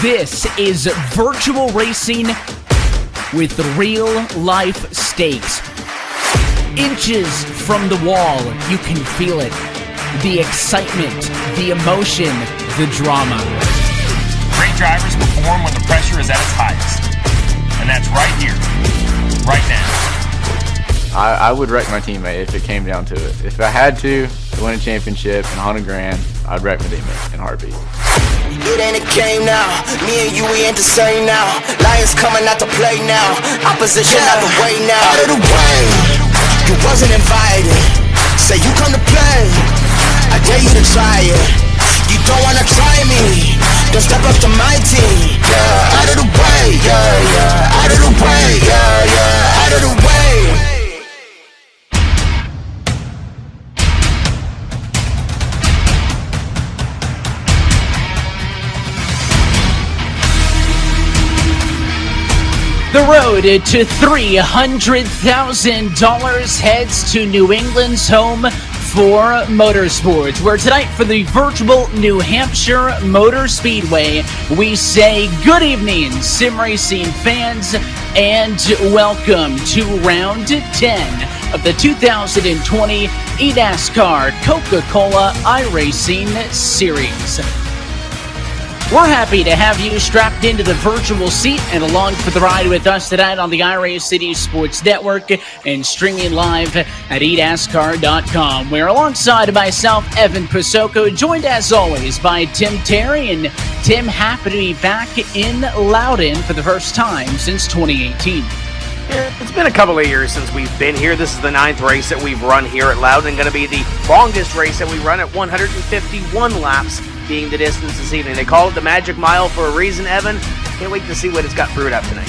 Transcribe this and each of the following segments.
This is virtual racing with real-life stakes. Inches from the wall, you can feel it. The excitement, the emotion, the drama. Great drivers perform when the pressure is at its highest. And that's right here, right now. I would wreck my teammate if it came down to it. If I had to win a championship and $100,000, I'd wreck my teammate in a heartbeat. It ain't a game now. Me and you, we ain't the same now. Lions coming out to play now. Opposition out the way now. Out of the way. You wasn't invited. Say you come to play. I dare you to try it. You don't wanna try me. Then step up to my team. Yeah. Out of the way. Yeah, yeah. Out of the way. Yeah, yeah. Out of the way. The road to $300,000 heads to New England's home for motorsports, where tonight for the virtual New Hampshire Motor Speedway, we say good evening, sim racing fans, and welcome to round 10 of the 2020 eNASCAR Coca-Cola iRacing Series. We're happy to have you strapped into the virtual seat and along for the ride with us tonight on the iRacing Sports Network and streaming live at eNASCAR.com. We're alongside myself, Evan Pasoko, joined as always by Tim Terry. And Tim, happy to be back in Loudon for the first time since 2018. It's been a couple of years since we've been here. This is the 9th race that we've run here at Loudon, going to be the longest race that we run at 151 laps, being the distance this evening. They call it the Magic Mile for a reason, Evan. Can't wait to see what it's got brewed up tonight.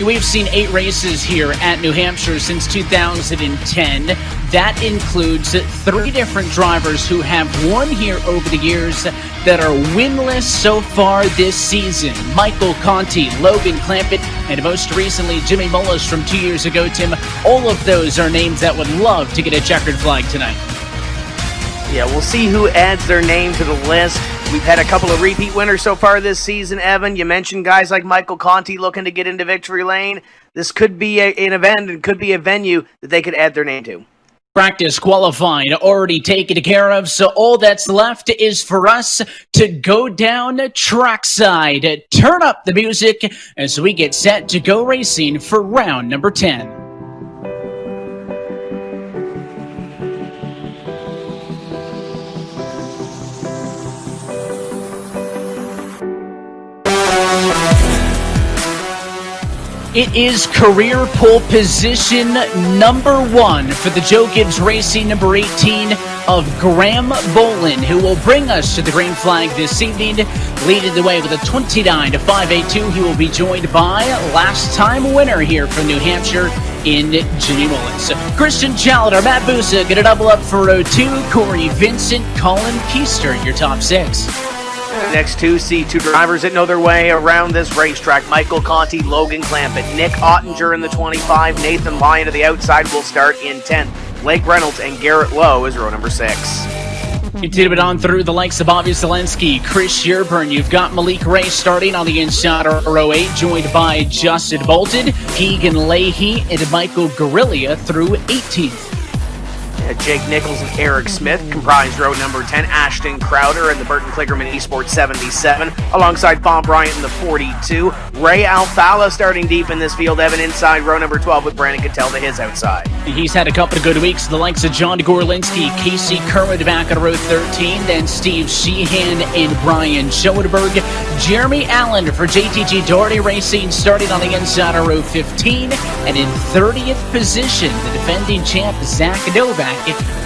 We've seen 8 races here at New Hampshire since 2010. That includes 3 different drivers who have won here over the years that are winless so far this season. Michael Conti, Logan Clampett, and most recently Jimmy Mullis from 2 years ago. Tim, all of those are names that would love to get a checkered flag tonight. Yeah, we'll see who adds their name to the list. We've had a couple of repeat winners so far this season, Evan. You mentioned guys like Michael Conti looking to get into victory lane. This could be an event and could be a venue that they could add their name to. Practice qualifying already taken care of, so all that's left is for us to go down trackside. Turn up the music as we get set to go racing for round number 10. It is career pole position number 1 for the Joe Gibbs Racing number 18 of Graham Bolin, who will bring us to the green flag this evening. Leading the way with a 29.582, he will be joined by last-time winner here from New Hampshire in Jimmy Mullis. Christian Chalater, Matt Busa get a double up for row 2. Corey Vincent, Colin Keister, your top 6. Next two, see 2 drivers that know their way around this racetrack. Michael Conti, Logan Clampett, Nick Ottinger in the 25, Nathan Lyon to the outside will start in 10. Blake Reynolds and Garrett Lowe is row number 6. Continue it on through the likes of Bobby Zelensky, Chris Sherburne. You've got Malik Ray starting on the inside of row 8, joined by Justin Bolton, Keegan Leahy, and Michael Guerrilla through 18th. Jake Nichols and Eric Smith comprise row number 10. Ashton Crowder and the Burton Klickerman Esports 77, alongside Bob Bryant in the 42. Ray Alfala starting deep in this field. Evan inside row number 12 with Brandon Cattell to his outside. He's had a couple of good weeks. The likes of John Gorlinski, Casey Kermit back at row 13, then Steve Sheehan and Brian Schoenberg. Jeremy Allen for JTG Doherty Racing starting on the inside of row 15, and in 30th position, the defending champ Zach Novak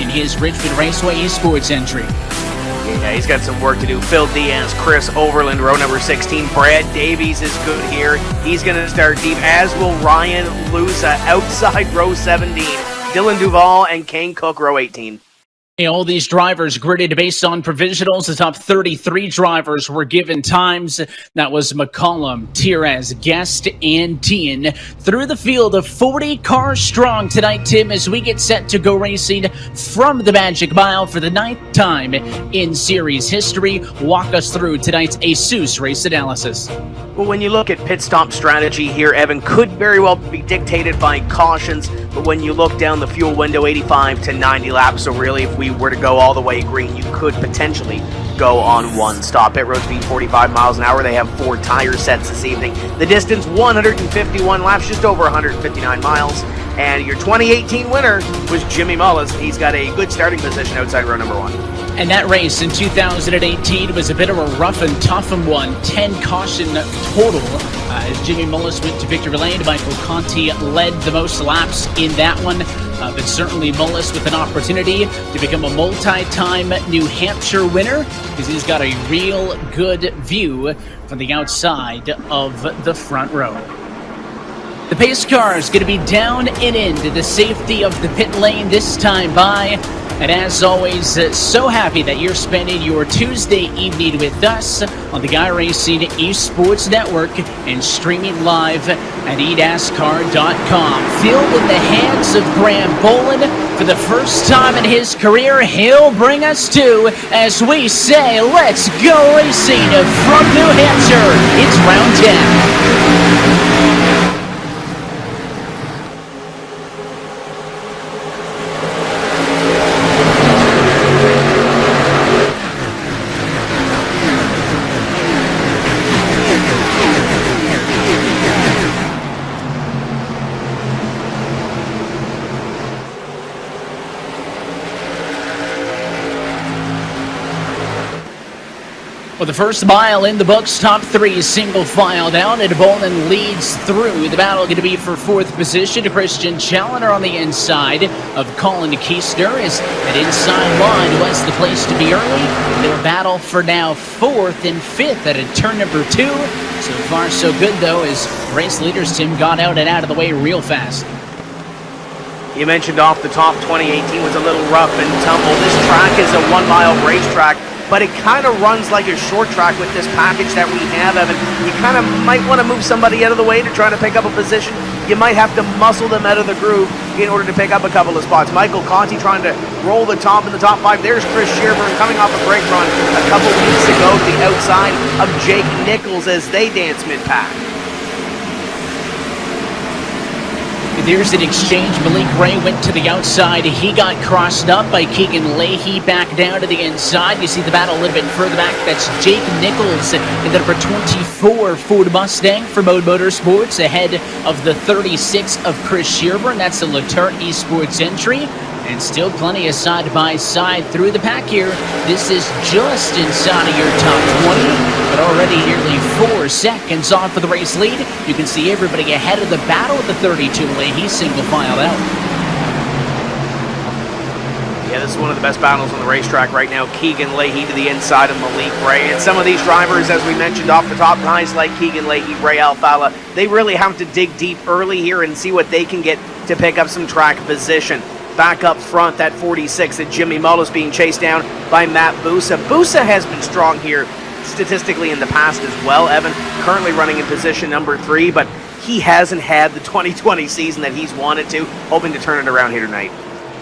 in his Richmond Raceway Esports entry. Yeah, he's got some work to do. Phil Diaz, Chris Overland, row number 16. Brad Davies is good here. He's going to start deep, as will Ryan Lusa outside row 17. Dylan Duvall and Kane Cook, row 18. All these drivers graded based on provisionals. The top 33 drivers were given times. That was McCollum, Tires, Guest, and Dean. Through the field of 40 cars strong tonight, Tim, as we get set to go racing from the Magic Mile for the 9th time in series history. Walk us through tonight's ASUS race analysis. Well, when you look at pit stop strategy here, Evan, could very well be dictated by cautions, but when you look down the fuel window, 85 to 90 laps, so really if we were to go all the way green, you could potentially go on one stop. Pit road speed 45 miles an hour. They have 4 tire sets this evening. The distance 151 laps, just over 159 miles. And your 2018 winner was Jimmy Mullis. He's got a good starting position outside row number 1. And that race in 2018 was a bit of a rough and tough one. 10 caution total. As Jimmy Mullis went to victory lane, Michael Conti led the most laps in that one. But certainly Mullis with an opportunity to become a multi-time New Hampshire winner, because he's got a real good view from the outside of the front row. The pace car is going to be down and into the safety of the pit lane this time by. And as always, so happy that you're spending your Tuesday evening with us on the iRacing Esports Network and streaming live at eNASCAR.com. Filled in the hands of Graham Boland for the first time in his career. He'll bring us to, as we say, let's go racing from New Hampshire. It's round 10. Well, the first mile in the books, top 3 single file down, and Boland leads through. The battle going to be for 4th position. Christian Challoner on the inside of Colin Keister as that inside line was the place to be early. Their battle for now 4th and 5th at turn number 2. So far so good though, as race leaders Tim got out and out of the way real fast. You mentioned off the top 2018 was a little rough and tumble. This track is a 1-mile racetrack, but it kind of runs like a short track with this package that we have, Evan. You kind of might want to move somebody out of the way to try to pick up a position. You might have to muscle them out of the groove in order to pick up a couple of spots. Michael Conti trying to roll the top in the top 5. There's Chris Shearburn coming off a great run a couple weeks ago to the outside of Jake Nichols as they dance mid-pack. There's an exchange. Malik Ray went to the outside. He got crossed up by Keegan Leahy back down to the inside. You see the battle a little bit further back. That's Jake Nichols in the number 24 Ford Mustang for Mode Motorsports ahead of the 36 of Chris Shearburn. That's a Latart Esports entry. And still plenty of side-by-side through the pack here. This is just inside of your top 20, but already nearly 4 seconds off of the race lead. You can see everybody ahead of the battle of the 32 Leahy single-filed out. Yeah, this is one of the best battles on the racetrack right now. Keegan Leahy to the inside of Malik Ray. And some of these drivers, as we mentioned off the top, guys like Keegan Leahy, Ray Alfala, they really have to dig deep early here and see what they can get to pick up some track position. Back up front, that 46 at Jimmy Mullis being chased down by Matt Busa. Busa has been strong here statistically in the past as well, Evan. Currently running in position number 3, but he hasn't had the 2020 season that he's wanted to. Hoping to turn it around here tonight.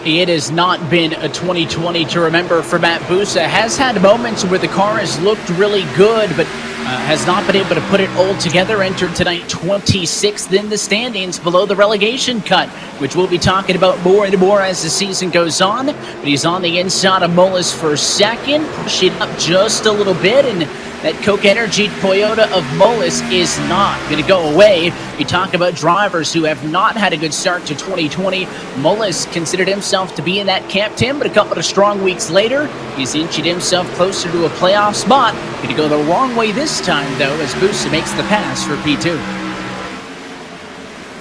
It has not been a 2020 to remember for Matt Busa. Has had moments where the car has looked really good, but has not been able to put it all together. Entered tonight 26th in the standings, below the relegation cut, which we'll be talking about more and more as the season goes on. But he's on the inside of Mullis for second, pushing up just a little bit, and that Coke Energy Toyota of Mullis is not going to go away. You talk about drivers who have not had a good start to 2020. Mullis considered himself to be in that camp, Tim, but a couple of strong weeks later, he's inched himself closer to a playoff spot. Going to go the wrong way this time, though, as Busa makes the pass for P2.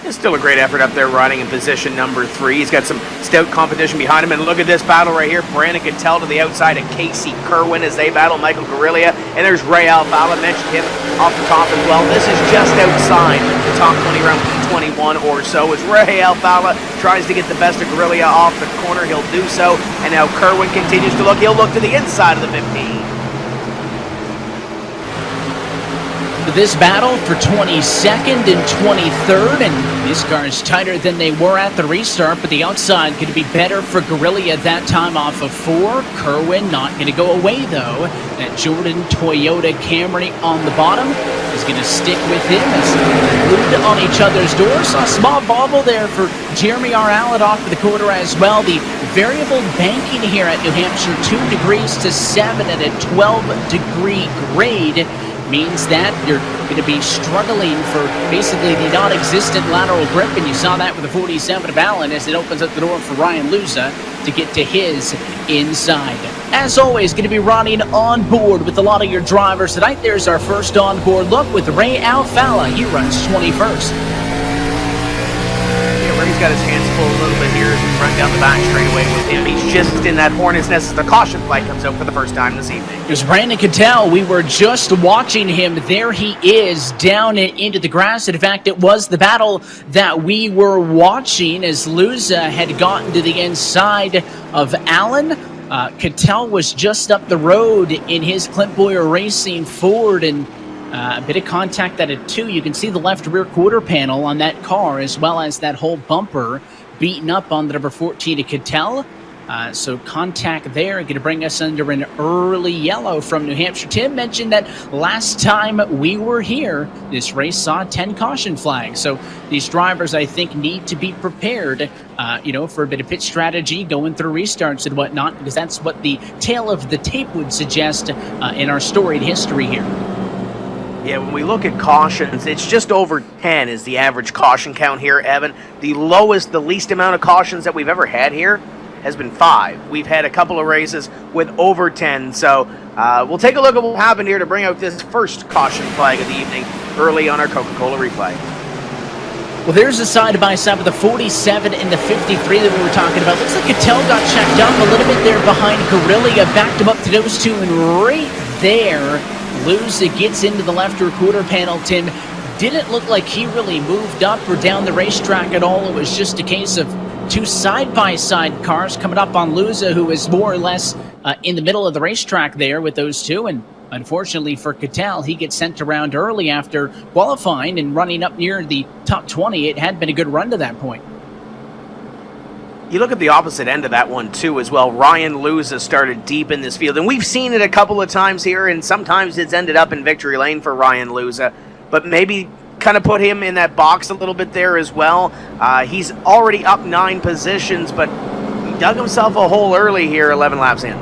It's still a great effort up there running in position number 3. He's got some stout competition behind him, and look at this battle right here. Brandon Cattell to the outside of Casey Kerwin as they battle Michael Guerrilla, and there's Ray Alfala, mentioned him off the top as well. This is just outside the top 20 round P10 21 or so as Ray Alfala tries to get the best of Guerrilla off the corner. He'll do so, and now Kerwin continues to look. He'll look to the inside of the 15. This battle for 22nd and 23rd, and these cars tighter than they were at the restart, but the outside going to be better for Guerrilla that time off of 4. Kerwin not going to go away though. That Jordan Toyota Camry on the bottom is going to stick with him as glued on each other's doors. A small bobble there for Jeremy R. Allen off of the quarter as well. The variable banking here at New Hampshire, 2 degrees to 7 at a 12-degree grade, means that you're going to be struggling for basically the non-existent lateral grip, and you saw that with the 47 of Allen as it opens up the door for Ryan Luza to get to his inside. As always, going to be running on board with a lot of your drivers tonight. There's our first on-board look with Ray Alfala. He runs 21st. Ray's got his hands full a little bit here as we run down the back straightaway with him. He's just in that hornet's nest as the caution flag comes out for the first time this evening. There's Brandon Cattell. We were just watching him. There he is down into the grass. In fact, it was the battle that we were watching as Luza had gotten to the inside of Allen. Cattell was just up the road in his Clint Boyer Racing Ford, and a bit of contact at a 2. You can see the left rear quarter panel on that car, as well as that whole bumper beaten up on the number 14 to Cattell. So contact there, going to bring us under an early yellow from New Hampshire. Tim mentioned that last time we were here, this race saw 10 caution flags. So these drivers, I think, need to be prepared, for a bit of pit strategy, going through restarts and whatnot, because that's what the tail of the tape would suggest in our storied history here. Yeah, when we look at cautions, it's just over 10 is the average caution count here, Evan. The least amount of cautions that we've ever had here has been 5. We've had a couple of races with over 10, so we'll take a look at what happened here to bring out this first caution flag of the evening early on our Coca-Cola replay. Well, there's a side-by-side with the 47 and the 53 that we were talking about. Looks like Cattell got checked up a little bit there behind Guerrilla, backed him up to those two, and right there, Luza gets into the left rear quarter panel. Tim, didn't look like he really moved up or down the racetrack at all. It was just a case of 2 side-by-side cars coming up on Luza, who is more or less in the middle of the racetrack there with those two. And unfortunately for Cattell, he gets sent around early after qualifying and running up near the top 20. It had been a good run to that point. You look at the opposite end of that one, too, as well. Ryan Luza started deep in this field, and we've seen it a couple of times here, and sometimes it's ended up in victory lane for Ryan Luza, but maybe kind of put him in that box a little bit there as well. He's already up 9 positions, but he dug himself a hole early here, 11 laps in.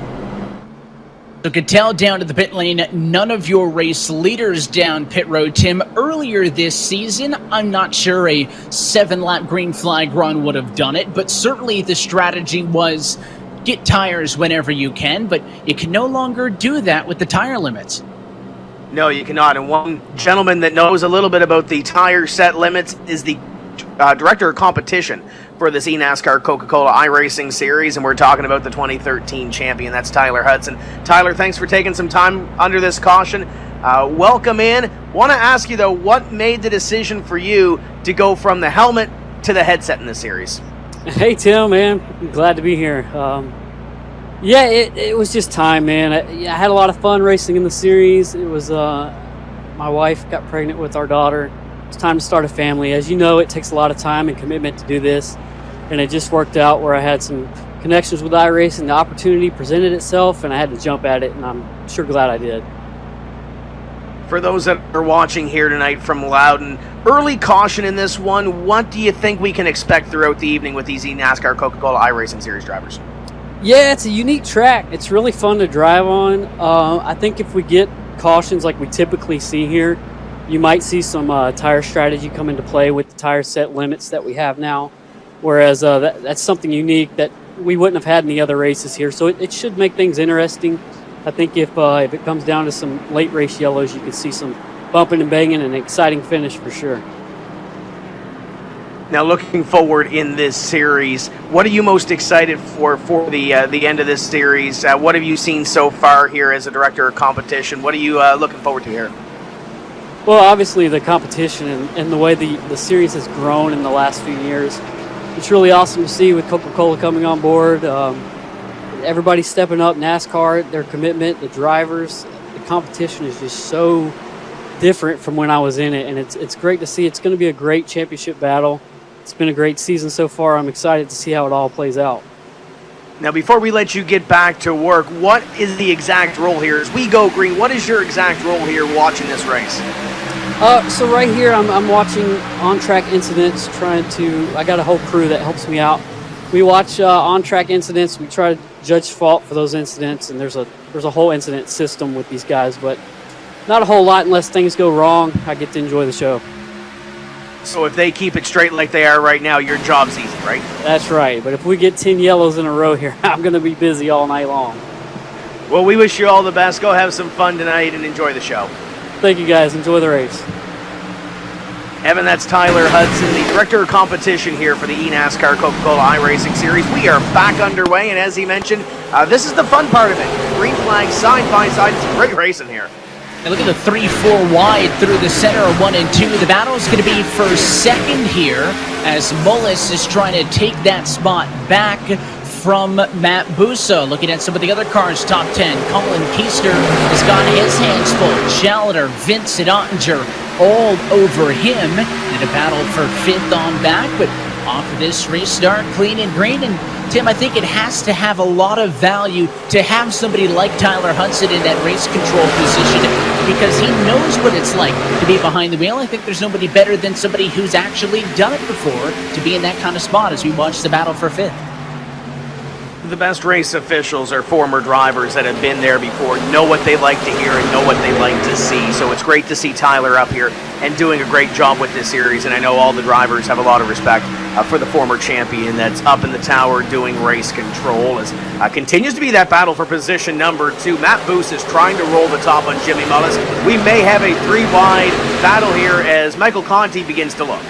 So Cattell down to the pit lane. None of your race leaders down pit road, Tim. Earlier this season, I'm not sure a 7-lap green flag run would have done it, but certainly the strategy was get tires whenever you can, but you can no longer do that with the tire limits. No, you cannot. And one gentleman that knows a little bit about the tire set limits is the director of competition for this eNASCAR Coca-Cola iRacing series, and we're talking about the 2013 champion. That's Tyler Hudson. Tyler, thanks for taking some time under this caution. Welcome in. Want to ask you, though, what made the decision for you to go from the helmet to the headset in this series? Hey, Tim, man. I'm glad to be here. It was just time, man. I had a lot of fun racing in the series. It was my wife got pregnant with our daughter. It's time to start a family. As you know, it takes a lot of time and commitment to do this, and it just worked out where I had some connections with iRacing. The opportunity presented itself, and I had to jump at it, and I'm sure glad I did. For those that are watching here tonight from Loudon, early caution in this one. What do you think we can expect throughout the evening with these eNASCAR Coca-Cola iRacing Series drivers? Yeah, it's a unique track. It's really fun to drive on. I think if we get cautions like we typically see here, you might see some tire strategy come into play with the tire set limits that we have now, whereas that's something unique that we wouldn't have had in the other races here. So it should make things interesting. I think if it comes down to some late race yellows, you could see some bumping and banging and an exciting finish for sure. Now, looking forward in this series, what are you most excited for the end of this series? What have you seen so far here as a director of competition? What are you looking forward to here? Well, obviously the competition and the way the series has grown in the last few years, it's really awesome to see with Coca-Cola coming on board. Everybody stepping up, NASCAR, their commitment, the drivers, the competition is just so different from when I was in it, and it's great to see. It's going to be a great championship battle. It's been a great season so far. I'm excited to see how it all plays out. Now, before we let you get back to work, what is the exact role here? As we go green, what is your exact role here watching this race? So right here, I'm watching on-track incidents, I got a whole crew that helps me out. We watch on-track incidents. We try to judge fault for those incidents, and there's a whole incident system with these guys, but not a whole lot unless things go wrong. I get to enjoy the show. So if they keep it straight like they are right now, your job's easy, right? That's right. But if we get 10 yellows in a row here, I'm going to be busy all night long. Well, we wish you all the best. Go have some fun tonight and enjoy the show. Thank you, guys. Enjoy the race. Evan, that's Tyler Hudson, the director of competition here for the eNASCAR Coca-Cola iRacing Series. We are back underway, and as he mentioned, this is the fun part of it. Green flag side by side. It's great racing here. And look at the 3-4 wide through the center of 1 and 2. The battle is going to be for second here as Mullis is trying to take that spot back from Matt Busso. Looking at some of the other cars, top 10. Colin Keister has got his hands full. Challenger, Vincent Ottinger all over him. And a battle for fifth on back, but off of this restart, clean and green. And Tim, I think it has to have a lot of value to have somebody like Tyler Hudson in that race control position because he knows what it's like to be behind the wheel. I think there's nobody better than somebody who's actually done it before to be in that kind of spot as we watch the battle for fifth. The best race officials are former drivers that have been there before, know what they like to hear and know what they like to see. So it's great to see Tyler up here and doing a great job with this series. And I know all the drivers have a lot of respect for the former champion that's up in the tower doing race control. As continues to be that battle for position number 2. Matt Boos is trying to roll the top on Jimmy Mullis. We may have a 3-wide battle here as Michael Conti begins to look.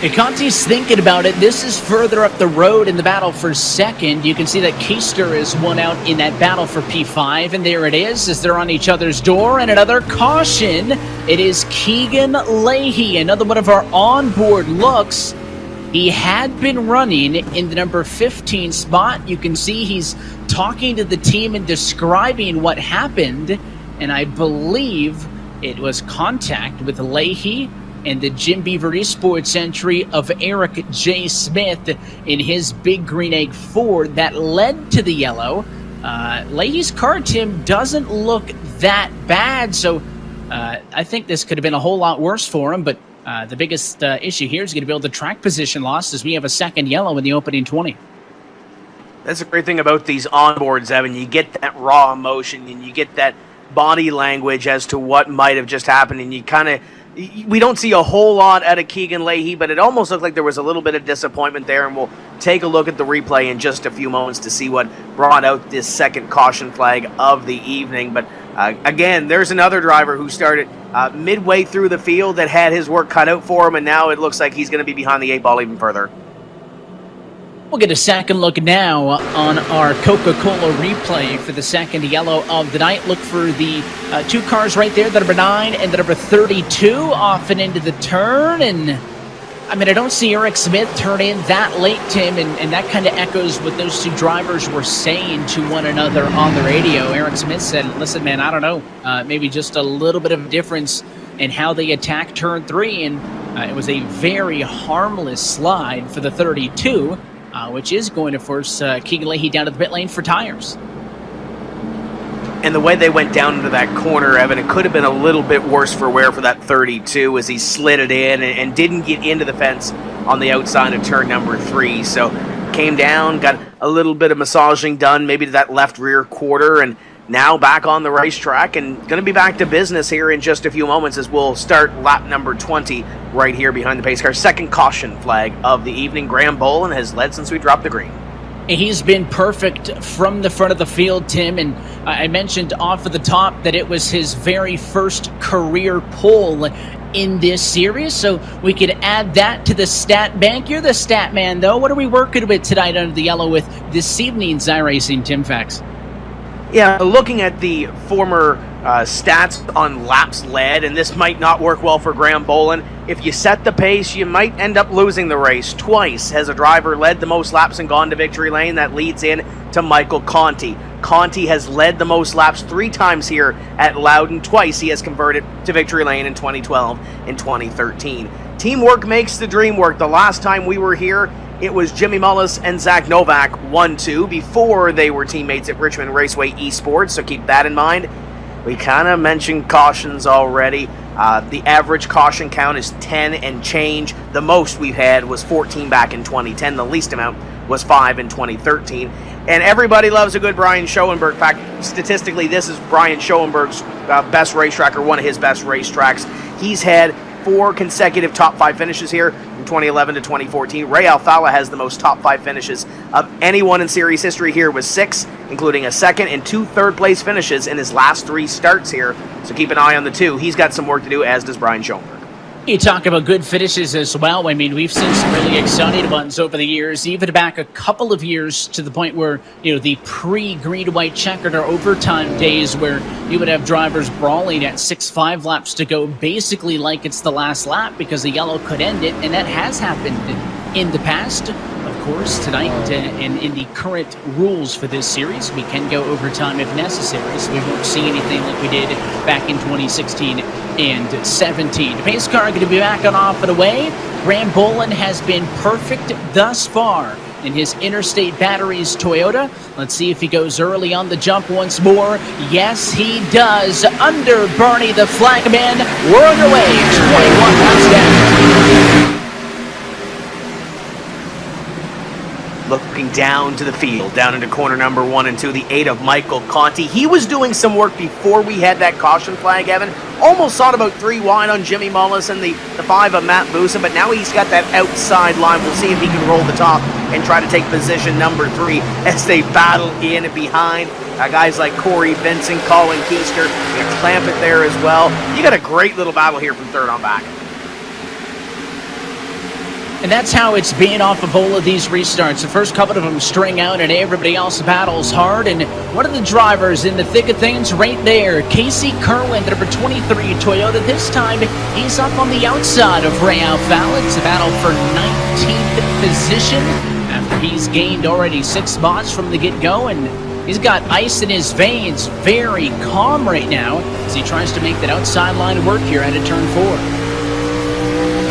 And Conti's thinking about it. This is further up the road in the battle for second. You can see that Keister is one out in that battle for P5. And there it is as they're on each other's door. And another caution. It is Keegan Leahy, another one of our onboard looks. He had been running in the number 15 spot. You can see he's talking to the team and describing what happened. And I believe it was contact with Leahy and the Jim Beaver Esports entry of Eric J. Smith in his big green egg Ford that led to the yellow. Leahy's car, Tim, doesn't look that bad, so I think this could have been a whole lot worse for him, but the biggest issue here is going to be able to track position loss as we have a second yellow in the opening 20. That's a great thing about these onboards, Evan. You get that raw emotion and you get that body language as to what might have just happened, and we don't see a whole lot out of Keegan Leahy, but it almost looked like there was a little bit of disappointment there, and we'll take a look at the replay in just a few moments to see what brought out this second caution flag of the evening. But again, there's another driver who started midway through the field that had his work cut out for him, and now it looks like he's going to be behind the 8 ball even further. We'll get a second look now on our Coca-Cola replay for the second yellow of the night. Look for the 2 cars right there, the number 9 and the number 32 off and into the turn. And I mean, I don't see Eric Smith turn in that late, Tim, and that kind of echoes what those 2 drivers were saying to one another on the radio. Eric Smith said, listen, man, I don't know, maybe just a little bit of a difference in how they attack turn 3. And it was a very harmless slide for the 32. Which is going to force Keegan Leahy down to the pit lane for tires. And the way they went down into that corner, Evan, it could have been a little bit worse for wear for that 32 as he slid it in and didn't get into the fence on the outside of turn number 3. So came down, got a little bit of massaging done, maybe to that left rear quarter, and now back on the racetrack and going to be back to business here in just a few moments as we'll start lap number 20 right here behind the pace car. Second caution flag of the evening. Graham Boland has led since we dropped the green. He's been perfect from the front of the field, Tim, and I mentioned off of the top that it was his very first career pole in this series, so we could add that to the stat bank. You're the stat man, though. What are we working with tonight under the yellow with this evening's iRacing Tim Facts? Yeah, looking at the former stats on laps led, and this might not work well for Graham Boland. If you set the pace, you might end up losing the race. Twice has a driver led the most laps and gone to victory lane. That leads in to Michael Conti. Conti has led the most laps 3 times here at Loudon. Twice he has converted to victory lane in 2012 and 2013. Teamwork makes the dream work. The last time we were here, it was Jimmy Mullis and Zach Novak 1-2 before they were teammates at Richmond Raceway Esports, so keep that in mind. We kind of mentioned cautions already. The average caution count is 10 and change. The most we've had was 14 back in 2010. The least amount was 5 in 2013. And everybody loves a good Brian Schoenberg. In fact, statistically, this is Brian Schoenberg's best racetrack, or one of his best racetracks. He's had 4 consecutive top 5 finishes here from 2011 to 2014. Ray Alfala has the most top 5 finishes of anyone in series history here with 6, including a second and 2 third-place finishes in his last 3 starts here. So keep an eye on the 2. He's got some work to do, as does Brian Schoenberg. You talk about good finishes as well. I mean, we've seen some really exciting ones over the years, even back a couple of years to the point where, the pre-green-white checkered or overtime days where you would have drivers brawling at 6-5 laps to go, basically like it's the last lap because the yellow could end it, and that has happened in the past. Of course, tonight and in the current rules for this series, we can go overtime if necessary, so we won't see anything like we did back in 2016 and 17. The pace car going to be back on off and away. Graham Boland has been perfect thus far in his Interstate Batteries Toyota. Let's see if he goes early on the jump once more. Yes, he does. Under Bernie the flagman. We're underway. 21 laps down. Looking down to the field, down into corner number 1 and 2, the 8 of Michael Conti. He was doing some work before we had that caution flag, Evan. Almost saw it about 3 wide on Jimmy Mullis and the 5 of Matt Busa, but now he's got that outside line. We'll see if he can roll the top and try to take position number 3 as they battle in and behind guys like Corey Benson, Colin Keister, and Clamp it there as well. You got a great little battle here from third on back. And that's how it's been off of all of these restarts. The first couple of them string out and everybody else battles hard. And one of the drivers in the thick of things right there, Casey Kerwin, number 23 Toyota. This time he's up on the outside of Ray Alfala. It's a battle for 19th position after he's gained already 6 spots from the get-go. And he's got ice in his veins, very calm right now as he tries to make that outside line work here out of turn 4.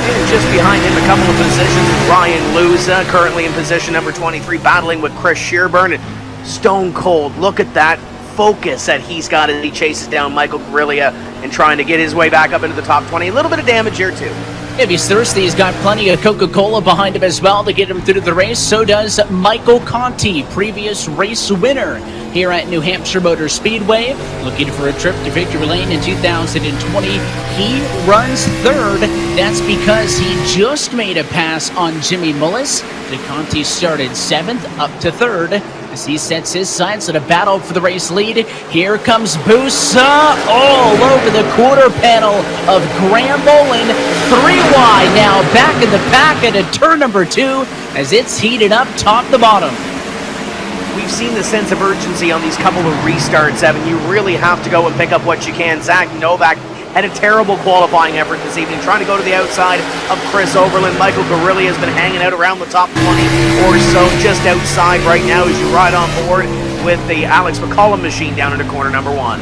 And just behind him, a couple of positions, is Ryan Luza, currently in position number 23, battling with Chris Shearburn. And stone cold, look at that focus that he's got as he chases down Michael Grillia and trying to get his way back up into the top 20. A little bit of damage here, too. If he's thirsty, he's got plenty of Coca-Cola behind him as well to get him through the race. So does Michael Conti, previous race winner here at New Hampshire Motor Speedway. Looking for a trip to victory lane in 2020. He runs third. That's because he just made a pass on Jimmy Mullis. The Conti started 7th up to 3rd as he sets his sights on a battle for the race lead. Here comes Busa all over the quarter panel of Graham Boland. 3 wide now, back in the pack into turn number 2 as it's heated up top to bottom. We've seen the sense of urgency on these couple of restarts, Evan. You really have to go and pick up what you can. Zach Novak had a terrible qualifying effort this evening, trying to go to the outside of Chris Overland. Michael Grillia has been hanging out around the top 20 or so, just outside right now as you ride on board with the Alex McCollum machine down into corner number 1.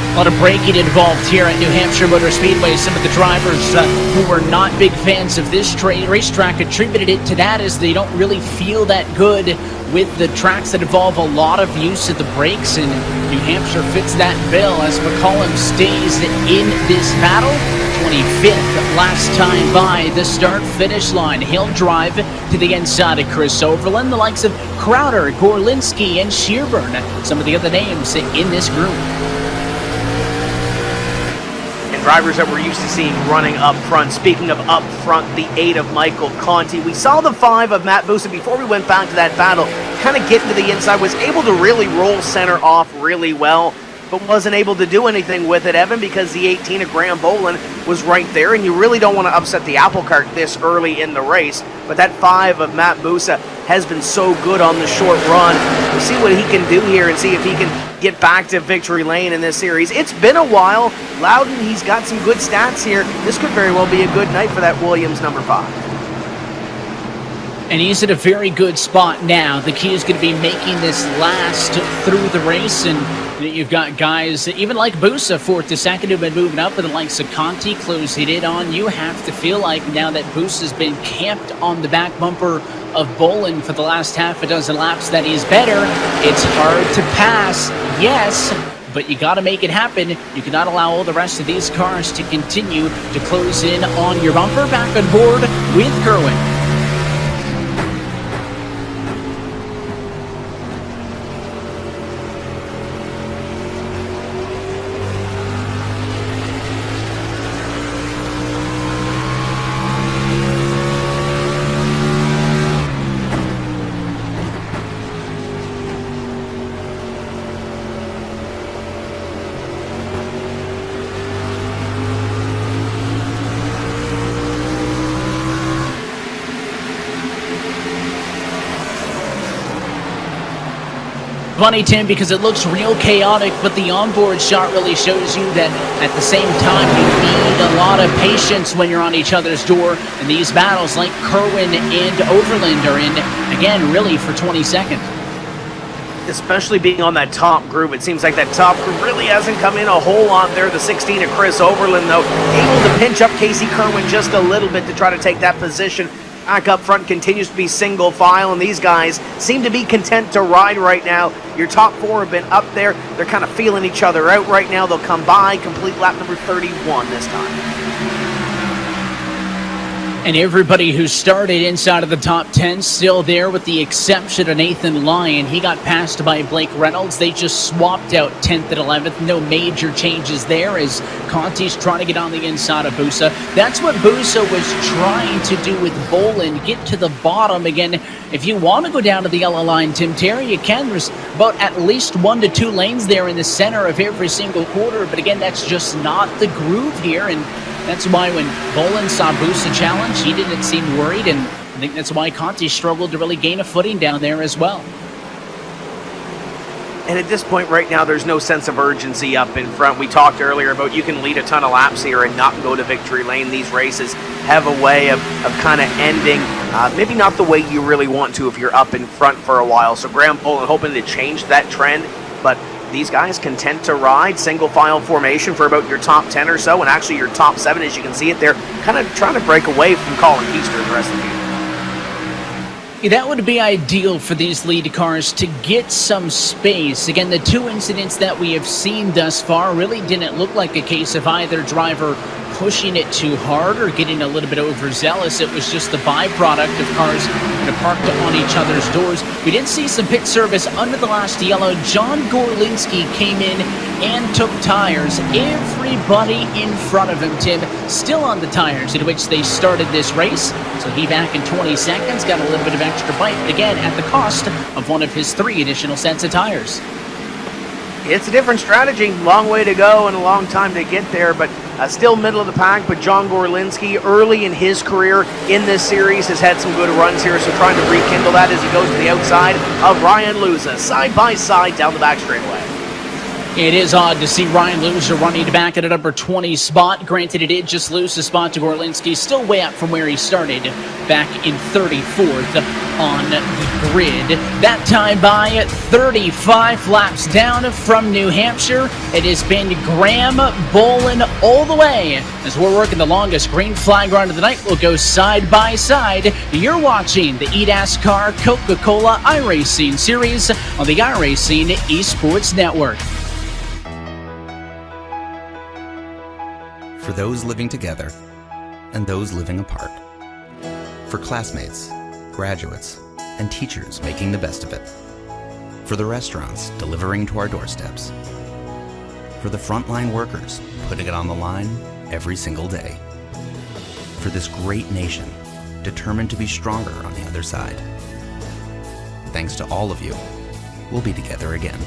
A lot of braking involved here at New Hampshire Motor Speedway. Some of the drivers who were not big fans of this racetrack attributed it to that, as they don't really feel that good with the tracks that involve a lot of use of the brakes, and New Hampshire fits that bill as McCollum stays in this battle. 25th last time by the start-finish line. He'll drive to the inside of Chris Overland, the likes of Crowder, Gorlinski, and Shearburn, some of the other names in this group. Drivers that we're used to seeing running up front. Speaking of up front, the 8 of Michael Conti. We saw the 5 of Matt Busa before we went back to that battle. Kind of getting to the inside, was able to really roll center off really well. but wasn't able to do anything with it, Evan, because the 18 of Graham Bolin was right there, and you really don't want to upset the apple cart this early in the race. But that 5 of Matt Busa has been so good on the short run. We'll see what he can do here and see if he can get back to victory lane in this series. It's been a while. Loudon, he's got some good stats here. This could very well be a good night for that Williams number 5. And he's at a very good spot now. The key is going to be making this last through the race. And you've got guys, even like Busa, 4th to 2nd, who've been moving up, and the likes of Conti closing in on. You have to feel like now that Busa's been camped on the back bumper of Bolin for the last half a dozen laps that he's better. It's hard to pass, yes, but you got to make it happen. You cannot allow all the rest of these cars to continue to close in on your bumper. Back on board with Kerwin. Funny, Tim, because it looks real chaotic, but the onboard shot really shows you that at the same time you need a lot of patience when you're on each other's door. And these battles like Kerwin and Overland are in, again, really for 20 seconds. Especially being on that top group. It seems like that top group really hasn't come in a whole lot there. The 16 of Chris Overland, though, able to pinch up Casey Kerwin just a little bit to try to take that position. Back up front continues to be single file, and these guys seem to be content to ride right now. Your top 4 have been up there. They're kind of feeling each other out right now. They'll come by, complete lap number 31 this time. And everybody who started inside of the top 10 still there, with the exception of Nathan Lyon. He got passed by Blake Reynolds. They just swapped out 10th and 11th. No major changes there as Conti's trying to get on the inside of Busa. That's what Busa was trying to do with Bolin, get to the bottom. Again, if you want to go down to the yellow line, Tim Terry, you can. There's about at least 1 to 2 lanes there in the center of every single quarter. But again, that's just not the groove here. And that's why when Bolin saw Busa challenge, he didn't seem worried, and I think that's why Conti struggled to really gain a footing down there as well. And at this point right now, there's no sense of urgency up in front. We talked earlier about you can lead a ton of laps here and not go to victory lane. These races have a way of kind of ending, maybe not the way you really want to if you're up in front for a while. So Graham Bolin hoping to change that trend, but these guys content to ride single file formation for about your top 10 or so, and actually your top 7, as you can see it there, kind of trying to break away from Colin Keister and the rest of the field. That would be ideal for these lead cars to get some space. Again, the 2 incidents that we have seen thus far really didn't look like a case of either driver pushing it too hard or getting a little bit overzealous. It was just the byproduct of cars kind of parked on each other's doors. We did see some pit service under the last yellow. John Gorlinski came in and took tires. Everybody in front of him, Tim, still on the tires in which they started this race. So he back in 20 seconds, got a little bit of extra bite, but again, at the cost of one of his 3 additional sets of tires. It's a different strategy. Long way to go and a long time to get there, but still middle of the pack. But John Gorlinski, early in his career in this series, has had some good runs here, so trying to rekindle that as he goes to the outside of Ryan Luza, side by side down the back straightaway. It is odd to see Ryan Loser running back at a number 20 spot. Granted, it did just lose a spot to Gorlinski. Still way up from where he started back in 34th on the grid. That time by 35 laps down from New Hampshire. It has been Graham Bolin all the way. As we're working the longest green flag run of the night, we'll go side by side. You're watching the eNASCAR Coca-Cola iRacing series on the iRacing Esports Network. For those living together and those living apart. For classmates, graduates, and teachers making the best of it. For the restaurants delivering to our doorsteps. For the frontline workers putting it on the line every single day. For this great nation determined to be stronger on the other side. Thanks to all of you, we'll be together again.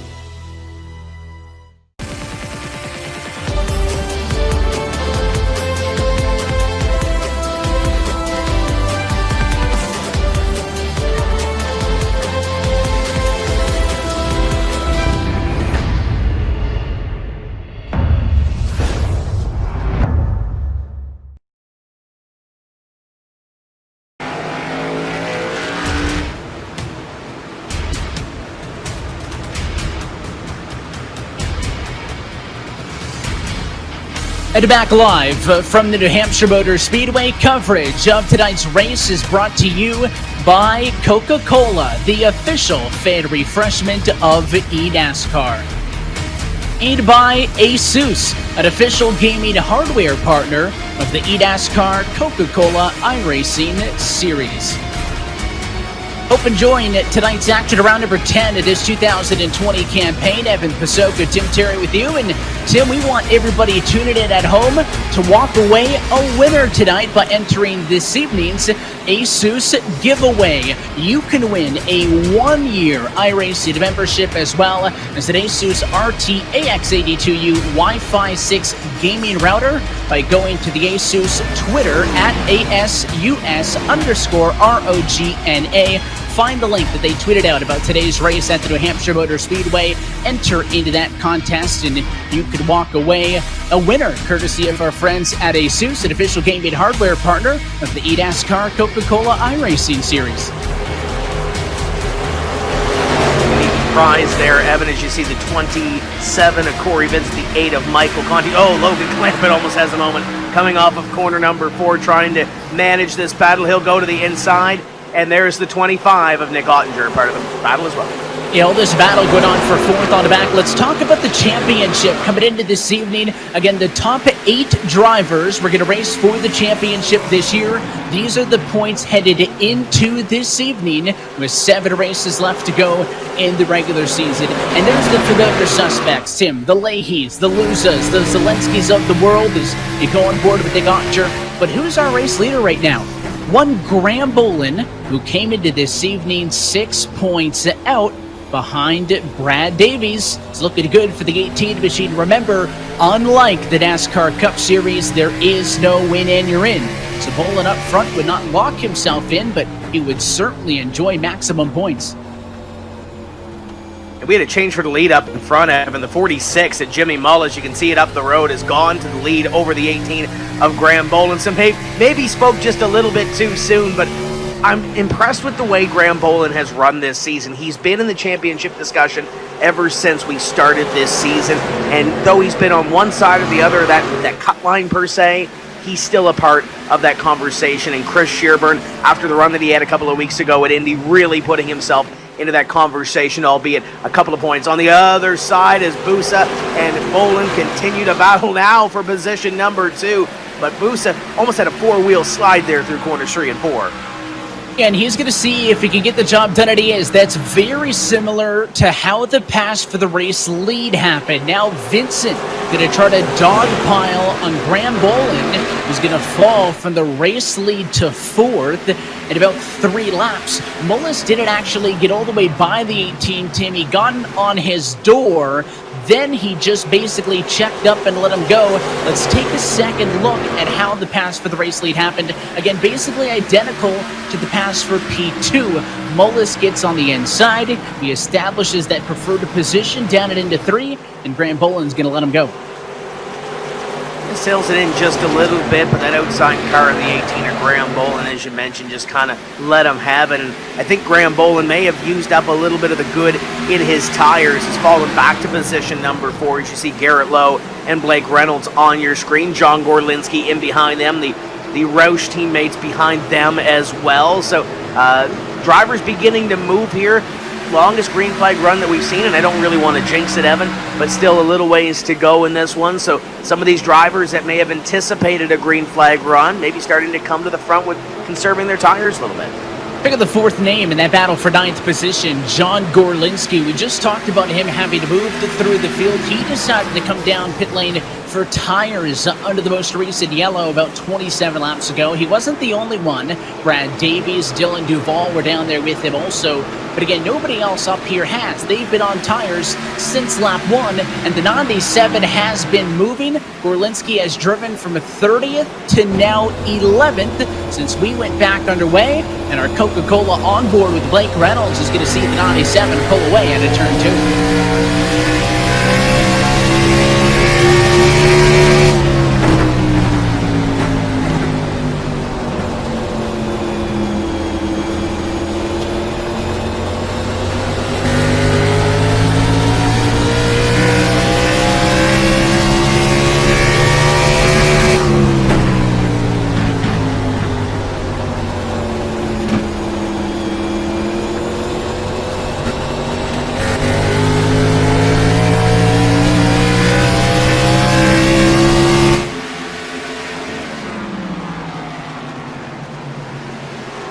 And back live from the New Hampshire Motor Speedway. Coverage of tonight's race is brought to you by Coca-Cola, the official fan refreshment of eNASCAR. And by ASUS, an official gaming hardware partner of the eNASCAR Coca-Cola iRacing series. Hope enjoying tonight's action around number 10 of this 2020 campaign. Evan Pasoka, Tim Terry with you. And Tim, we want everybody tuning in at home to walk away a winner tonight by entering this evening's ASUS giveaway. You can win a 1-year iRacing membership as well as an ASUS RT-AX82U Wi-Fi 6 gaming router by going to the ASUS Twitter at ASUS_ROGNA. Find the link that they tweeted out about today's race at the New Hampshire Motor Speedway. Enter into that contest, and you could walk away a winner, courtesy of our friends at ASUS, an official gaming hardware partner of the eNASCAR Coca-Cola iRacing series. Prize there, Evan, as you see the 27 of Corey Vince, the 8 of Michael Conti. Oh, Logan Clampett almost has a moment coming off of corner number 4, trying to manage this battle. He'll go to the inside. And there's the 25 of Nick Ottinger, part of the battle as well. Yeah, all this battle going on for 4th on the back. Let's talk about the championship coming into this evening. Again, the top 8 drivers were going to race for the championship this year. These are the points headed into this evening with 7 races left to go in the regular season. And there's the familiar suspects, Tim, the Leahys, the Luzas, the Zelenskys of the world as you go on board with Nick Ottinger. But who's our race leader right now? One Graham Bolin, who came into this evening 6 points out behind Brad Davies. It's looking good for the 18 machine. Remember, unlike the NASCAR Cup Series, there is no win and you're in. So Bolin up front would not lock himself in, but he would certainly enjoy maximum points. And we had a change for the lead up in front of him. The 46 at Jimmy Mullis, you can see it up the road, has gone to the lead over the 18 of Graham Bolin. So maybe spoke just a little bit too soon, but I'm impressed with the way Graham Bolin has run this season. He's been in the championship discussion ever since we started this season. And though he's been on one side or the other of that cut line per se, he's still a part of that conversation. And Chris Shearburn, after the run that he had a couple of weeks ago at Indy, really putting himself into that conversation, albeit a couple of points. On the other side is Busa and Bolin continue to battle now for position number 2. But Busa almost had a 4-wheel slide there through corners 3 and 4. And he's going to see if he can get the job done at is. That's very similar to how the pass for the race lead happened. Now Vincent going to try to dogpile on Graham Bolin, who's going to fall from the race lead to 4th in about 3 laps. Mullis didn't actually get all the way by the 18, Tim. He got on his door. Then he just basically checked up and let him go. Let's take a second look at how the pass for the race lead happened. Again, basically identical to the pass for P2. Mullis gets on the inside. He establishes that preferred position down it into 3, and Graham Bolin's going to let him go. Sails it in just a little bit, but that outside car of the 18 of Graham Bolin, as you mentioned, just kind of let him have it. And I think Graham Bolin may have used up a little bit of the good in his tires. He's fallen back to position number 4. As you see Garrett Lowe and Blake Reynolds on your screen. John Gorlinski in behind them. The Roush teammates behind them as well. So drivers beginning to move here. Longest green flag run that we've seen, and I don't really want to jinx it, Evan, but still a little ways to go in this one. So some of these drivers that may have anticipated a green flag run, maybe starting to come to the front with conserving their tires a little bit. Pick up the 4th name in that battle for 9th position, John Gorlinski. We just talked about him having to move through the field. He decided to come down pit lane for tires under the most recent yellow about 27 laps ago. He wasn't the only one. Brad Davies, Dylan Duvall were down there with him also. But again, nobody else up here has. They've been on tires since lap 1, and the 97 has been moving. Gorlinski has driven from 30th to now 11th since we went back underway, and our Coca-Cola on board with Blake Reynolds is going to see the 97 pull away out of turn 2.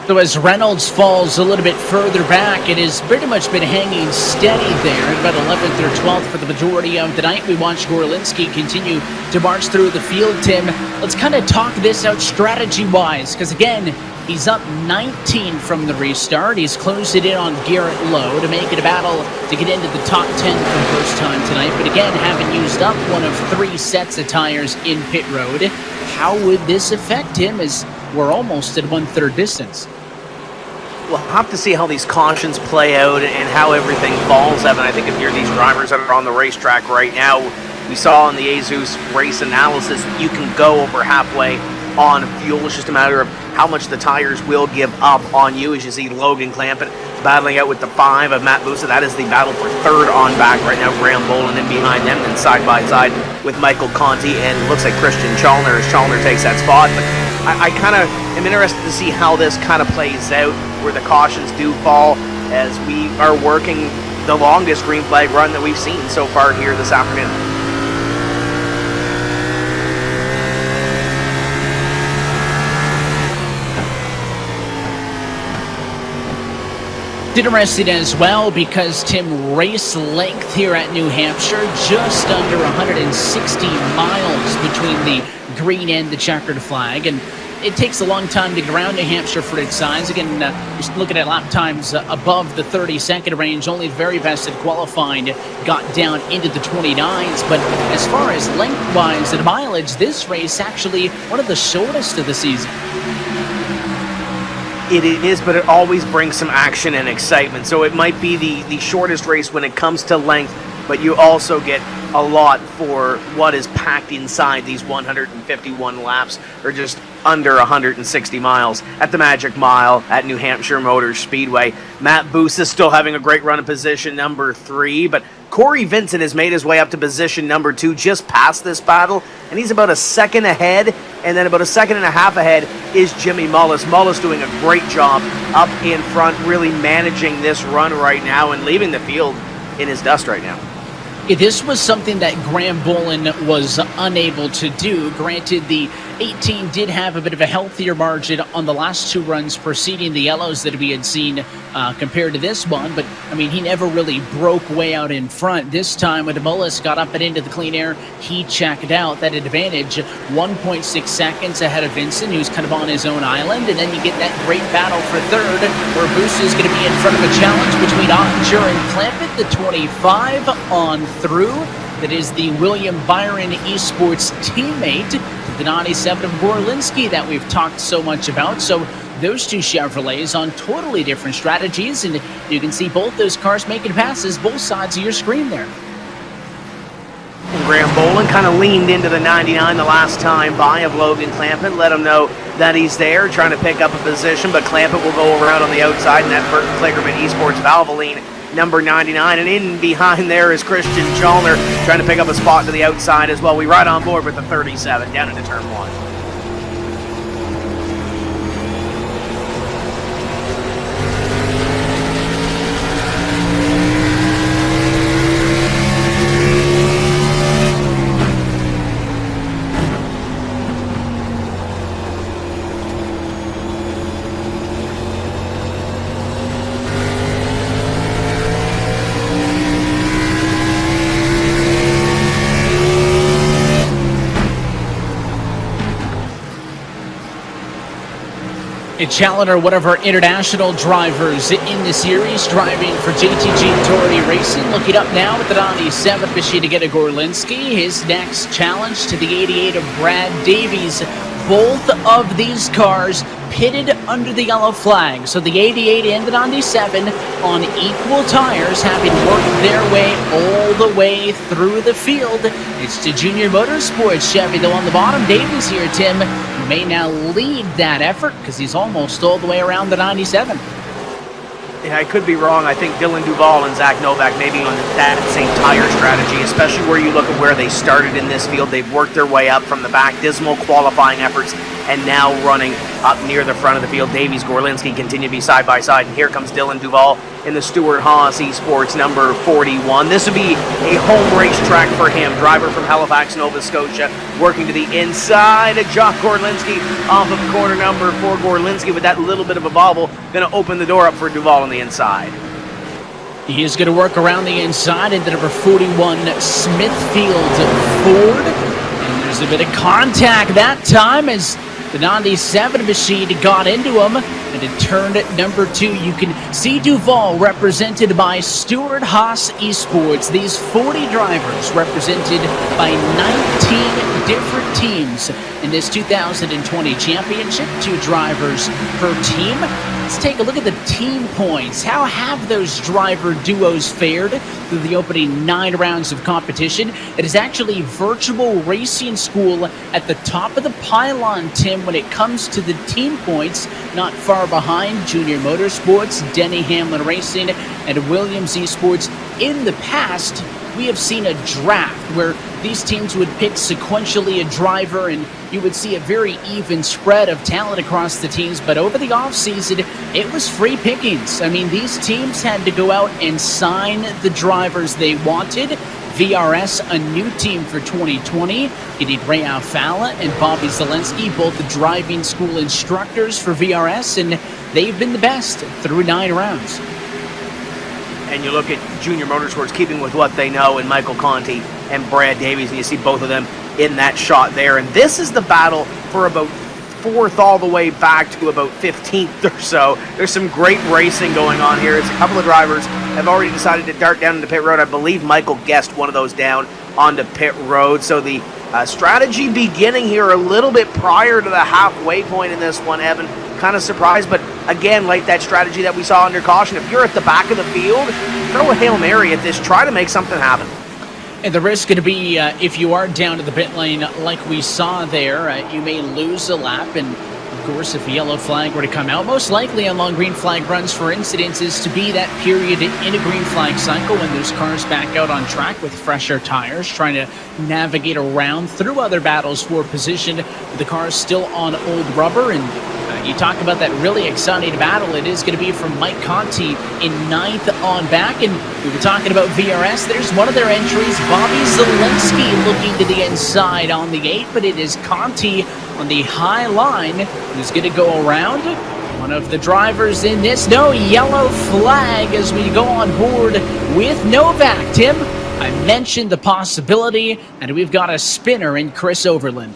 So as Reynolds falls a little bit further back, it has pretty much been hanging steady there, about 11th or 12th for the majority of the night. We watched Gorlinski continue to march through the field. Tim, let's kind of talk this out strategy-wise, because again, he's up 19 from the restart. He's closed it in on Garrett Lowe to make it a battle to get into the top 10 for the first time tonight. But again, having used up one of 3 sets of tires in pit road, how would this affect him as we're almost at 1/3 distance? We'll have to see how these cautions play out and how everything falls, Evan. I think if you're these drivers that are on the racetrack right now, we saw in the ASUS race analysis, you can go over halfway on fuel. It's just a matter of how much the tires will give up on you. As you see Logan Clampett battling out with the 5 of Matt Busa. That is the battle for 3rd on back right now. Graham Boland in behind them, and side by side with Michael Conti, and looks like Christian Chalner as Chalner takes that spot. But I kind of am interested to see how this kind of plays out, where the cautions do fall, as we are working the longest green flag run that we've seen so far here this afternoon. Interesting as well, because Tim, race length here at New Hampshire, just under 160 miles between the green and the checkered flag, and it takes a long time to get around New Hampshire for its size. Again, just looking at lap times above the 30-second range, only the very best at qualifying got down into the 29s. But as far as length-wise and mileage, this race actually one of the shortest of the season. It is, but it always brings some action and excitement. So it might be the shortest race when it comes to length, but you also get a lot for what is packed inside these 151 laps, or just under 160 miles at the Magic Mile at New Hampshire Motor Speedway. Matt Busa still having a great run in position number 3, but Corey Vincent has made his way up to position number 2 just past this battle, and he's about a second ahead, and then about a second and a half ahead is Jimmy Mullis. Mullis doing a great job up in front, really managing this run right now and leaving the field in his dust right now. This was something that Graham Boland was unable to do. Granted, the 18 did have a bit of a healthier margin on the last 2 runs preceding the yellows that we had seen compared to this one, but I mean, he never really broke way out in front. This time when Mullis got up and into the clean air, he checked out. That advantage 1.6 seconds ahead of Vincent, who's kind of on his own island, and then you get that great battle for 3rd, where Busa is going to be in front of a challenge between Ottinger and Clampett, the 25 on through. That is the William Byron Esports teammate, the 97 of Gorlinski that we've talked so much about. So those 2 Chevrolets on totally different strategies, and you can see both those cars making passes both sides of your screen there. And Graham Boland kind of leaned into the 99 the last time by of Logan Clampett, let him know that he's there, trying to pick up a position, but Clampett will go around on the outside, and that Burton Kligerman Esports Valvoline number 99, and in behind there is Christian Chalner trying to pick up a spot to the outside as well. We ride on board with the 37 down into turn 1. And Challenger, one of our international drivers in the series, driving for JTG Authority Racing. Looking up now at the 97 machine to get a Gorlinski. His next challenge to the 88 of Brad Davies. Both of these cars pitted under the yellow flag. So the 88 and the 97 on equal tires, having worked their way all the way through the field. It's to Junior Motorsports Chevy, though on the bottom. Davies here, Tim, may now lead that effort because he's almost all the way around the 97. Yeah, I could be wrong. I think Dylan Duval and Zach Novak may be on that same tire strategy, especially where you look at where they started in this field. They've worked their way up from the back, dismal qualifying efforts, and now running up near the front of the field. Davies, Gorlinski continue to be side by side, and here comes Dylan Duval in the Stuart Haas Esports number 41. This would be a home racetrack for him. Driver from Halifax, Nova Scotia, working to the inside. Jock Gorlinski off of corner number 4. Gorlinski with that little bit of a bobble, going to open the door up for Duval on the inside. He is going to work around the inside into number 41, Smithfield Ford. And there's a bit of contact that time as the 97 machine got into him, and it turned at number 2. You can see Duval represented by Stuart Haas Esports. These 40 drivers represented by 19 different teams in this 2020 championship. 2 drivers per team. Let's take a look at the team points. How have those driver duos fared through the opening 9 rounds of competition? It is actually Virtual Racing School at the top of the pylon, Tim, when it comes to the team points. Not far behind Junior Motorsports, Denny Hamlin Racing, and Williams Esports. In the past, we have seen a draft where these teams would pick sequentially a driver, and you would see a very even spread of talent across the teams. But over the offseason, it was free pickings. I mean, these teams had to go out and sign the drivers they wanted. VRS, a new team for 2020, getting Ray Alfala and Bobby Zelensky, both the driving school instructors for VRS, and they've been the best through 9 rounds. And you look at Junior Motorsports keeping with what they know, and Michael Conti and Brad Davies, and you see both of them in that shot there. And this is the battle for about 4th all the way back to about 15th or so. There's some great racing going on here. It's a couple of drivers have already decided to dart down into pit road. I believe Michael guessed one of those down onto pit road. So the strategy beginning here a little bit prior to the halfway point in this one, Evan. Kind of surprised, but again, like that strategy that we saw under caution, if you're at the back of the field, throw a Hail Mary at this, try to make something happen. And the risk going to be, if you are down to the pit lane like we saw there, you may lose a lap. And of course, if a yellow flag were to come out, most likely on long green flag runs for incidents is to be that period in a green flag cycle when those cars back out on track with fresher tires, trying to navigate around through other battles for position. The cars still on old rubber, and you talk about that really exciting battle. It is going to be from Mike Conti in 9th on back. And we were talking about VRS. There's one of their entries, Bobby Zelensky, looking to the inside on the 8, but it is Conti on the high line who's going to go around. One of the drivers in this. No yellow flag as we go on board with Novak. Tim, I mentioned the possibility, and we've got a spinner in Chris Overland.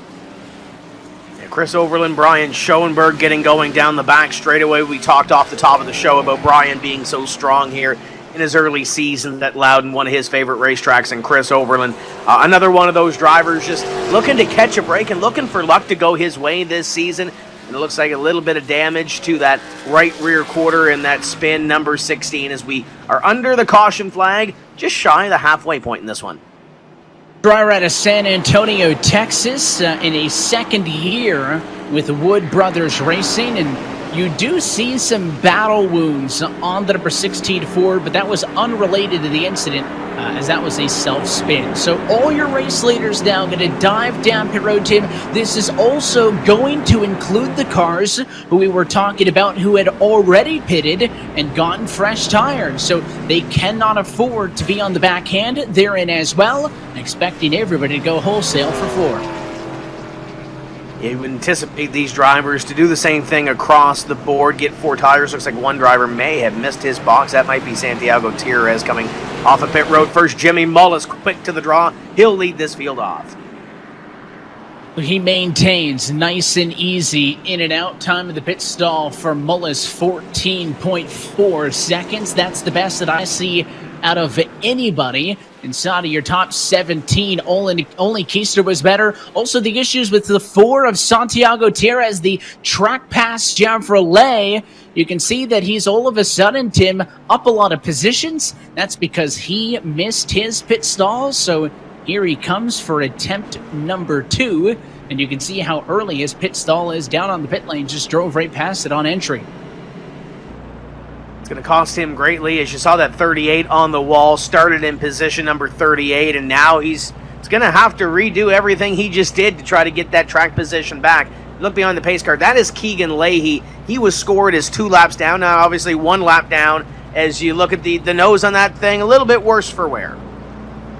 Chris Overland, Brian Schoenberg getting going down the back straightaway. We talked off the top of the show about Brian being so strong here in his early season that Loudon, one of his favorite racetracks, and Chris Overland, another one of those drivers just looking to catch a break and looking for luck to go his way this season. And it looks like a little bit of damage to that right rear quarter in that spin, number 16, as we are under the caution flag, just shy of the halfway point in this one. Driver out of San Antonio, Texas, in a second year with Wood Brothers Racing, and you do see some battle wounds on the number 16 Ford, but that was unrelated to the incident, as that was a self-spin. So all your race leaders now going to dive down pit road, Tim. This is also going to include the cars who we were talking about who had already pitted and gotten fresh tires. So they cannot afford to be on the backhand. They're in as well, expecting everybody to go wholesale for 4. You would anticipate these drivers to do the same thing across the board, get 4 tires. Looks like one driver may have missed his box. That might be Santiago Tierrez coming off of pit road first. Jimmy Mullis quick to the draw. He'll lead this field off. He maintains nice and easy in and out. Time of the pit stall for Mullis, 14.4 seconds. That's the best that I see out of anybody inside of your top 17. Only Keister was better. Also, the issues with the 4 of Santiago Tierrez, the track pass Chevrolet. You can see that he's all of a sudden, Tim, up a lot of positions. That's because he missed his pit stall. So here he comes for attempt number 2. And you can see how early his pit stall is down on the pit lane. Just drove right past it on entry. It's going to cost him greatly. As you saw, that 38 on the wall, started in position number 38, and now he's going to have to redo everything he just did to try to get that track position back. look behind the pace car. That is Keegan Leahy. He was scored as 2 laps down. Now, obviously, 1 lap down. As you look at the nose on that thing, a little bit worse for wear.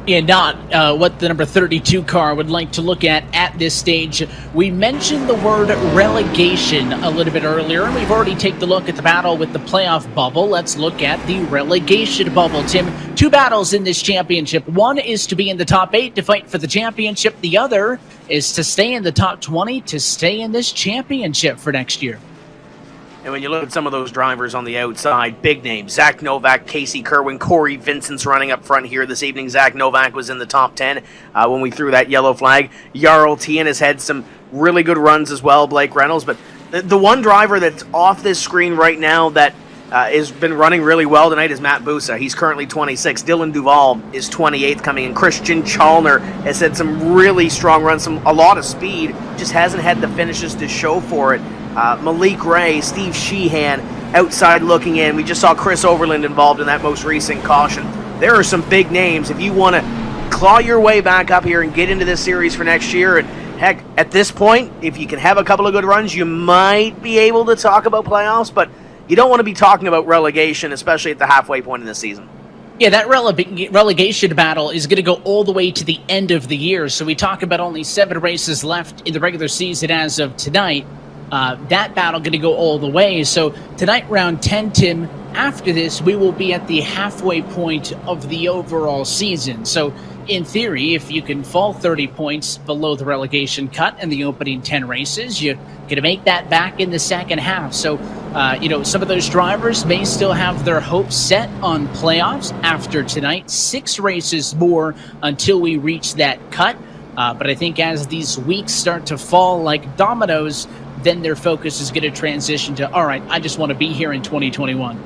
Yeah, not what the number 32 car would like to look at this stage. We mentioned the word relegation a little bit earlier, and we've already taken a look at the battle with the playoff bubble. Let's look at the relegation bubble, Tim. 2 battles in this championship. One is to be in the top 8 to fight for the championship. The other is to stay in the top 20 to stay in this championship for next year. And when you look at some of those drivers on the outside, big names, Zach Novak, Casey Kerwin, Corey Vincent's running up front here this evening. Zach Novak was in the top 10 when we threw that yellow flag. Jarl Tien has had some really good runs as well, Blake Reynolds. But the one driver that's off this screen right now that has been running really well tonight is Matt Busa. He's currently 26. Dylan Duval is 28th coming in. Christian Chalner has had some really strong runs, a lot of speed, just hasn't had the finishes to show for it. Malik Ray, Steve Sheehan outside looking in. We just saw Chris Overland involved in that most recent caution. There are some big names. If you want to claw your way back up here and get into this series for next year, and heck, at this point, if you can have a couple of good runs, you might be able to talk about playoffs, but you don't want to be talking about relegation, especially at the halfway point in the season. Yeah, that relegation battle is going to go all the way to the end of the year, so we talk about only 7 races left in the regular season as of tonight. That battle going to go all the way. So tonight, round 10, Tim, after this, we will be at the halfway point of the overall season. So in theory, if you can fall 30 points below the relegation cut in the opening 10 races, you're going to make that back in the second half. So, some of those drivers may still have their hopes set on playoffs after tonight. 6 races more until we reach that cut. But I think as these weeks start to fall like dominoes, then their focus is going to transition to, all right, I just want to be here in 2021.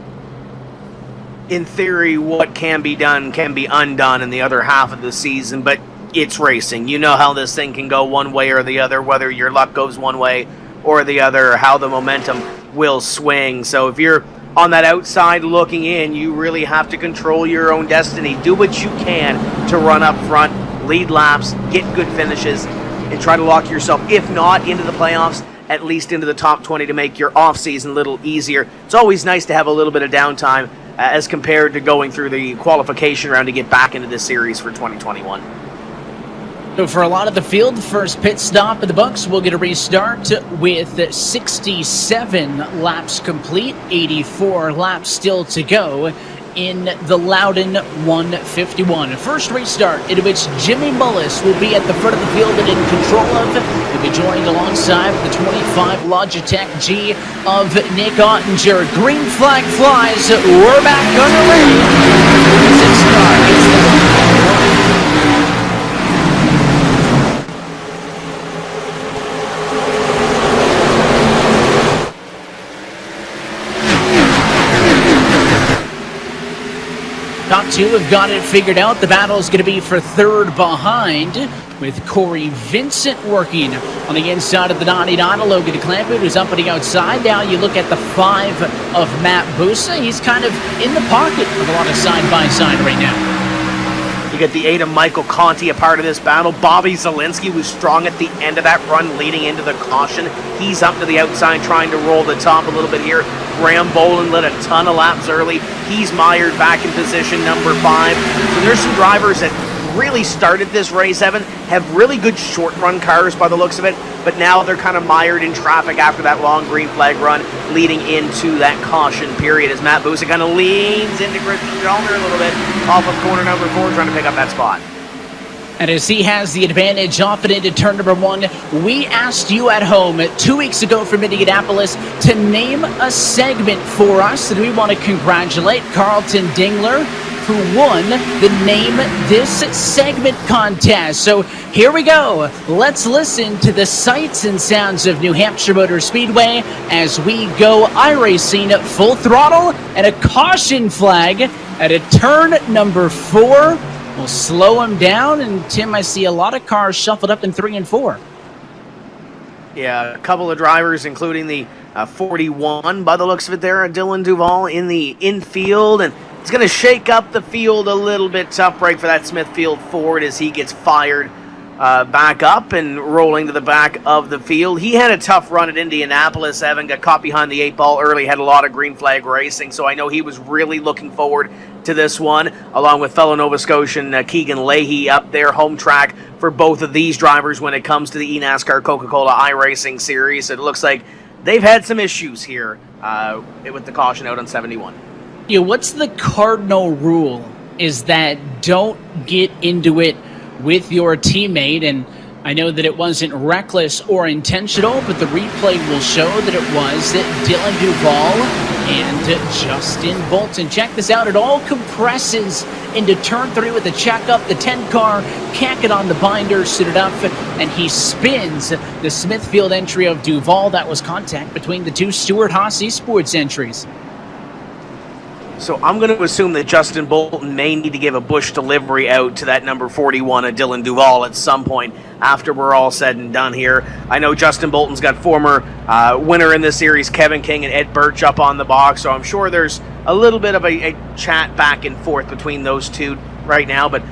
In theory, what can be done can be undone in the other half of the season, but it's racing. You know how this thing can go one way or the other, whether your luck goes one way or the other, or how the momentum will swing. So if you're on that outside looking in, you really have to control your own destiny. Do what you can to run up front, lead laps, get good finishes, and try to lock yourself, if not into the playoffs, at least into the top 20 to make your off-season a little easier. It's always nice to have a little bit of downtime as compared to going through the qualification round to get back into this series for 2021. So for a lot of the field, first pit stop in the books, we'll get a restart with 67 laps complete, 84 laps still to go in the Loudon 151. First restart in which Jimmy Mullis will be at the front of the field and in control of. He'll be joined alongside the 25 Logitech G of Nick Ottinger. Green flag flies. We're back underway. Six car gets the Top 2 have got it figured out. The battle is going to be for third behind, with Corey Vincent working on the inside of the 99. Logan DeClampett, who's up on the outside. Now you look at the 5 of Matt Busa. He's kind of in the pocket of a lot of side-by-side right now. You get the 8 of Michael Conti, a part of this battle. Bobby Zielinski was strong at the end of that run leading into the caution. He's up to the outside trying to roll the top a little bit here. Graham Boland led a ton of laps early. He's mired back in position number 5. So there's some drivers that really started this race, Evan, have really good short run cars by the looks of it, but now they're kind of mired in traffic after that long green flag run leading into that caution period as Matt Busa kind of leans into Christian Chalner a little bit off of corner number 4 trying to pick up that spot. And as he has the advantage off and into turn number 1, we asked you at home 2 weeks ago from Indianapolis to name a segment for us, and we want to congratulate Carlton Dingler, who won the Name This Segment contest. So here we go. Let's listen to the sights and sounds of New Hampshire Motor Speedway as we go iRacing full throttle, and a caution flag at a turn number 4. We'll slow him down, and Tim, I see a lot of cars shuffled up in 3 and 4. Yeah, a couple of drivers, including the 41, by the looks of it there, Dylan Duval in the infield, and it's going to shake up the field a little bit. Tough break for that Smithfield Ford as he gets fired back up and rolling to the back of the field. He had a tough run at Indianapolis, Evan, got caught behind the 8 ball early, had a lot of green flag racing, so I know he was really looking forward to this one, along with fellow Nova Scotian Keegan Leahy up there, home track for both of these drivers when it comes to the eNASCAR Coca-Cola iRacing series. It looks like they've had some issues here with the caution out on 71. Yeah, what's the cardinal rule is that don't get into it with your teammate, and I know that it wasn't reckless or intentional, but the replay will show that it was Dylan Duval and Justin Bolton. Check this out. It all compresses into turn 3 with a check up. The 10 car can't get on the binder, suited up, and he spins the Smithfield entry of Duval. That was contact between the two Stewart-Haas Esports entries. So I'm going to assume that Justin Bolton may need to give a Bush delivery out to that number 41 of Dylan Duval at some point after we're all said and done here. I know Justin Bolton's got former winner in this series, Kevin King and Ed Birch, up on the box, so I'm sure there's a little bit of a chat back and forth between those two right now, but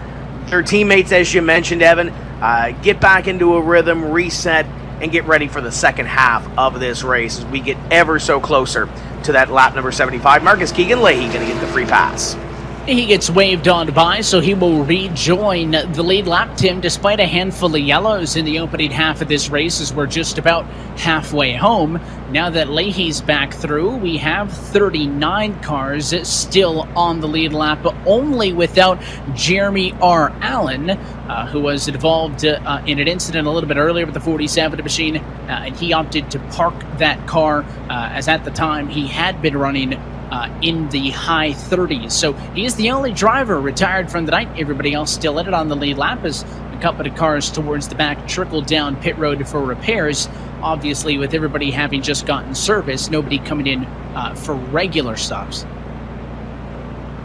their teammates, as you mentioned, Evan, get back into a rhythm, reset, and get ready for the second half of this race as we get ever so closer to that lap number 75. Marcus Keegan Leahy going to get the free pass. He gets waved on by, so he will rejoin the lead lap, Tim, despite a handful of yellows in the opening half of this race as we're just about halfway home. Now that Leahy's back through, we have 39 cars still on the lead lap, but only without Jeremy R. Allen, who was involved in an incident a little bit earlier with the 47 machine, and he opted to park that car as at the time he had been running in the high 30s. So he is the only driver retired from the night. Everybody else still in it on the lead lap as a couple of cars towards the back trickle down pit road for repairs. Obviously, with everybody having just gotten service, nobody coming in for regular stops.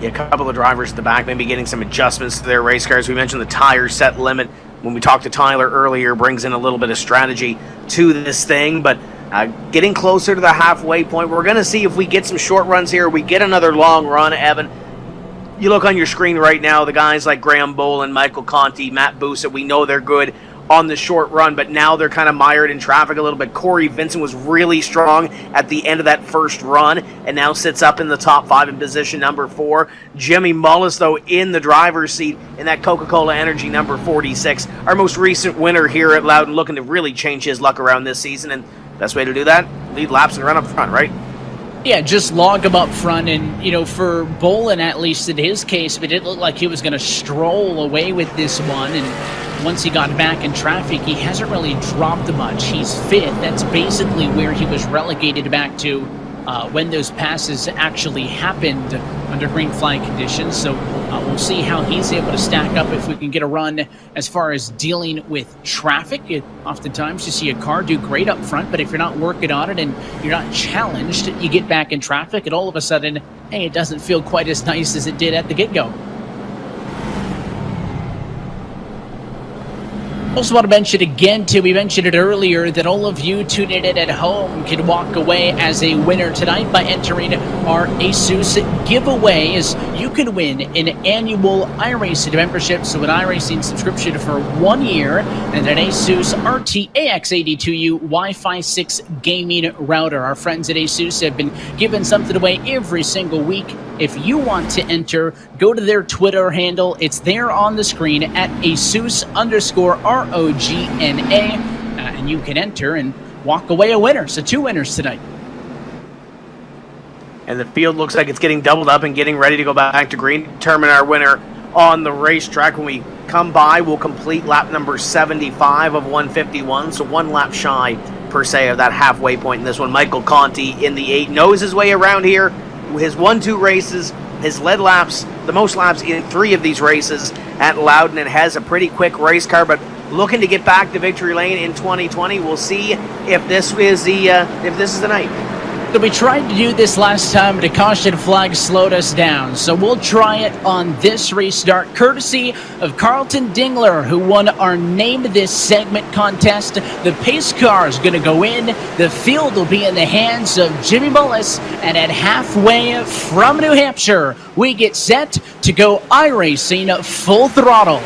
Yeah, a couple of drivers at the back maybe getting some adjustments to their race cars. We mentioned the tire set limit when we talked to Tyler earlier brings in a little bit of strategy to this thing, but getting closer to the halfway point. We're going to see if we get some short runs here. We get another long run, Evan. You look on your screen right now, the guys like Graham Boland, Michael Conti, Matt Busa, we know they're good on the short run, but now they're kind of mired in traffic a little bit. Corey Vincent was really strong at the end of that first run and now sits up in the top 5 in position number 4. Jimmy Mullis, though, in the driver's seat in that Coca-Cola Energy number 46. Our most recent winner here at Loudon, looking to really change his luck around this season, and best way to do that, lead laps and run up front, right? Yeah, just log him up front, and, you know, for Bolin, at least in his case, it didn't look like he was going to stroll away with this one, and once he got back in traffic, he hasn't really dropped much. He's 5th. That's basically where he was relegated back to when those passes actually happened under green flag conditions. So we'll see how he's able to stack up if we can get a run as far as dealing with traffic. Oftentimes you see a car do great up front, but if you're not working on it and you're not challenged, you get back in traffic and all of a sudden, hey, it doesn't feel quite as nice as it did at the get-go. Also want to mention again, too, we mentioned it earlier, that all of you tuning in at home can walk away as a winner tonight by entering our ASUS giveaway, as you can win an annual iRacing membership, so an iRacing subscription for 1 year, and an ASUS RTAX82U Wi-Fi 6 gaming router. Our friends at ASUS have been giving something away every single week. If you want to enter, go to their Twitter handle. It's there on the screen at ASUS_ROGNA, and you can enter and walk away a winner. So 2 winners tonight. And the field looks like it's getting doubled up and getting ready to go back to green. Determine our winner on the racetrack. When we come by, we'll complete lap number 75 of 151, so 1 lap shy, per se, of that halfway point in this one. Michael Conti in the 8 knows his way around here. His 1-2 races, his led laps, the most laps in 3 of these races at Loudon, and has a pretty quick race car, but looking to get back to victory lane in 2020. We'll see if this is the night. So we tried to do this last time, but a caution flag slowed us down. So we'll try it on this restart, courtesy of Carlton Dingler, who won our Name This Segment contest. The pace car is going to go in. The field will be in the hands of Jimmy Mullis. And at halfway from New Hampshire, we get set to go iRacing full throttle.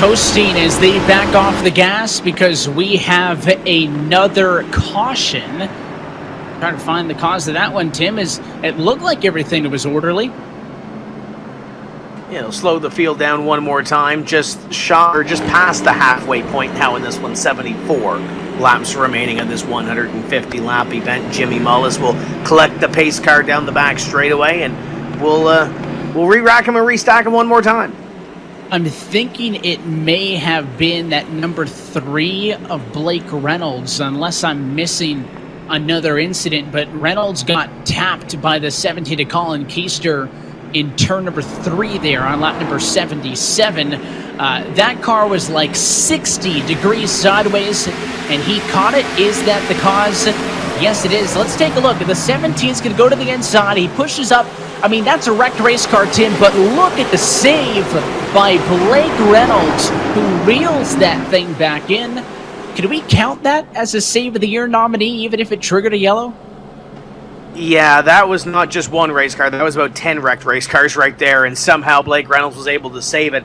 coasting as they back off the gas because we have another caution. Trying to find the cause of that one, Tim, is it looked like everything was orderly. Yeah, it'll slow the field down one more time, just past the halfway point now in this 174 laps remaining of this 150 lap event. Jimmy Mullis will collect the pace car down the back straightaway, and we'll re-rack him and restack him one more time. I'm thinking it may have been that number 3 of Blake Reynolds, unless I'm missing another incident, but Reynolds got tapped by the 17 to Colin Keister in turn number 3 there on lap number 77. That car was like 60 degrees sideways, and he caught it. Is that the cause? Yes, it is. Let's take a look. The 17 is going to go to the inside. He pushes up. I mean, that's a wrecked race car, Tim, but look at the save by Blake Reynolds, who reels that thing back in. Can we count that as a Save of the Year nominee, even if it triggered a yellow? Yeah, that was not just one race car. That was about 10 wrecked race cars right there, and somehow Blake Reynolds was able to save it.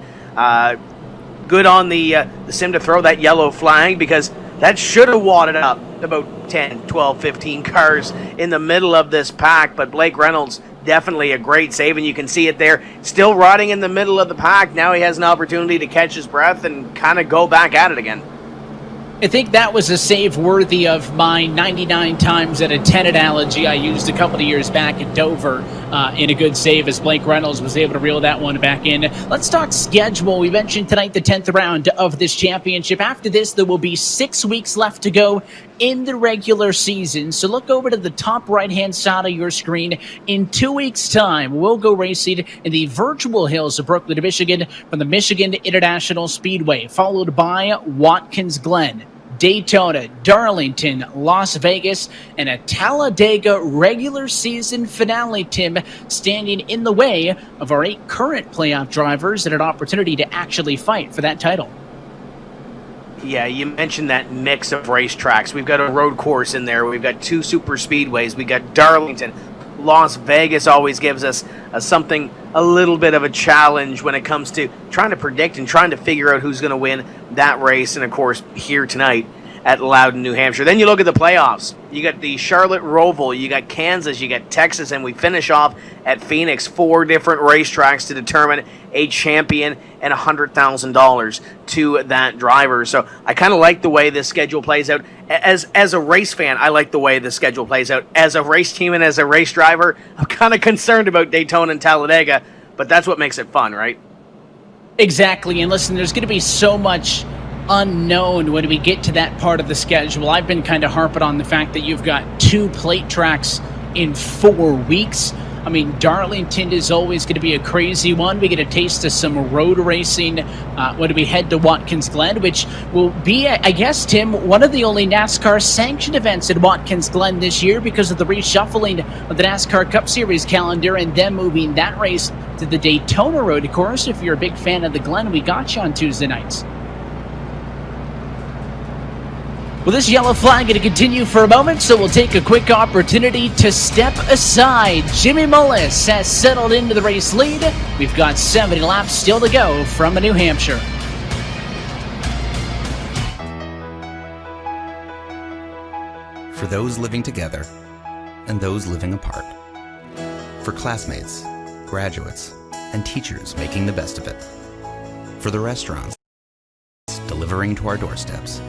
Good on the sim to throw that yellow flag, because that should have wadded up about 10, 12, 15 cars in the middle of this pack, but Blake Reynolds, definitely a great save, and you can see it there. Still riding in the middle of the pack. Now he has an opportunity to catch his breath and kind of go back at it again. I think that was a save worthy of my 99 times out of 10 analogy I used a couple of years back at Dover in a good save as Blake Reynolds was able to reel that one back in. Let's talk schedule. We mentioned tonight the 10th round of this championship. After this, there will be 6 weeks left to go in the regular season. So look over to the top right-hand side of your screen. In 2 weeks' time, we'll go racing in the virtual hills of Brooklyn, Michigan from the Michigan International Speedway, followed by Watkins Glen, Daytona, Darlington, Las Vegas, and a Talladega regular season finale, Tim, standing in the way of our 8 current playoff drivers and an opportunity to actually fight for that title. Yeah, you mentioned that mix of racetracks. We've got a road course in there. We've got 2 super speedways. We got Darlington. Las Vegas always gives us something, a little bit of a challenge when it comes to trying to predict and trying to figure out who's going to win that race. And, of course, here tonight at Loudon, New Hampshire. Then you look at the playoffs. You got the Charlotte Roval, you got Kansas, you got Texas, and we finish off at Phoenix. 4 different racetracks to determine a champion and $100,000 to that driver. So I kind of like the way this schedule plays out. As a race fan, I like the way the schedule plays out. As a race team and as a race driver, I'm kind of concerned about Daytona and Talladega, but that's what makes it fun, right? Exactly. And listen, there's going to be so much unknown when we get to that part of the schedule. I've been kind of harping on the fact that you've got 2 plate tracks in 4 weeks. I mean, Darlington is always going to be a crazy one. We get a taste of some road racing when we head to Watkins Glen, which will be, I guess, Tim, one of the only NASCAR sanctioned events at Watkins Glen this year because of the reshuffling of the NASCAR Cup Series calendar and them moving that race to the Daytona Road Course. If you're a big fan of the Glen, we got you on Tuesday nights. Well, this yellow flag going to continue for a moment, so we'll take a quick opportunity to step aside. Jimmy Mullis has settled into the race lead. We've got 70 laps still to go from New Hampshire. For those living together and those living apart. For classmates, graduates, and teachers making the best of it. For the restaurants delivering to our doorsteps.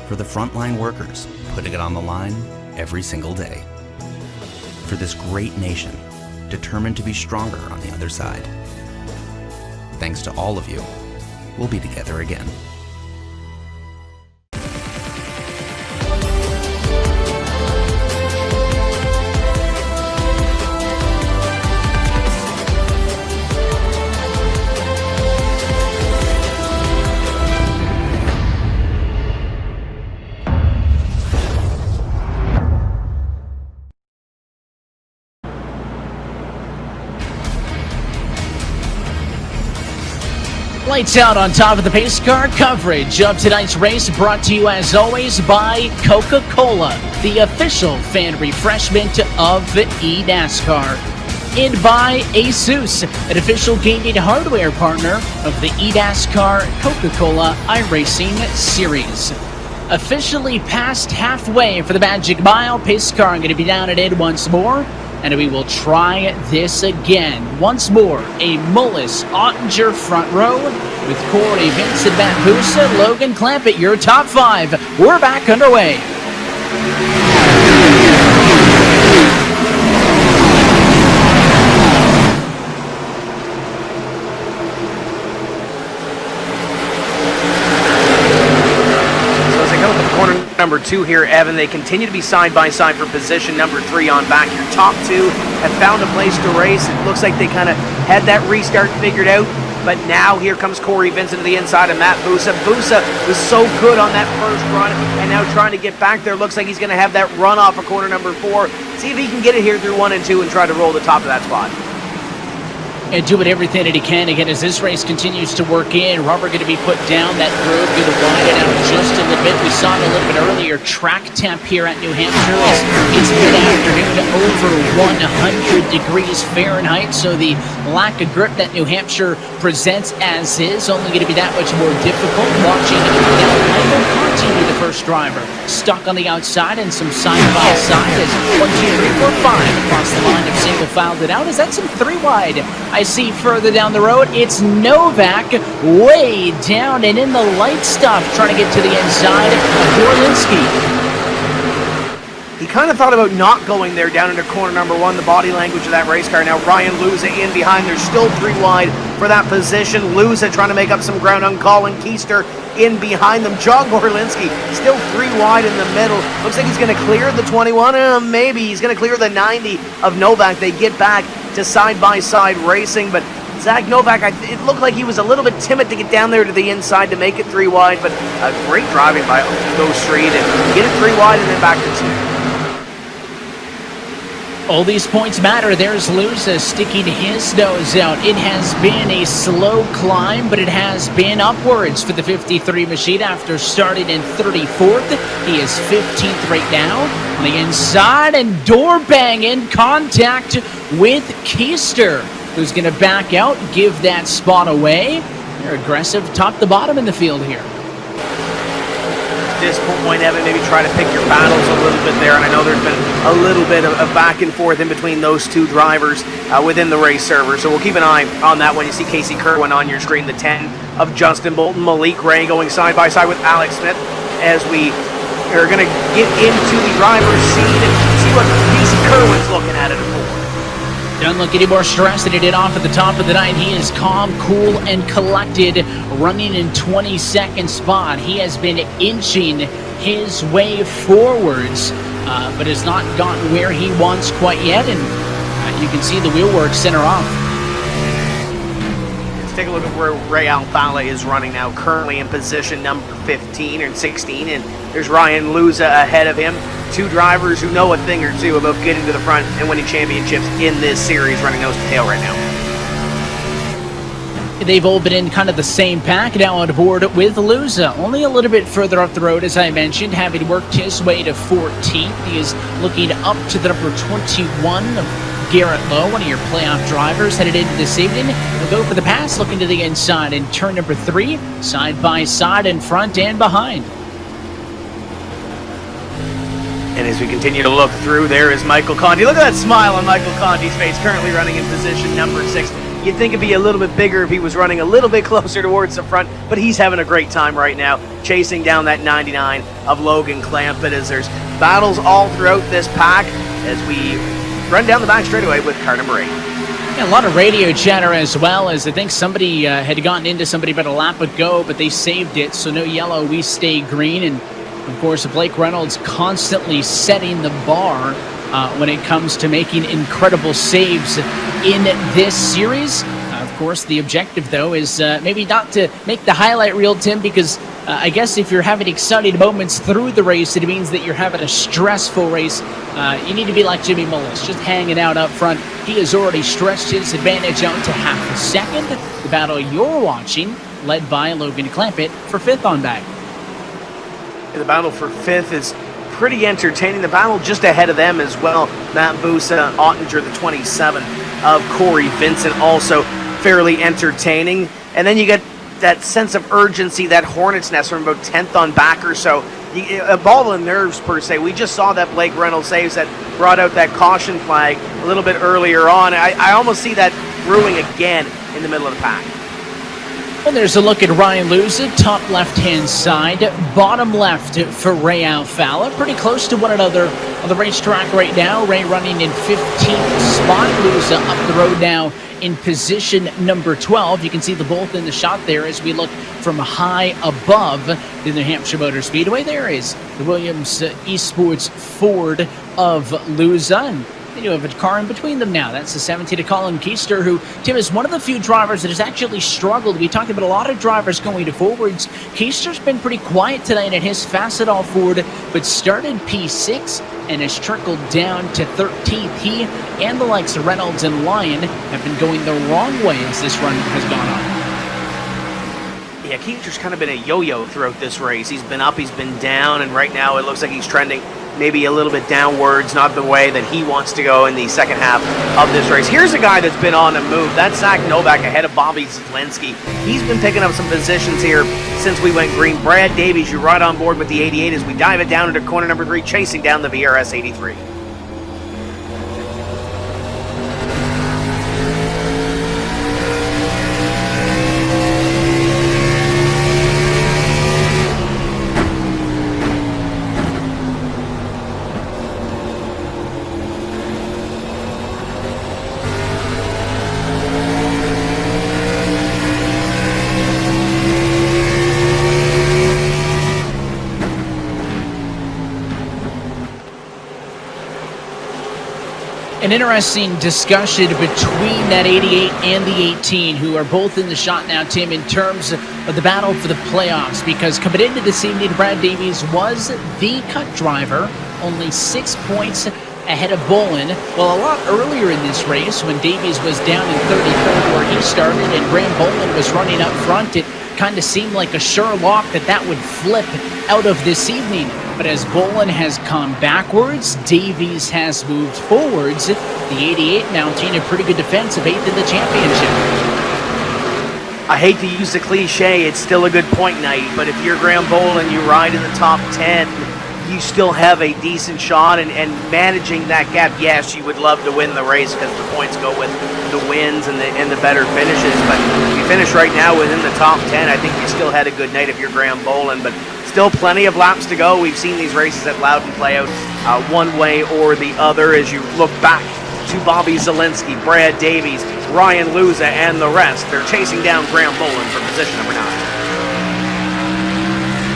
For the frontline workers putting it on the line every single day. For this great nation determined to be stronger on the other side. Thanks to all of you, we'll be together again. Lights out on top of the pace car. Coverage of tonight's race brought to you as always by Coca-Cola, the official fan refreshment of eNASCAR. in by Asus, an official gaming hardware partner of the eNASCAR Coca-Cola iRacing series. Officially past halfway for the Magic Mile. Pace car going to be down and in once more, and we will try this again. Once more, a Mullis Ottinger front row with Corey Vincent, Matt Busa, Logan Clampett, your top five. We're back underway. Number 2 here, Evan. They continue to be side by side for position number 3 on back. Your top 2 have found a place to race. It looks like they kind of had that restart figured out, but now here comes Corey Vincent to the inside of Matt Busa. Busa was so good on that first run, and now trying to get back there. Looks like he's going to have that run off of corner number 4. See if he can get it here through 1 and 2 and try to roll the top of that spot. And doing everything that he can again as this race continues to work in. Rubber going to be put down. That curve going to widen it out just a little bit. We saw it a little bit earlier. Track temp here at New Hampshire is mid-afternoon to over 100 degrees Fahrenheit. So the lack of grip that New Hampshire presents as is only going to be that much more difficult. Watching Michael Conti be the first driver. Stuck on the outside and some side-by-side as 1, 2, 3, 4, 5 across the line of single filed it out. Is that some 3 wide? I see further down the road, it's Novak way down and in the light stuff, trying to get to the inside of Gorlinski. He kind of thought about not going there down into corner number 1, the body language of that race car. Now Ryan Luza in behind. There's still 3 wide for that position. Luza trying to make up some ground on Colin Keister in behind them. John Gorlinski still 3 wide in the middle. Looks like he's going to clear the 21. Maybe he's going to clear the 90 of Novak. They get back to side-by-side racing, but Zach Novak, it looked like he was a little bit timid to get down there to the inside to make it 3 wide, but great driving by Hugo Street and get it 3 wide and then back to 2. All these points matter. There's Luza sticking his nose out. It has been a slow climb, but it has been upwards for the 53 machine after starting in 34th. He is 15th right now on the inside, and door bang in contact with Keister, who's going to back out, give that spot away. They're aggressive top to bottom in the field here. This point, Evan, maybe try to pick your battles a little bit there, and I know there's been a little bit of back and forth in between those 2 drivers within the race server, so we'll keep an eye on that when you see Casey Kerwin on your screen, the 10 of Justin Bolton. Malik Ray going side by side with Alex Smith as we are going to get into the driver's seat and see what Casey Kerwin's looking at it for. Doesn't look any more stressed than he did off at the top of the night. He is calm, cool, and collected, running in 22nd spot. He has been inching his way forwards, but has not gotten where he wants quite yet, and you can see the wheelwork center off. Let's take a look at where Ray Alfala is running now, currently in position number 15 or 16, and there's Ryan Luza ahead of him. 2 drivers who know a thing or 2 about getting to the front and winning championships in this series, running nose to tail right now. They've all been in kind of the same pack now on board with Luza. Only a little bit further up the road, as I mentioned, having worked his way to 14th. He is looking up to the number 21 of Garrett Lowe, one of your playoff drivers, headed into this evening. He'll go for the pass, looking to the inside in turn number 3, side by side in front and behind. And as we continue to look through, there is Michael Conti. Look at that smile on Michael Conti's face, currently running in position number 6. You'd think it'd be a little bit bigger if he was running a little bit closer towards the front, but he's having a great time right now, chasing down that 99 of Logan Clampett, as there's battles all throughout this pack as we run down the back straightaway with car number 8. Yeah, a lot of radio chatter as well, as I think somebody had gotten into somebody about a lap ago, but they saved it, so no yellow, we stay green. And of course, Blake Reynolds constantly setting the bar when it comes to making incredible saves in this series. Of course, the objective, though, is maybe not to make the highlight reel, Tim, because I guess if you're having exciting moments through the race, it means that you're having a stressful race. You need to be like Jimmy Mullis, just hanging out up front. He has already stretched his advantage out to half a second. The battle you're watching, led by Logan Clampett for 5th on back. The battle for 5th is pretty entertaining. The battle just ahead of them as well. Matt Busa, Ottinger, the 27 of Corey Vincent, also fairly entertaining. And then you get that sense of urgency, that hornet's nest from about 10th on back or so. A ball of nerves, per se. We just saw that Blake Reynolds saves that brought out that caution flag a little bit earlier on. I almost see that brewing again in the middle of the pack. Well, there's a look at Ryan Luza, top left-hand side, bottom left for Ray Alfala. Pretty close to one another on the racetrack right now. Ray running in 15th spot. Luza up the road now in position number 12. You can see the both in the shot there as we look from high above the New Hampshire Motor Speedway. There is the Williams Esports Ford of Luza. And they do have a car in between them now. That's the 17 to Colin Keister, who, Tim, is one of the few drivers that has actually struggled. We talked about a lot of drivers going to forwards. Keister's been pretty quiet tonight at his Facetal Ford, but started P6 and has trickled down to 13th. He and the likes of Reynolds and Lyon have been going the wrong way as this run has gone on. Yeah, Keister's kind of been a yo-yo throughout this race. He's been up, he's been down, and right now it looks like he's trending maybe a little bit downwards, not the way that he wants to go in the second half of this race. Here's a guy that's been on a move. That's Zach Novak ahead of Bobby Zelensky. He's been picking up some positions here since we went green. Brad Davies, you're right on board with the 88 as we dive it down into corner number 3, chasing down the VRS 83. An interesting discussion between that 88 and the 18, who are both in the shot now, Tim, in terms of the battle for the playoffs, because coming into this evening, Brad Davies was the cut driver, only 6 points ahead of Bolin. Well, a lot earlier in this race, when Davies was down in 33rd where he started and Graham Bolin was running up front, it kind of seemed like a sure lock that would flip out of this evening. But as Bolin has come backwards, Davies has moved forwards. The 88 mounting a pretty good defense of 8th in the championship. I hate to use the cliche, it's still a good point night, but if you're Graham Bolin, you ride in the top 10, you still have a decent shot, and managing that gap. Yes, you would love to win the race because the points go with the wins and the better finishes, but if you finish right now within the top 10, I think you still had a good night if you're Graham Bolin, but still plenty of laps to go. We've seen these races at Loudon play out one way or the other as you look back to Bobby Zelensky, Brad Davies, Ryan Luza, and the rest. They're chasing down Graham Bolin for position number 9.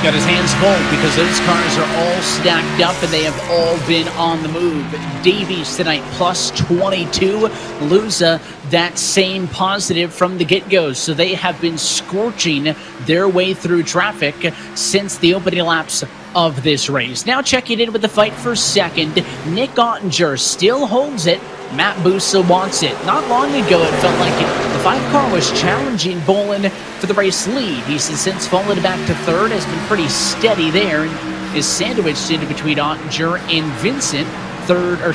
Got his hands full because those cars are all stacked up and they have all been on the move. Davies tonight plus 22. Luza that same positive from the get-go. So they have been scorching their way through traffic since the opening laps of this race. Now checking in with the fight for second. Nick Ottinger still holds it. Matt Busa wants it. Not long ago, it felt like the 5-car was challenging Bolin for the race lead. He's since fallen back to third, has been pretty steady there, and is sandwiched into between Ottinger and Vincent.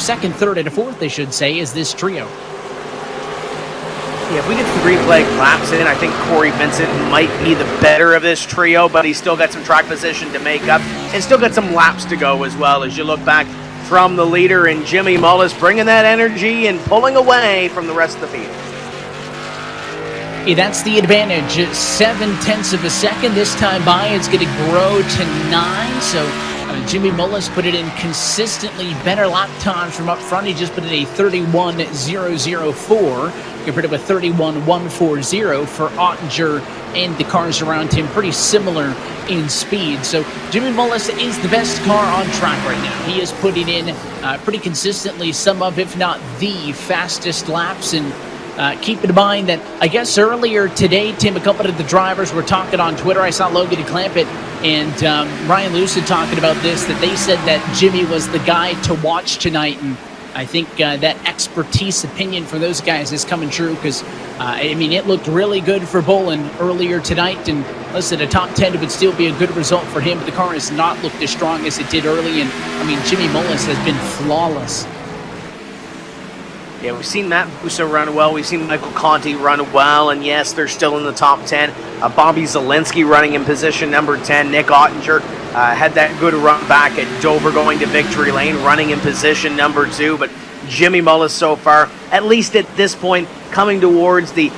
Second, third, and fourth, they should say, is this trio. Yeah, if we get 3 flag laps in, I think Corey Vincent might be the better of this trio, but he's still got some track position to make up, and still got some laps to go as well as you look back from the leader, and Jimmy Mullis bringing that energy and pulling away from the rest of the field. Yeah, that's the advantage. 0.7 of a second. This time by, it's going to grow to 9. So Jimmy Mullis put it in consistently better lap times from up front. He just put in a 31.004 compared to a 31.140 for Ottinger and the cars around him. Pretty similar in speed. So Jimmy Mullis is the best car on track right now. He is putting in pretty consistently some of, if not the fastest laps. And keep in mind that I guess earlier today, Tim, a couple of the drivers were talking on Twitter. I saw Logan Clampett and Ryan Lucid talking about this, that they said that Jimmy was the guy to watch tonight. And I think that expertise opinion for those guys is coming true because, I mean, it looked really good for Bolin earlier tonight. And listen, a top 10 would still be a good result for him, but the car has not looked as strong as it did early. And, I mean, Jimmy Mullis has been flawless. Yeah, we've seen Matt Busso run well. We've seen Michael Conti run well. And yes, they're still in the top 10. Bobby Zielinski running in position number 10. Nick Ottinger had that good run back at Dover going to victory lane, running in position number 2. But Jimmy Mullis so far, at least at this point, coming towards the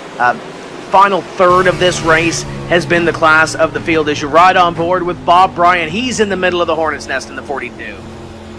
final third of this race, has been the class of the field. As you ride on board with Bob Bryant, he's in the middle of the Hornet's Nest in the 42.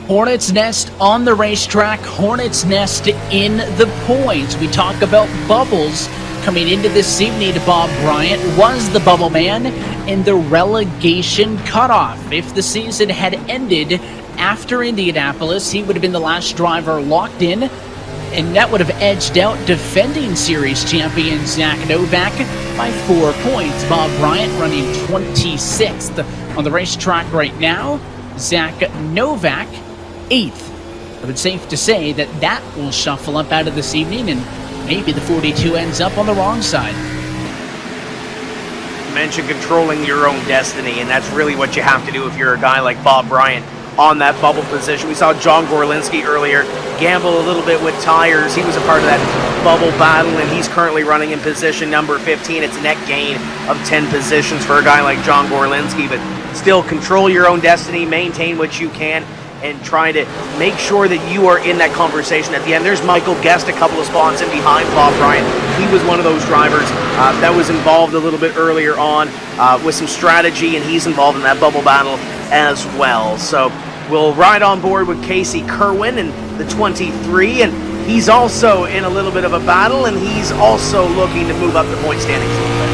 Hornet's Nest on the racetrack, Hornet's Nest in the points. We talk about bubbles coming into this evening. Bob Bryant was the bubble man in the relegation cutoff. If the season had ended after Indianapolis, he would have been the last driver locked in, and that would have edged out defending series champion Zach Novak by 4 points. Bob Bryant running 26th on the racetrack right now. Zach Novak 8th. But it's safe to say that that will shuffle up out of this evening, and maybe the 42 ends up on the wrong side. You mentioned controlling your own destiny, and that's really what you have to do if you're a guy like Bob Bryant on that bubble position. We saw John Gorlinski earlier gamble a little bit with tires. He was a part of that bubble battle, and he's currently running in position number 15. It's a net gain of 10 positions for a guy like John Gorlinski, but still control your own destiny, maintain what you can, and try to make sure that you are in that conversation at the end. There's Michael Guest a couple of spots in behind Bob Bryant. He was one of those drivers that was involved a little bit earlier on with some strategy, and he's involved in that bubble battle as well. So we'll ride on board with Casey Kerwin in the 23, and he's also in a little bit of a battle, and he's also looking to move up the point standings a little bit.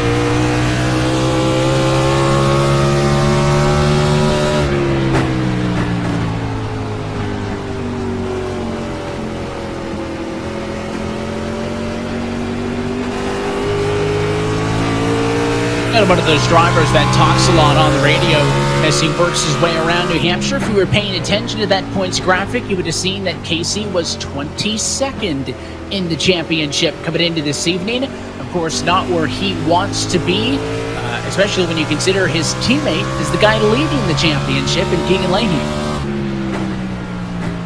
One of those drivers that talks a lot on the radio as he works his way around New Hampshire. If you were paying attention to that points graphic, you would have seen that Casey was 22nd in the championship coming into this evening. Of course, not where he wants to be, especially when you consider his teammate is the guy leading the championship in Keegan Leahy.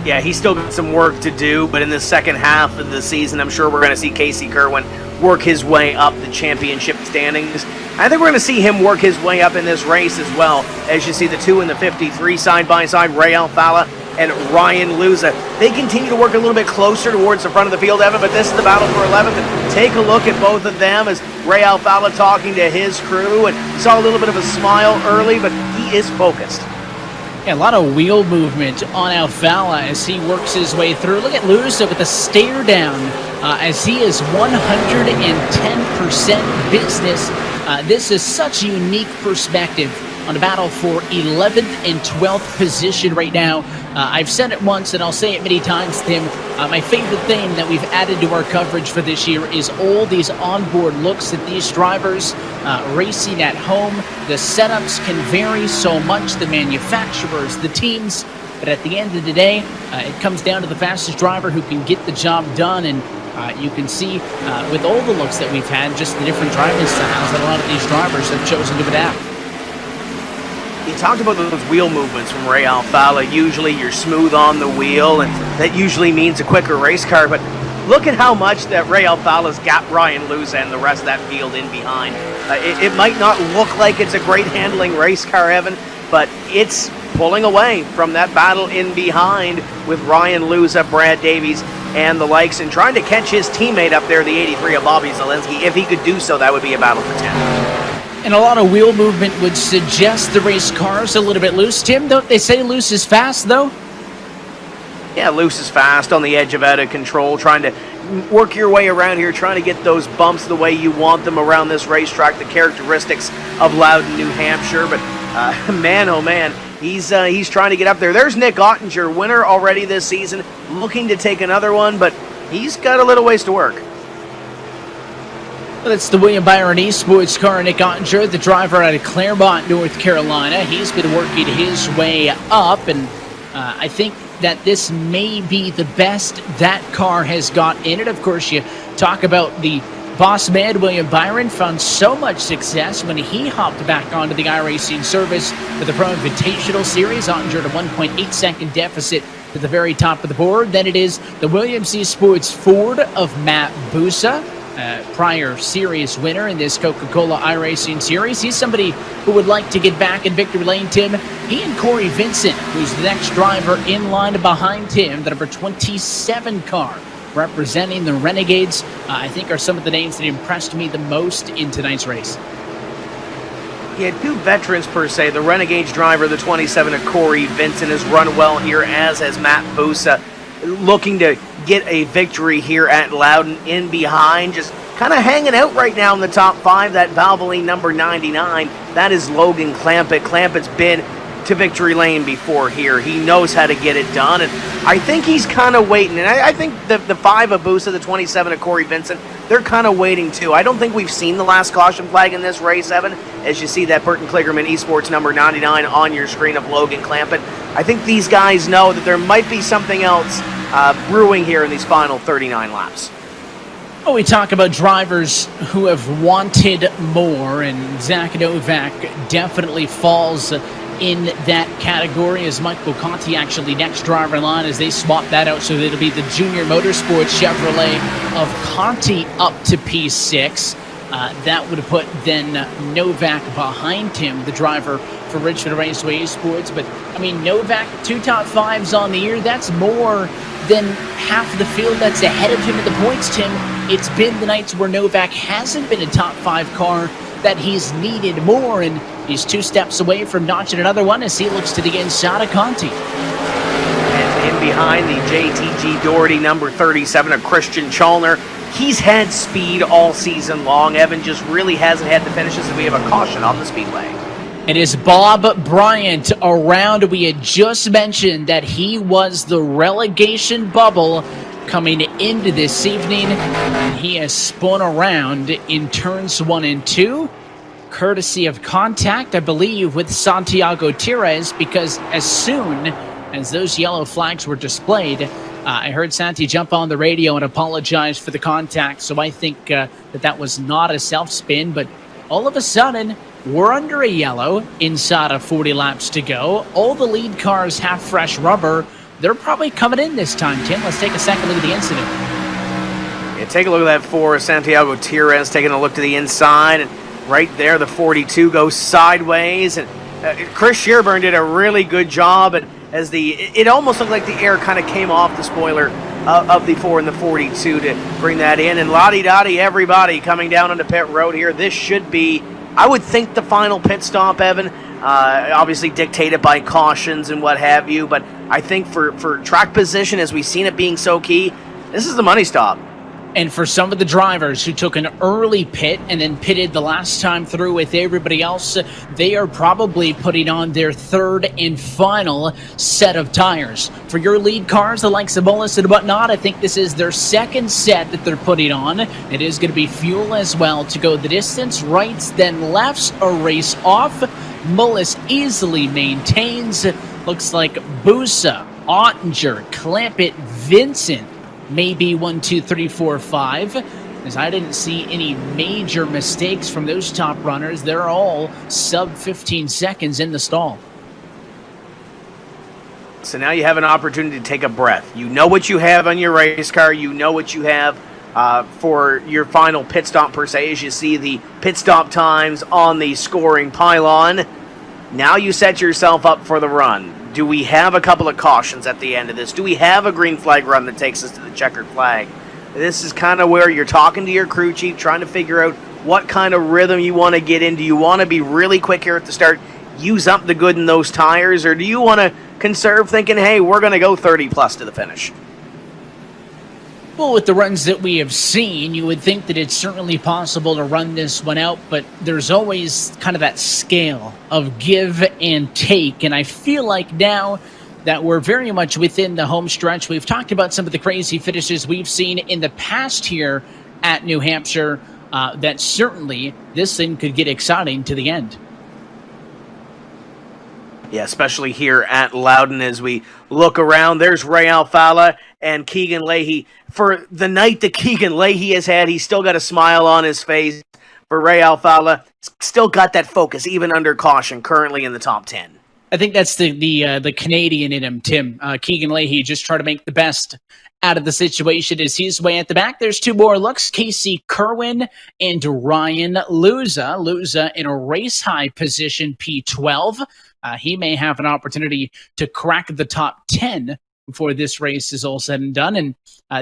Yeah, he's still got some work to do, but in the second half of the season, I'm sure we're going to see Casey Kerwin work his way up the championship standings. I think we're going to see him work his way up in this race as well. As you see the 2 in the 53 side by side, Ray Alfala and Ryan Luza. They continue to work a little bit closer towards the front of the field, Evan, but this is the battle for 11th. And take a look at both of them as Ray Alfala talking to his crew, and saw a little bit of a smile early, but he is focused. Yeah, a lot of wheel movement on Alfala as he works his way through. Look at Luza with the stare down as he is 110% business. This is such a unique perspective on a battle for 11th and 12th position right now. I've said it once and I'll say it many times, Tim. My favorite thing that we've added to our coverage for this year is all these onboard looks at these drivers racing at home. The setups can vary so much, the manufacturers, the teams, but at the end of the day, it comes down to the fastest driver who can get the job done. And you can see with all the looks that we've had, just the different driving styles that a lot of these drivers have chosen to adapt. You talked about those wheel movements from Ray Alfala. Usually you're smooth on the wheel, and that usually means a quicker race car, but look at how much that Ray Alfala's got Ryan Luza and the rest of that field in behind. It might not look like it's a great handling race car, Evan, but it's pulling away from that battle in behind with Ryan Luza, Brad Davies, and the likes, and trying to catch his teammate up there, the 83 of Bobby Zielinski. If he could do so, that would be a battle for 10. And a lot of wheel movement would suggest the race car's a little bit loose. Tim, don't they say loose is fast, though? Yeah, loose is fast, on the edge of out of control, trying to work your way around here, trying to get those bumps the way you want them around this racetrack, the characteristics of Loudon, New Hampshire. But man, oh man, he's trying to get up there. There's Nick Ottinger, winner already this season, looking to take another one, but he's got a little ways to work. That's the William Byron Esports car. Nick Ottinger, the driver out of Claremont, North Carolina. He's been working his way up, and I think that this may be the best that car has got in it. Of course, you talk about the boss man, William Byron, found so much success when he hopped back onto the iRacing service for the Pro Invitational Series, endured a 1.8-second deficit at the very top of the board. Then it is the Williams Esports Ford of Matt Busa, prior series winner in this Coca-Cola iRacing series. He's somebody who would like to get back in victory lane, Tim. He and Corey Vincent, who's the next driver in line behind him, the number 27 car, representing the Renegades, I think are some of the names that impressed me the most in tonight's race. Yeah, two veterans per se. The Renegades driver, the 27 of Corey Vincent, has run well here, as has Matt Busa, looking to get a victory here at Loudon. In behind, just kind of hanging out right now in the top 5, that Valvoline number 99. That is Logan Clampett. Clampett's been to victory lane before here. He knows how to get it done, and I think he's kind of waiting. And I think the 5 of Busa, the 27 of Corey Vincent, they're kind of waiting too. I don't think we've seen the last caution flag in this race, Evan, as you see that Burton Kligerman Esports number 99 on your screen of Logan Clampett. I think these guys know that there might be something else brewing here in these final 39 laps. Well, we talk about drivers who have wanted more, and Zach Novak definitely falls in that category, as Michael Conti actually next driver in line as they swap that out, so that it'll be the Junior Motorsports Chevrolet of Conti up to P6. That would put then Novak behind him, the driver for Richmond Raceway Esports. But I mean, Novak, 2 top 5s on the year, that's more than half of the field that's ahead of him in the points, Tim. It's been the nights where Novak hasn't been a top 5 car that he's needed more, and he's 2 steps away from notching another one as he looks to the inside of Conti. And in behind, the JTG Doherty number 37 of Christian Chalner. He's had speed all season long. Evan just really hasn't had the finishes, and we have a caution on the speedway. It is Bob Bryant around. We had just mentioned that he was the relegation bubble coming into this evening, and he has spun around in turns 1 and 2, courtesy of contact, I believe, with Santiago Tires, because as soon as those yellow flags were displayed, I heard Santi jump on the radio and apologize for the contact, so I think that was not a self-spin, but all of a sudden, we're under a yellow inside of 40 laps to go. All the lead cars have fresh rubber. They're probably coming in this time, Tim. Let's take a second look at the incident. Yeah, take a look at that for Santiago Tires, taking a look to the inside, and right there, the 42 goes sideways, and Chris Shearburn did a really good job, and as it almost looked like the air kind of came off the spoiler of the 4 and the 42 to bring that in, and la-di-da-di, everybody coming down onto pit road here. This should be, I would think, the final pit stop, Evan. Obviously dictated by cautions and what have you, but I think for track position, as we've seen it being so key, this is the money stop. And for some of the drivers who took an early pit and then pitted the last time through with everybody else, they are probably putting on their 3rd and final set of tires. For your lead cars, the likes of Mullis and whatnot, I think this is their 2nd set that they're putting on. It is going to be fuel as well to go the distance. Rights, then lefts, a race off. Mullis easily maintains. Looks like Busa, Ottinger, Clampett, Vincent, maybe 1, 2, 3, 4, 5, as I didn't see any major mistakes from those top runners. They're all sub 15 seconds in the stall. So now you have an opportunity to take a breath. You know what you have on your race car. You know what you have for your final pit stop per se, as you see the pit stop times on the scoring pylon. Now you set yourself up for the run. Do we have a couple of cautions at the end of this? Do we have a green flag run that takes us to the checkered flag? This is kind of where you're talking to your crew chief, trying to figure out what kind of rhythm you want to get in. Do you want to be really quick here at the start, use up the good in those tires, or do you want to conserve, thinking, hey, we're going to go 30 plus to the finish? Well, with the runs that we have seen, you would think that it's certainly possible to run this one out, but there's always kind of that scale of give and take, and I feel like now that we're very much within the home stretch, we've talked about some of the crazy finishes we've seen in the past here at New Hampshire, that certainly this thing could get exciting to the end. Yeah, especially here at Loudon as we look around. There's Ray Alfala and Keegan Leahy. For the night that Keegan Leahy has had, he's still got a smile on his face. For Ray Alfala, still got that focus, even under caution, currently in the top 10. I think that's the Canadian in him, Tim. Keegan Leahy just trying to make the best out of the situation as he's way at the back. There's two more looks, Casey Kerwin and Ryan Luza. Luza in a race-high position, P12. He may have an opportunity to crack the top 10 before this race is all said and done. And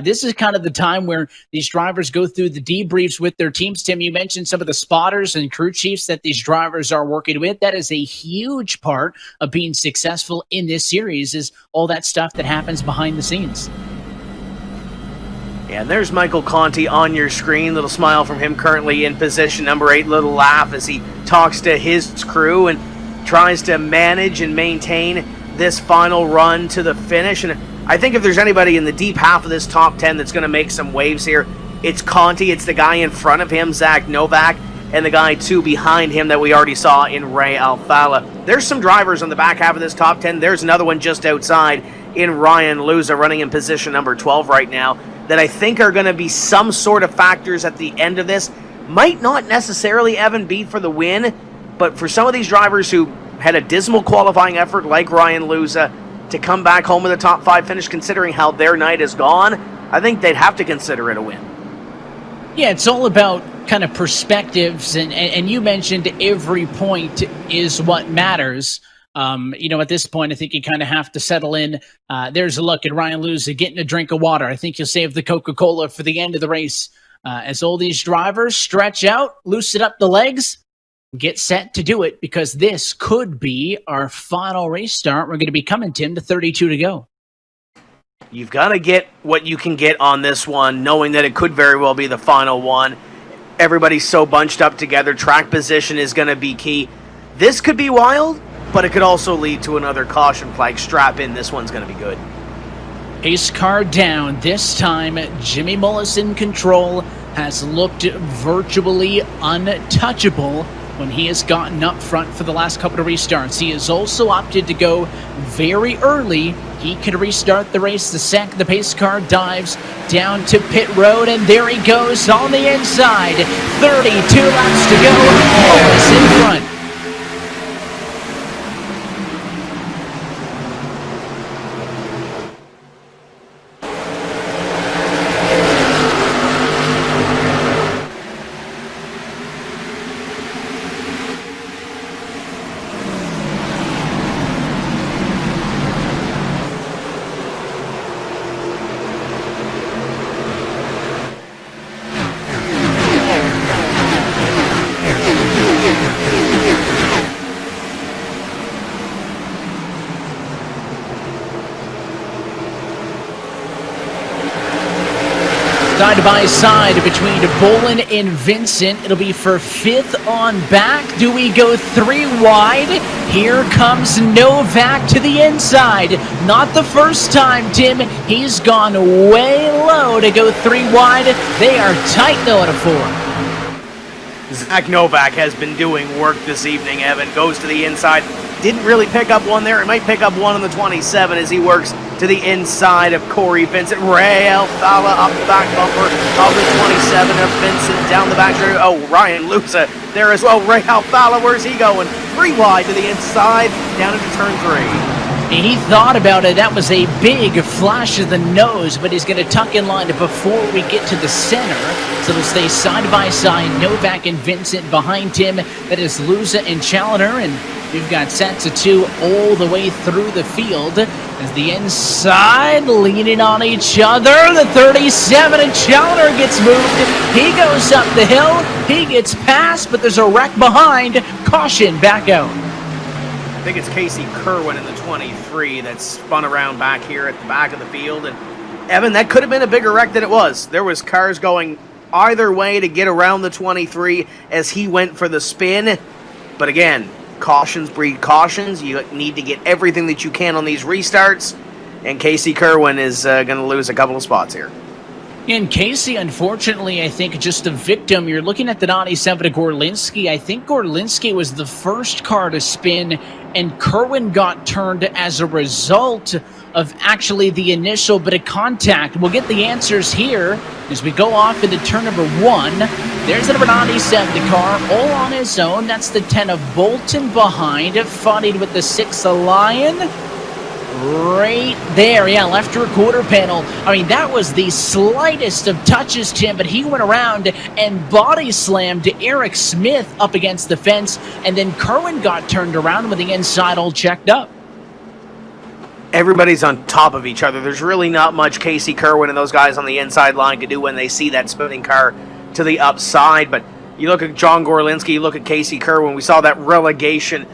this is kind of the time where these drivers go through the debriefs with their teams. Tim, you mentioned some of the spotters and crew chiefs that these drivers are working with. That is a huge part of being successful in this series, is all that stuff that happens behind the scenes. And there's Michael Conti on your screen. Little smile from him, currently in position number 8. Little laugh as he talks to his crew and tries to manage and maintain this final run to the finish. And I think if there's anybody in the deep half of this top 10 that's going to make some waves here, it's Conti. It's the guy in front of him, Zach Novak, and the guy two behind him that we already saw in Ray Alfala. There's some drivers on the back half of this top 10. There's another one just outside in Ryan Luza, running in position number 12 right now, that I think are going to be some sort of factors at the end of this. Might not necessarily, Evan, be for the win, but for some of these drivers who had a dismal qualifying effort like Ryan Luza to come back home with a top 5 finish, considering how their night is gone, I think they'd have to consider it a win. Yeah, it's all about kind of perspectives, and you mentioned every point is what matters. At this point, I think you kind of have to settle in. There's a look at Ryan Luza getting a drink of water. I think you'll save the Coca-Cola for the end of the race. As all these drivers stretch out, loosen up the legs, get set to do it, because this could be our final race start. We're going to be coming, Tim, to 32 to go. You've got to get what you can get on this one, knowing that it could very well be the final one. Everybody's so bunched up together. Track position is going to be key. This could be wild, but it could also lead to another caution flag. Strap in. This one's going to be good. Pace car down. This time, Jimmy Mullis in control has looked virtually untouchable when he has gotten up front for the last couple of restarts. He has also opted to go very early. He could restart the race the second the pace car dives down to pit road, and there he goes on the inside. 32 laps to go. Mullis in front. Side by side between Bolin and Vincent. It'll be for 5th on back. Do we go 3 wide? Here comes Novak to the inside. Not the first time, Tim. He's gone way low to go 3 wide. They are tight though at a 4. Zach Novak has been doing work this evening, Evan. Goes to the inside. Didn't really pick up one there. He might pick up one on the 27 as he works to the inside of Corey Vincent. Ray Alfala up the back bumper of the 27 of Vincent down the back. Oh, Ryan Luza there as well. Ray Alfala, where's he going? 3 wide to the inside, down into turn 3. He thought about it. That was a big flash of the nose, but he's going to tuck in line before we get to the center. So they'll stay side by side. Novak and Vincent behind him. That is Luza and Challoner, and we've got sets of 2 all the way through the field. As the inside leaning on each other, the 37 and Challoner gets moved. He goes up the hill. He gets past, but there's a wreck behind. Caution back out. I think it's Casey Kerwin in the 23 that's spun around back here at the back of the field. And Evan, that could have been a bigger wreck than it was. There was cars going either way to get around the 23 as he went for the spin. But again, cautions breed cautions. You need to get everything that you can on these restarts. And Casey Kerwin is going to lose a couple of spots here. And Casey, unfortunately, I think just a victim. You're looking at the 97 of Gorlinski. I think Gorlinski was the first car to spin, and Kerwin got turned as a result of actually the initial bit of contact. We'll get the answers here as we go off into turn number 1. There's the number 97 car all on his own. That's the 10 of Bolton behind, funnied with the 6 of Lion. Right there, yeah, left rear quarter panel. I mean, that was the slightest of touches, Tim, but he went around and body slammed Eric Smith up against the fence, and then Kerwin got turned around with the inside all checked up. Everybody's on top of each other. There's really not much Casey Kerwin and those guys on the inside line can do when they see that spinning car to the upside, but you look at John Gorlinski, you look at Casey Kerwin, we saw that relegation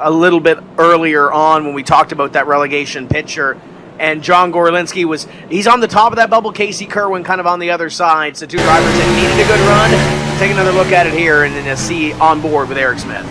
a little bit earlier on when we talked about that relegation picture, and John Gorlinski he's on the top of that bubble, Casey Kerwin kind of on the other side, so two drivers that needed a good run. Take another look at it here and then see on board with Eric Smith.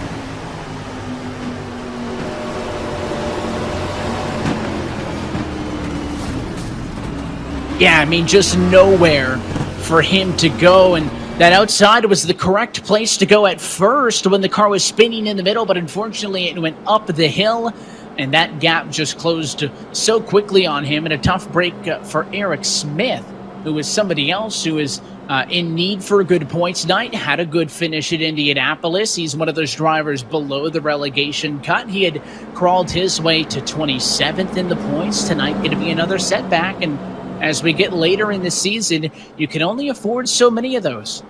Yeah, I mean, just nowhere for him to go, and that outside was the correct place to go at first when the car was spinning in the middle, but unfortunately it went up the hill, and that gap just closed so quickly on him, and a tough break for Eric Smith, who was somebody else who is in need for a good points night, had a good finish at Indianapolis. He's one of those drivers below the relegation cut. He had crawled his way to 27th in the points. Tonight going to be another setback, and as we get later in the season, you can only afford so many of those.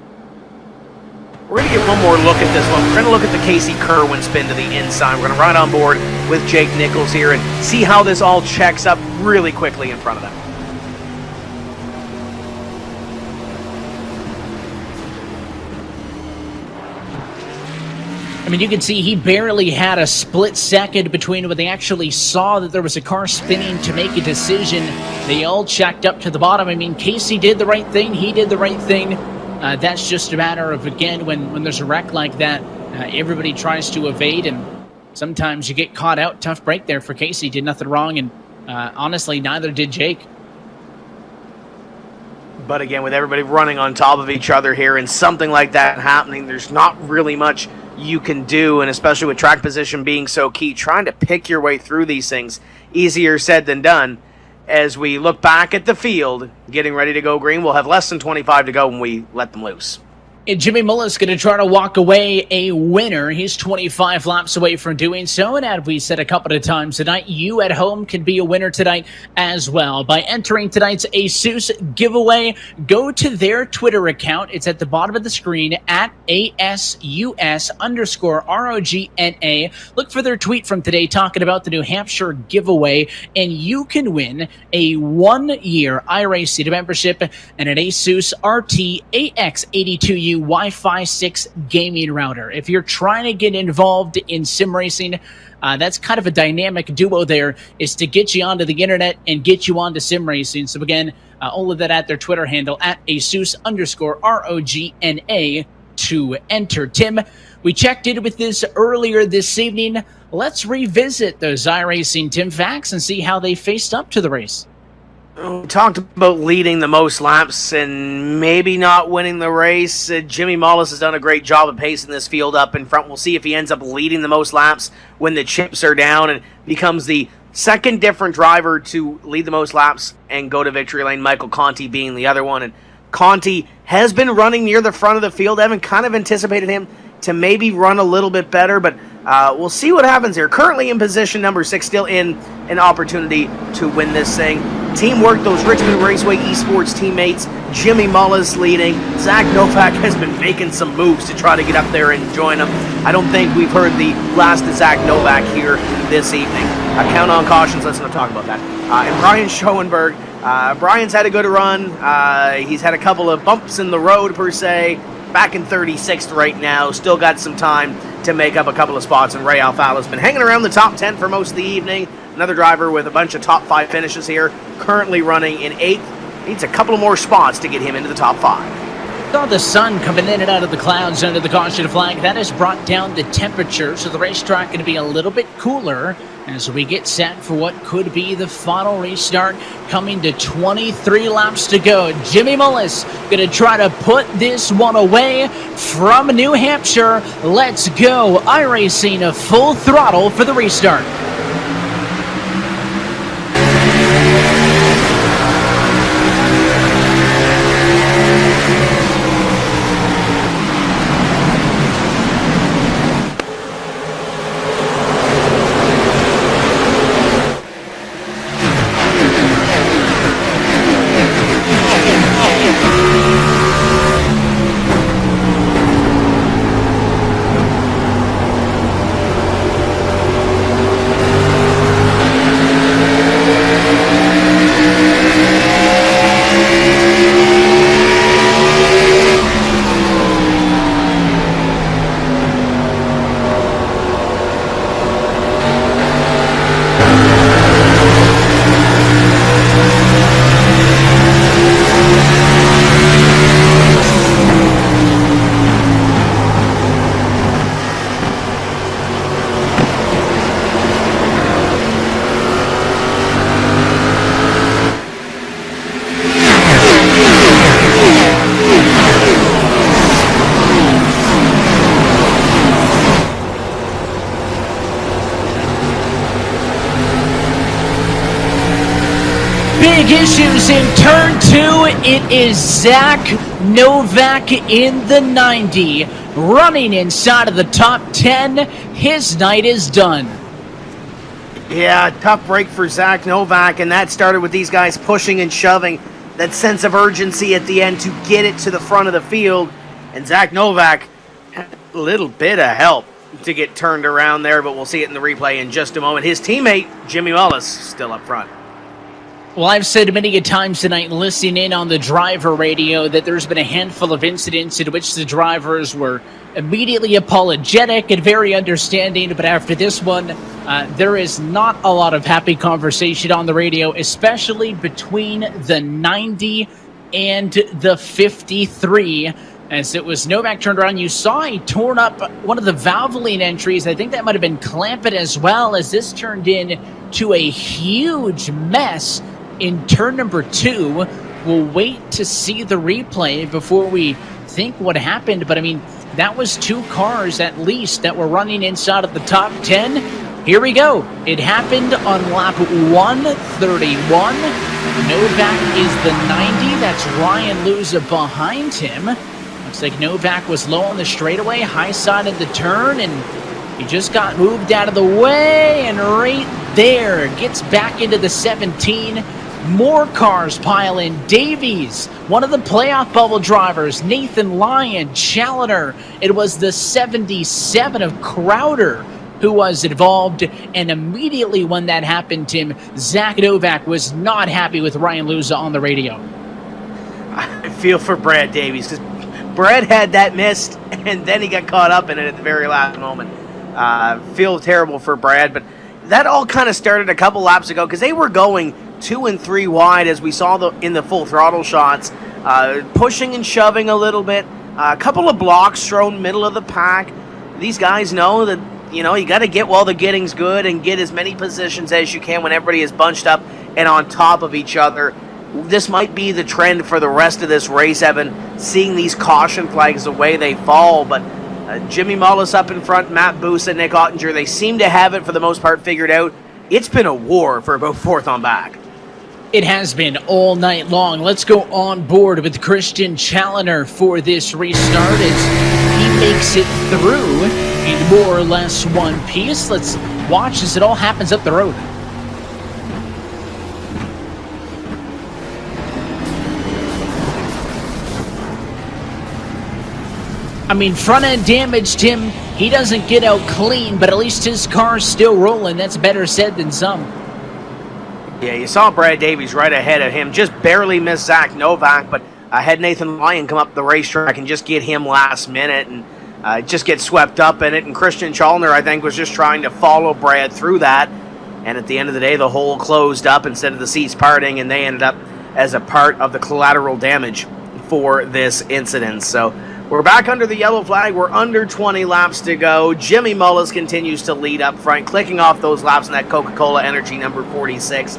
We're going to get one more look at this one. We're going to look at the Casey Kerwin spin to the inside. We're going to ride on board with Jake Nichols here and see how this all checks up really quickly in front of them. I mean, you can see he barely had a split second between when they actually saw that there was a car spinning to make a decision. They all checked up to the bottom. I mean, Casey did the right thing. He did the right thing. That's just a matter of, again, when there's a wreck like that, everybody tries to evade, and sometimes you get caught out. Tough break there for Casey. Did nothing wrong, and honestly, neither did Jake. But again, with everybody running on top of each other here and something like that happening, there's not really much you can do, and especially with track position being so key, trying to pick your way through these things, easier said than done. As we look back at the field, getting ready to go green, we'll have less than 25 to go when we let them loose. And Jimmy Mullis going to try to walk away a winner. He's 25 laps away from doing so. And as we said a couple of times tonight, you at home can be a winner tonight as well. By entering tonight's ASUS giveaway, go to their Twitter account. It's at the bottom of the screen at ASUS_ROGNA. Look for their tweet from today talking about the New Hampshire giveaway. And you can win a 1-year iRacing membership and an ASUS RT AX82U Wi-Fi 6 gaming router. If you're trying to get involved in sim racing, that's kind of a dynamic duo there, is to get you onto the internet and get you onto sim racing. So again, all of that at their Twitter handle at ASUS_ROGNA to enter. Tim, we checked in with this earlier this evening. Let's revisit those iRacing Tim facts and see how they faced up to the race. We talked about leading the most laps and maybe not winning the race. Jimmy Mullis has done a great job of pacing this field up in front. We'll see if he ends up leading the most laps when the chips are down and becomes the second different driver to lead the most laps and go to victory lane, Michael Conti being the other one. And Conti has been running near the front of the field. Evan kind of anticipated him to maybe run a little bit better, but we'll see what happens here. Currently in position number 6, still in an opportunity to win this thing. Teamwork, those Richmond Raceway Esports teammates, Jimmy Mullis leading. Zach Novak has been making some moves to try to get up there and join him. I don't think we've heard the last of Zach Novak here this evening. Count on cautions, let's not talk about that. And Brian Schoenberg, Brian's had a good run. He's had a couple of bumps in the road per se. Back in 36th right now, still got some time to make up a couple of spots, and Ray Alfala's been hanging around the top 10 for most of the evening. Another driver with a bunch of top 5 finishes here, currently running in 8th. Needs a couple more spots to get him into the top 5. Saw the sun coming in and out of the clouds under the caution flag. That has brought down the temperature, so the racetrack going to be a little bit cooler as we get set for what could be the final restart, coming to 23 laps to go. Jimmy Mullis going to try to put this one away from New Hampshire. Let's go. iRacing full throttle for the restart. Big issues in turn 2. It is Zach Novak in the 90, running inside of the top 10. His night is done. Yeah, tough break for Zach Novak, and that started with these guys pushing and shoving, that sense of urgency at the end to get it to the front of the field. And Zach Novak had a little bit of help to get turned around there, but we'll see it in the replay in just a moment. His teammate, Jimmy Mullis, still up front. Well, I've said many a times tonight, listening in on the driver radio, that there's been a handful of incidents in which the drivers were immediately apologetic and very understanding, but after this one, there is not a lot of happy conversation on the radio, especially between the 90 and the 53. As it was Novak turned around, you saw he torn up one of the Valvoline entries. I think that might have been clamping as well, as this turned into a huge mess in turn number 2. We'll wait to see the replay before we think what happened. But, I mean, that was 2 cars at least that were running inside of the top 10. Here we go. It happened on lap 131. Novak is the 90. That's Ryan Luza behind him. Looks like Novak was low on the straightaway, high side of the turn, and he just got moved out of the way, and right there gets back into the 17. More cars pile in. Davies, one of the playoff bubble drivers, Nathan Lyon, Challoner. It was the 77 of Crowder who was involved, and immediately when that happened, Tim, Zach Novak was not happy with Ryan Luza on the radio. I feel for Brad Davies, because Brad had that missed, and then he got caught up in it at the very last moment. Feel terrible for Brad, but that all kind of started a couple laps ago, because they were going 2 and 3 wide, as we saw in the full throttle shots, pushing and shoving a little bit, a couple of blocks thrown middle of the pack. These guys know that, you got to get while the getting's good and get as many positions as you can when everybody is bunched up and on top of each other. This might be the trend for the rest of this race, Evan, seeing these caution flags the way they fall, but Jimmy Mullis up in front, Matt Busa, Nick Ottinger, they seem to have it for the most part figured out. It's been a war for about 4th on back. It has been all night long. Let's go on board with Christian Challoner for this restart as he makes it through in more or less one piece. Let's watch as it all happens up the road. I mean, front end damage, Tim, he doesn't get out clean, but at least his car's still rolling. That's better said than some. Yeah, you saw Brad Davies right ahead of him, just barely missed Zach Novak, but I had Nathan Lyon come up the racetrack and just get him last minute and just get swept up in it. And Christian Challoner, I think, was just trying to follow Brad through that. And at the end of the day, the hole closed up instead of the seats parting, and they ended up as a part of the collateral damage for this incident. So we're back under the yellow flag. We're under 20 laps to go. Jimmy Mullis continues to lead up front, clicking off those laps in that Coca-Cola Energy number 46.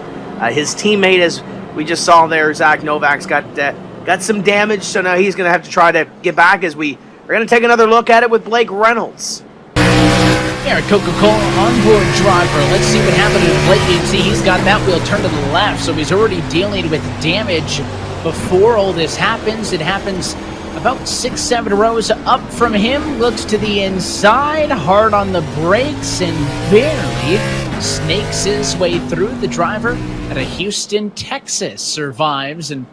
His teammate, as we just saw there, Zach Novak's got some damage, so now he's going to have to try to get back as we are going to take another look at it with Blake Reynolds. Yeah, Coca-Cola onboard driver. Let's see what happened to Blake. You can see he's got that wheel turned to the left, so he's already dealing with damage before all this happens. It happens about 6-7 rows up from him. Looks to the inside, hard on the brakes, and barely snakes his way through. The driver out of Houston, Texas survives, and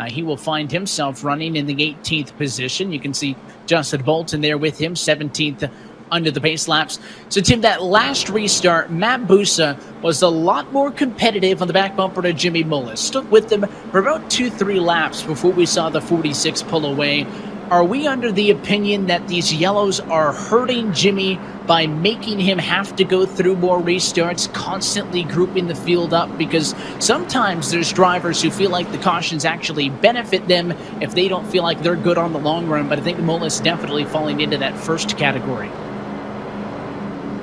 he will find himself running in the 18th position. You can see Justin Bolton there with him, 17th under the pace laps. So, Tim, that last restart, Matt Busa was a lot more competitive on the back bumper to Jimmy Mullis. Stuck with them for about 2-3 laps before we saw the 46 pull away. Are we under the opinion that these yellows are hurting Jimmy by making him have to go through more restarts, constantly grouping the field up? Because sometimes there's drivers who feel like the cautions actually benefit them if they don't feel like they're good on the long run, but I think Mullis definitely falling into that first category.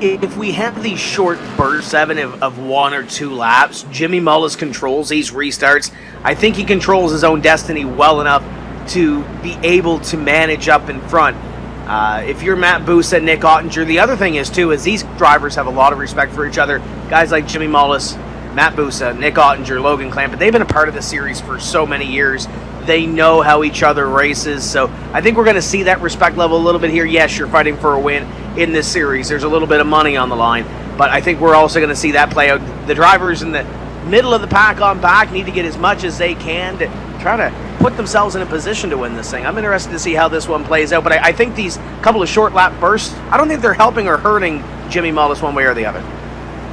If we have these short bursts, Evan, of 1 or 2 laps, Jimmy Mullis controls these restarts. I think he controls his own destiny well enough to be able to manage up in front. If you're Matt Busa, Nick Ottinger, the other thing is, too, is these drivers have a lot of respect for each other. Guys like Jimmy Mullis, Matt Busa, Nick Ottinger, Logan Clampitt, they've been a part of the series for so many years. They know how each other races, so I think we're going to see that respect level a little bit here. Yes, you're fighting for a win in this series. There's a little bit of money on the line, but I think we're also going to see that play out. The drivers in the middle of the pack on back need to get as much as they can to try to put themselves in a position to win this thing. I'm interested to see how this one plays out, but I think these couple of short lap bursts, I don't think they're helping or hurting Jimmy Mullis one way or the other.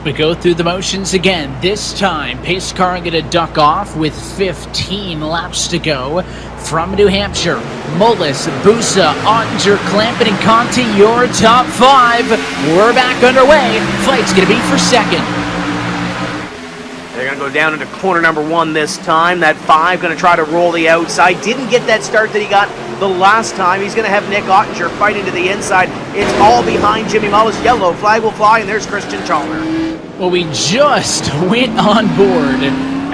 We go through the motions again. This time, pace car going to duck off with 15 laps to go from New Hampshire. Mullis, Busa, Ottinger, Clampitt, and Conti, your top 5. We're back underway. Fight's going to be for second. They're going to go down into corner number 1 this time. That 5 going to try to roll the outside. Didn't get that start that he got the last time. He's going to have Nick Ottinger fighting to the inside. It's all behind Jimmy Mullis. Yellow flag will fly, and there's Christian Chalmer. Well, we just went on board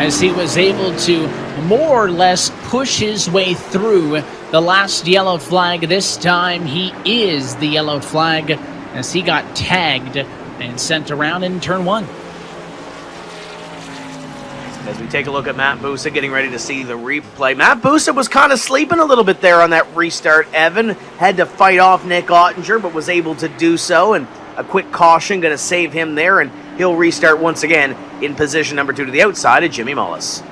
as he was able to more or less push his way through the last yellow flag. This time he is the yellow flag as he got tagged and sent around in turn 1. As we take a look at Matt Busa getting ready to see the replay. Matt Busa was kind of sleeping a little bit there on that restart. Evan had to fight off Nick Ottinger, but was able to do so, and a quick caution going to save him there, and he'll restart once again in position number 2 to the outside of Jimmy Mullis.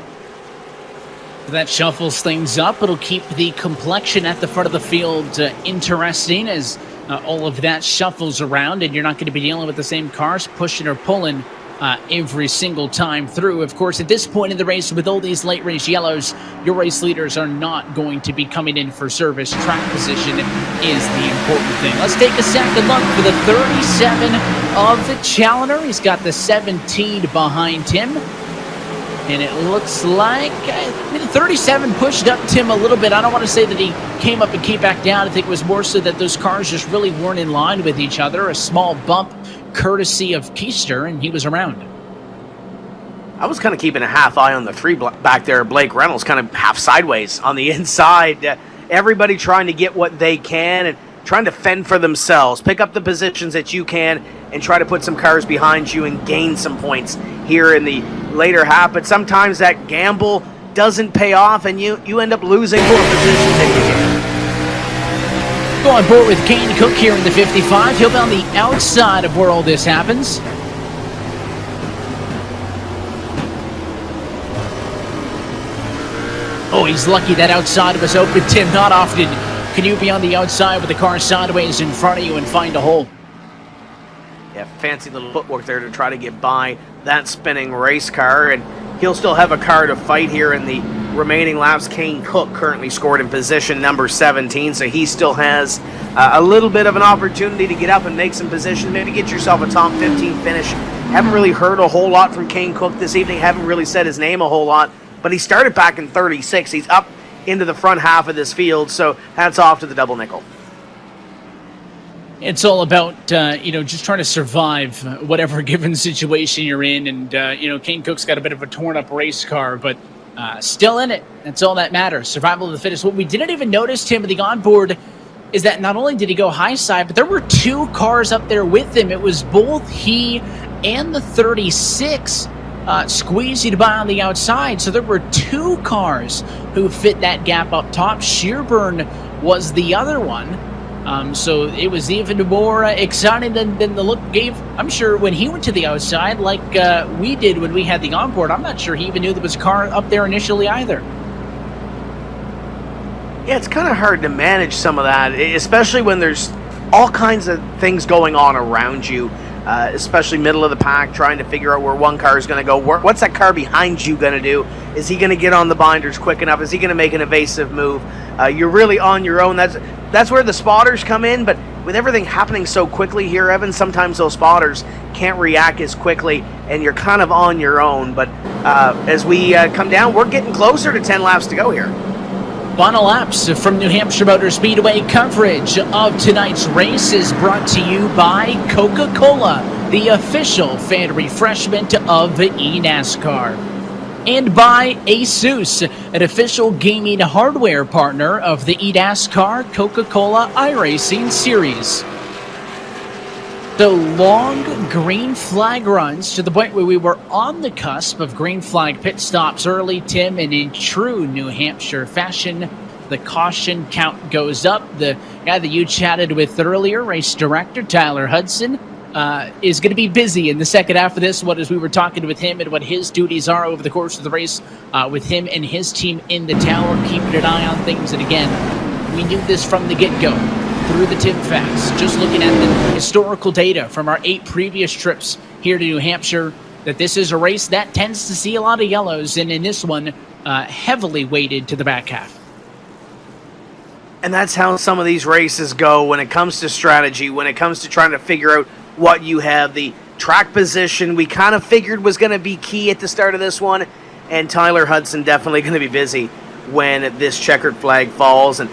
That shuffles things up. It'll keep the complexion at the front of the field interesting as all of that shuffles around, and you're not going to be dealing with the same cars pushing or pulling every single time through. Of course, at this point in the race, with all these late race yellows, your race leaders are not going to be coming in for service. Track position is the important thing. Let's take a second look for the 37 of the Challenger. He's got the 17 behind him. And it looks like the 37 pushed up Tim a little bit. I don't want to say that he came up and came back down. I think it was more so that those cars just really weren't in line with each other. A small bump courtesy of Keister, and he was around. I was kind of keeping a half eye on the 3 back there. Blake Reynolds kind of half sideways on the inside. Everybody trying to get what they can and trying to fend for themselves. Pick up the positions that you can and try to put some cars behind you and gain some points here in the later half. But sometimes that gamble doesn't pay off and you end up losing more positions than you can. Go on board with Kane Cook here in the 55. He'll be on the outside of where all this happens. Oh, he's lucky that outside was open, Tim. Not often can you be on the outside with the car sideways in front of you and find a hole. Yeah, fancy little footwork there to try to get by that spinning race car, and he'll still have a car to fight here in the remaining laps. Kane Cook currently scored in position number 17, so he still has a little bit of an opportunity to get up and make some position, maybe get yourself a top 15 finish. Haven't really heard a whole lot from Kane Cook this evening, haven't really said his name a whole lot, but he started back in 36. He's up into the front half of this field. So hats off to the double nickel. It's all about, just trying to survive whatever given situation you're in. And, Kane Cook's got a bit of a torn-up race car, but still in it. That's all that matters. Survival of the fittest. What we didn't even notice, Tim, with the onboard is that not only did he go high side, but there were two cars up there with him. It was both he and the 36 squeezing by on the outside. So there were two cars who fit that gap up top. Shearburn was the other one. So it was even more exciting than the look gave. I'm sure when he went to the outside, like we did when we had the onboard, I'm not sure he even knew there was a car up there initially either. Yeah, it's kind of hard to manage some of that, especially when there's all kinds of things going on around you, especially middle of the pack, trying to figure out where one car is going to go. What's that car behind you going to do? Is he going to get on the binders quick enough? Is he going to make an evasive move? You're really on your own. That's where the spotters come in, but with everything happening so quickly here, Evan, sometimes those spotters can't react as quickly, and you're kind of on your own. But as we come down, we're getting closer to 10 laps to go here. Final laps from New Hampshire Motor Speedway. Coverage of tonight's race is brought to you by Coca-Cola, the official fan refreshment of eNASCAR. And by Asus, an official gaming hardware partner of the eNASCAR Coca-Cola iRacing series. So long green flag runs to the point where we were on the cusp of green flag pit stops early, Tim, and in true New Hampshire fashion, the caution count goes up. The guy that you chatted with earlier, race director Tyler Hudson, is going to be busy in the second half of this one as we were talking with him and what his duties are over the course of the race with him and his team in the tower, keeping an eye on things. And again, we knew this from the get-go. Through the Tim facts, just looking at the historical data from our 8 previous trips here to New Hampshire, that this is a race that tends to see a lot of yellows, and in this one, heavily weighted to the back half. And that's how some of these races go when it comes to strategy, when it comes to trying to figure out what you have. The track position we kind of figured was going to be key at the start of this one, and Tyler Hudson definitely going to be busy when this checkered flag falls. And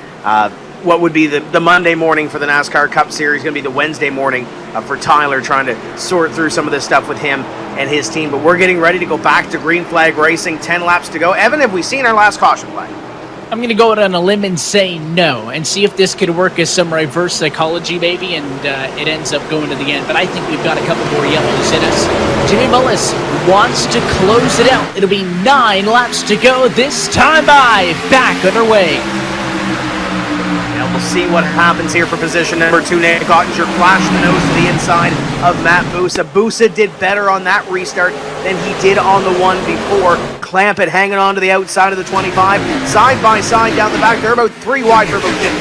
what would be the Monday morning for the NASCAR Cup Series going to be the Wednesday morning for Tyler, trying to sort through some of this stuff with him and his team. But we're getting ready to go back to green flag racing. 10 laps to go. Evan, have we seen our last caution flag? I'm going to go out on a limb and say no, and see if this could work as some reverse psychology, maybe, and it ends up going to the end. But I think we've got a couple more yellows in us. Jimmy Mullis wants to close it out. It'll be 9 laps to go. This time back underway. And we'll see what happens here for position number 2. Nick Ottinger flashed the nose to the inside of Matt Busa. Busa did better on that restart than he did on the one before. Clamp it hanging on to the outside of the 25. Side by side down the back. They're about 3 wide for about 15.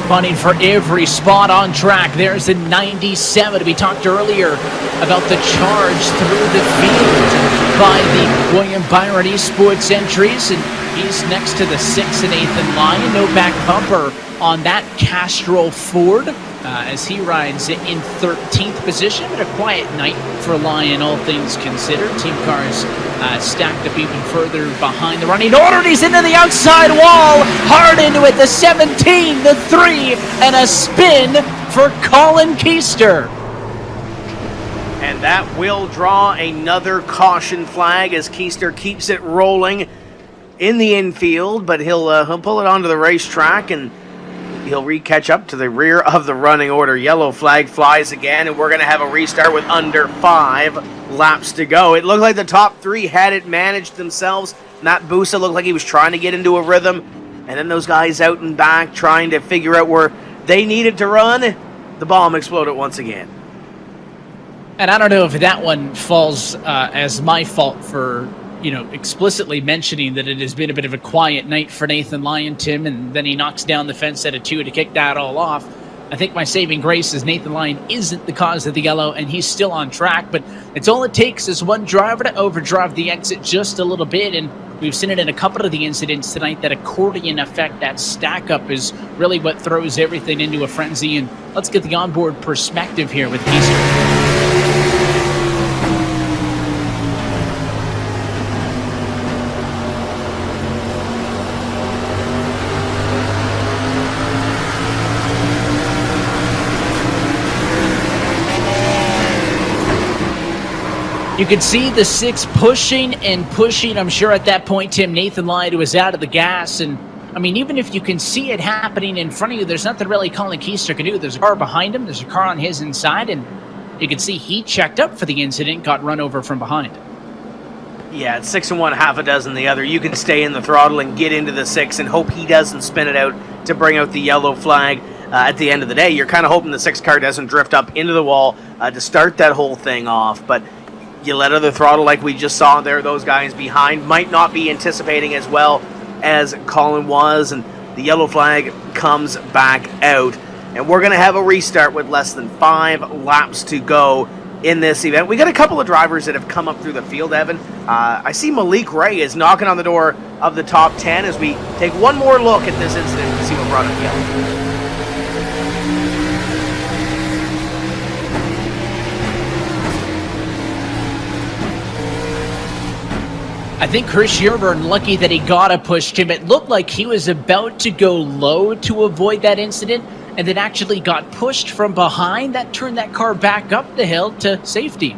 Funny for every spot on track. There's a 97. We talked earlier about the charge through the field by the William Byron Esports entries, and he's next to the 6th and 8th in line. No back bumper on that Castrol Ford as he rides in 13th position. But a quiet night for Lyon, all things considered. Team cars stacked up even further behind the running order. And he's into the outside wall. Hardin with the 17, the 3, and a spin for Colin Keister. And that will draw another caution flag as Keister keeps it rolling in the infield, but he'll pull it onto the racetrack and he'll catch up to the rear of the running order. Yellow flag flies again, and we're going to have a restart with under 5 laps to go. It looked like the top 3 had it managed themselves. Matt Busa looked like he was trying to get into a rhythm, and then those guys out and back trying to figure out where they needed to run. The bomb exploded once again. And I don't know if that one falls as my fault for, explicitly mentioning that it has been a bit of a quiet night for Nathan Lyon, Tim, and then he knocks down the fence at a 2 to kick that all off. I think my saving grace is Nathan Lyon isn't the cause of the yellow, and he's still on track, but it's all it takes is one driver to overdrive the exit just a little bit, and we've seen it in a couple of the incidents tonight. That accordion effect, that stack up, is really what throws everything into a frenzy. And let's get the onboard perspective here with Keister. You could see the 6 pushing and pushing. I'm sure at that point, Tim, Nathan Lyde was out of the gas. And, I mean, even if you can see it happening in front of you, there's nothing really Colin Keister can do. There's a car behind him. There's a car on his inside. And you can see he checked up for the incident, got run over from behind. Yeah, it's 6 and 1, half a dozen the other. You can stay in the throttle and get into the 6 and hope he doesn't spin it out to bring out the yellow flag. At the end of the day, you're kind of hoping the 6 car doesn't drift up into the wall to start that whole thing off. But you let her the throttle like we just saw there. Those guys behind might not be anticipating as well as Colin was, and the yellow flag comes back out. And we're going to have a restart with less than 5 laps to go in this event. We got a couple of drivers that have come up through the field, Evan. I see Malik Ray is knocking on the door of the top 10 as we take one more look at this incident and see what brought up yellow. I think Chris Yerburn, lucky that he got it pushed him. It looked like he was about to go low to avoid that incident, and then actually got pushed from behind. That turned that car back up the hill to safety.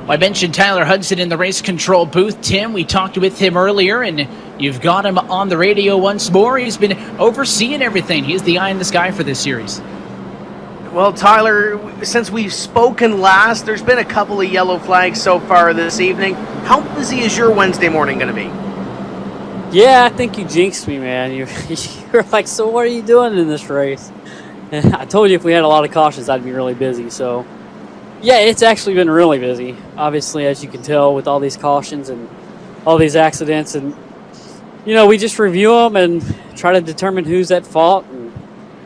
I mentioned Tyler Hudson in the race control booth. Tim, we talked with him earlier, and you've got him on the radio once more. He's been overseeing everything. He's the eye in the sky for this series. Well, Tyler, since we've spoken last, there's been a couple of yellow flags so far this evening. How busy is your Wednesday morning going to be? Yeah, I think you jinxed me, man. You're like, so what are you doing in this race? And I told you if we had a lot of cautions, I'd be really busy. So, yeah, it's actually been really busy. Obviously, as you can tell, with all these cautions and all these accidents. And, you know, we just review them and try to determine who's at fault. And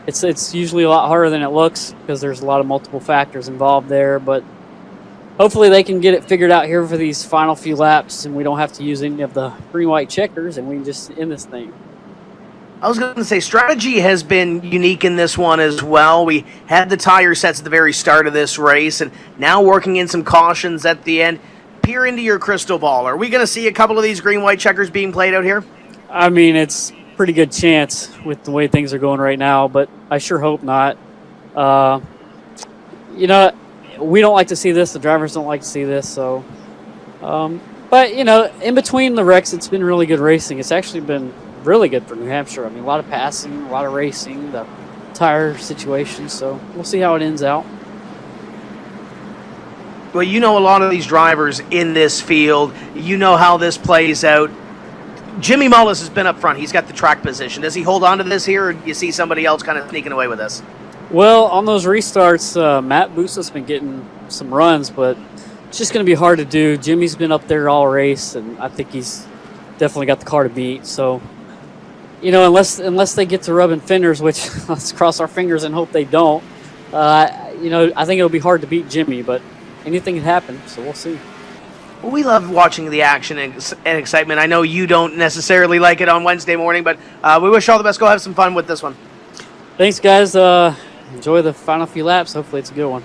it's usually a lot harder than it looks because there's a lot of multiple factors involved there. But hopefully they can get it figured out here for these final few laps, and we don't have to use any of the green-white checkers, and we can just end this thing. I was going to say, strategy has been unique in this one as well. We had the tire sets at the very start of this race, and now working in some cautions at the end. Peer into your crystal ball. Are we going to see a couple of these green-white checkers being played out here? I mean, it's a pretty good chance with the way things are going right now, but I sure hope not. You know, we don't like to see this. The drivers don't like to see this. So, but, you know, in between the wrecks, it's been really good racing. It's actually been really good for New Hampshire. I mean, a lot of passing, a lot of racing, the tire situation. So we'll see how it ends out. Well, you know a lot of these drivers in this field. You know how this plays out. Jimmy Mullis has been up front. He's got the track position. Does he hold on to this here, or do you see somebody else kind of sneaking away with this? Well, on those restarts, Matt Busa's been getting some runs, but it's just going to be hard to do. Jimmy's been up there all race, and I think he's definitely got the car to beat. So, you know, unless they get to rubbing fenders, which let's cross our fingers and hope they don't, you know, I think it'll be hard to beat Jimmy, but anything can happen, so we'll see. Well, we love watching the action and excitement. I know you don't necessarily like it on Wednesday morning, but we wish you all the best. Go have some fun with this one. Thanks, guys. Enjoy the final few laps. Hopefully it's a good one.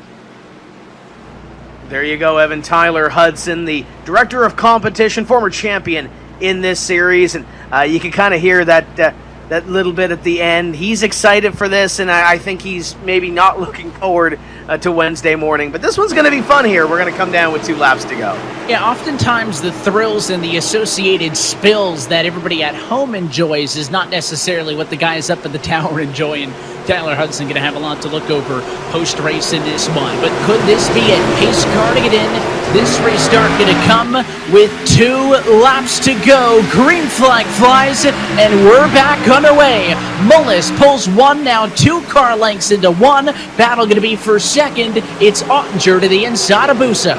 There you go, Evan. Tyler Hudson, the director of competition, former champion in this series. And you can kind of hear that little bit at the end. He's excited for this, and I think he's maybe not looking forward to Wednesday morning. But this one's going to be fun here. We're going to come down with 2 laps to go. Yeah, oftentimes the thrills and the associated spills that everybody at home enjoys is not necessarily what the guys up at the tower enjoy. And Tyler Hudson going to have a lot to look over post-race in this one. But could this be it? Pace car to get in. This restart going to come with 2 laps to go. Green flag flies, and we're back underway. Mullis pulls 1, now 2 car lengths into 1. Battle going to be for second. It's Ottinger to the inside of Busa.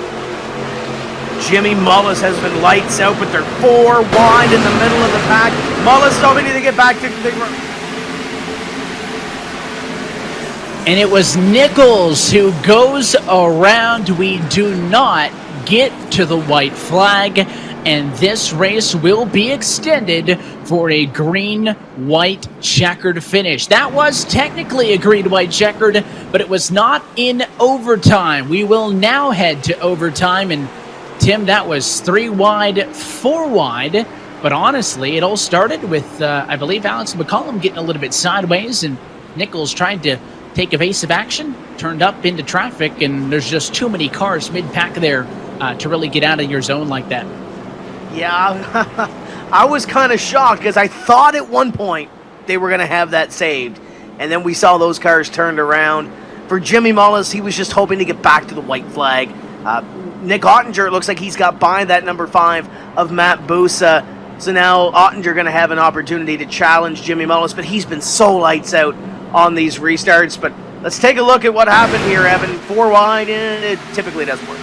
Jimmy Mullis has been lights out, but they're 4 wide in the middle of the pack. Mullis hoping to get back to the... And it was Nichols who goes around. We do not get to the white flag, and this race will be extended for a green-white checkered finish. That was technically a green-white checkered, but it was not in overtime. We will now head to overtime, and Tim, that was 3 wide, 4 wide. But honestly, it all started with, I believe, Alex McCollum getting a little bit sideways, and Nichols tried to take evasive action, turned up into traffic, and there's just too many cars mid-pack there to really get out of your zone like that. Yeah, I was kind of shocked because I thought at one point they were going to have that saved. And then we saw those cars turned around. For Jimmy Mullis, he was just hoping to get back to the white flag. Nick Ottinger, it looks like he's got by that number 5 of Matt Busa. So now Ottinger going to have an opportunity to challenge Jimmy Mullis, but he's been so lights out on these restarts. But let's take a look at what happened here, Evan. 4 wide, and it typically doesn't work.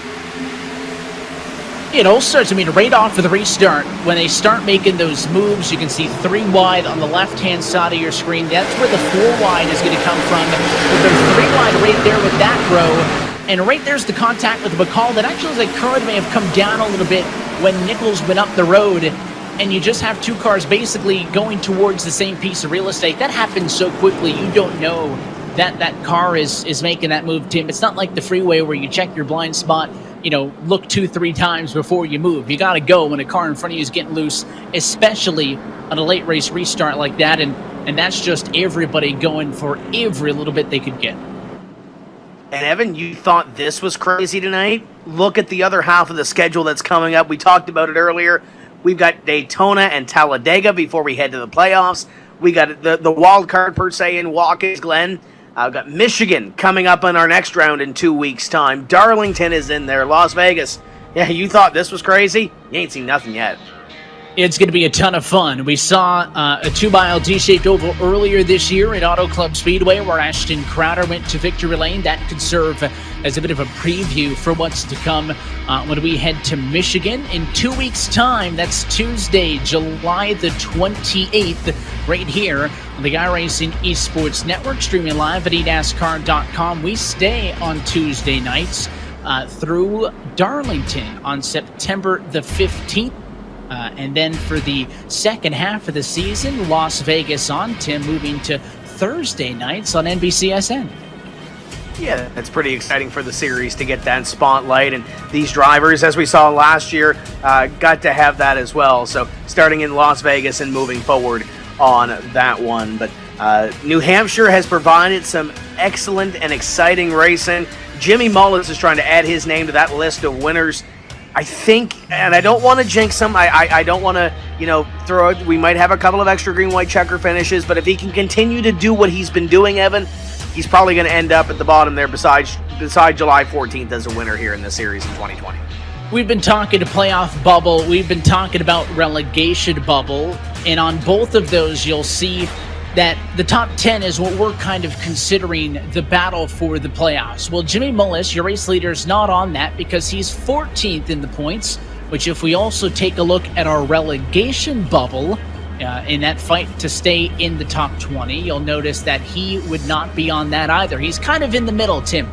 It all starts, right off of the restart, when they start making those moves, you can see 3 wide on the left-hand side of your screen. That's where the 4 wide is going to come from. But there's 3 wide right there with that row. And right there's the contact with McCall that actually looks like current may have come down a little bit when Nichols went up the road. And you just have 2 cars basically going towards the same piece of real estate. That happens so quickly, you don't know that that car is making that move, Tim. It's not like the freeway where you check your blind spot, look 2-3 times before you move. You got to go when a car in front of you is getting loose, especially on a late race restart like that. And that's just everybody going for every little bit they could get. And Evan, you thought this was crazy tonight? Look at the other half of the schedule that's coming up. We talked about it earlier. We've got Daytona and Talladega before we head to the playoffs. We got the wild card, per se, in Watkins Glen. We've got Michigan coming up on our next round in 2 weeks' time. Darlington is in there. Las Vegas. Yeah, you thought this was crazy? You ain't seen nothing yet. It's going to be a ton of fun. We saw a 2-mile D-shaped oval earlier this year at Auto Club Speedway where Ashton Crowder went to victory lane. That could serve as a bit of a preview for what's to come when we head to Michigan in 2 weeks' time. That's Tuesday, July the 28th, right here on the iRacing Esports Network, streaming live at eNASCAR.com. We stay on Tuesday nights through Darlington on September the 15th. And then for the second half of the season, Las Vegas on, Tim, moving to Thursday nights on NBCSN. Yeah, it's pretty exciting for the series to get that spotlight. And these drivers, as we saw last year, got to have that as well. So starting in Las Vegas and moving forward on that one. But New Hampshire has provided some excellent and exciting racing. Jimmy Mullis is trying to add his name to that list of winners. I think, and I don't want to jinx him, I don't want to, throw it. We might have a couple of extra green-white checker finishes, but if he can continue to do what he's been doing, Evan, he's probably going to end up at the bottom there beside July 14th as a winner here in the series in 2020. We've been talking to playoff bubble. We've been talking about relegation bubble. And on both of those, you'll see that the top 10 is what we're kind of considering the battle for the playoffs. Well, Jimmy Mullis, your race leader, is not on that because he's 14th in the points, which if we also take a look at our relegation bubble in that fight to stay in the top 20, you'll notice that he would not be on that either. He's kind of in the middle, Tim.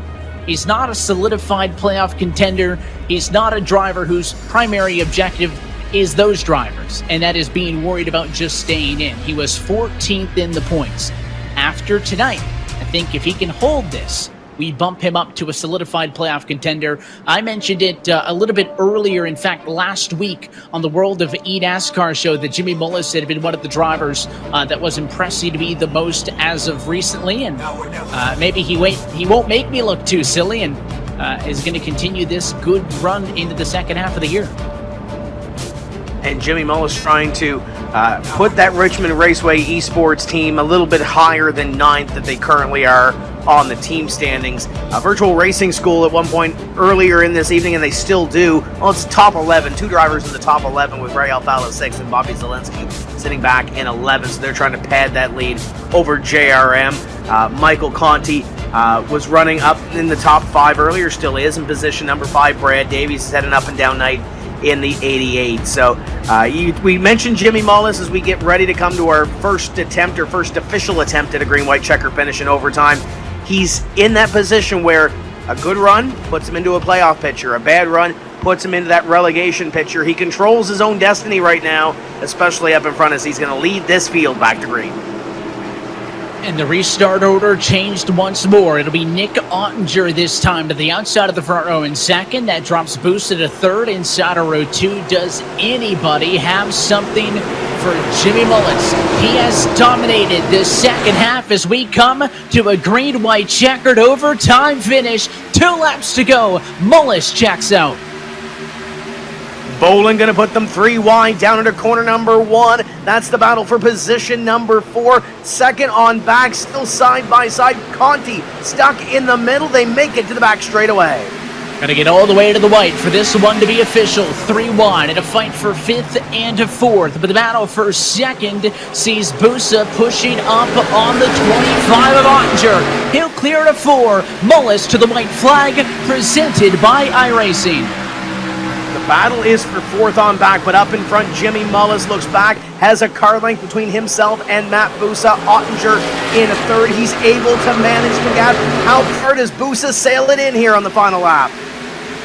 He's not a solidified playoff contender. He's not a driver whose primary objective is those drivers, and that is being worried about just staying in. He was 14th in the points. After tonight, I think if he can hold this, we bump him up to a solidified playoff contender. I mentioned it a little bit earlier, in fact, last week on the World of eNASCAR show that Jimmy Mullis had been one of the drivers that was impressing to me the most as of recently, and maybe he won't make me look too silly and is going to continue this good run into the second half of the year. And Jimmy Mullis trying to put that Richmond Raceway Esports team a little bit higher than 9th that they currently are on the team standings. Virtual Racing School at one point earlier in this evening, and they still do. Well, it's top 11. 2 drivers in the top 11 with Ray Alfala 6th and Bobby Zielinski sitting back in 11th. So they're trying to pad that lead over JRM. Michael Conti was running up in the top 5 earlier, still is in position number 5. Brad Davies is had an up and down night in the 88. So we mentioned Jimmy Mullis as we get ready to come to our first official attempt at a green-white checker finish in overtime. He's in that position where a good run puts him into a playoff picture. A bad run puts him into that relegation picture. He controls his own destiny right now, especially up in front as he's going to lead this field back to green. And the restart order changed once more. It'll be Nick Ottinger this time to the outside of the front row in second. That drops Busa to third. Inside of row 2, does anybody have something for Jimmy Mullis? He has dominated the second half as we come to a green-white checkered overtime finish. 2 laps to go. Mullis checks out. Bolin going to put them 3 wide down into corner number 1. That's the battle for position number 4. Second on back, still side by side. Conti stuck in the middle. They make it to the back straightaway. Got to get all the way to the white for this one to be official. 3 wide and a fight for 5th and 4th. But the battle for second sees Busa pushing up on the 25 of Ottinger. He'll clear to 4. Mullis to the white flag, presented by iRacing. The battle is for 4th on back, but up in front, Jimmy Mullis looks back, has a car length between himself and Matt Busa. Ottinger in 3rd. He's able to manage the gap. How far does Busa sail it in here on the final lap?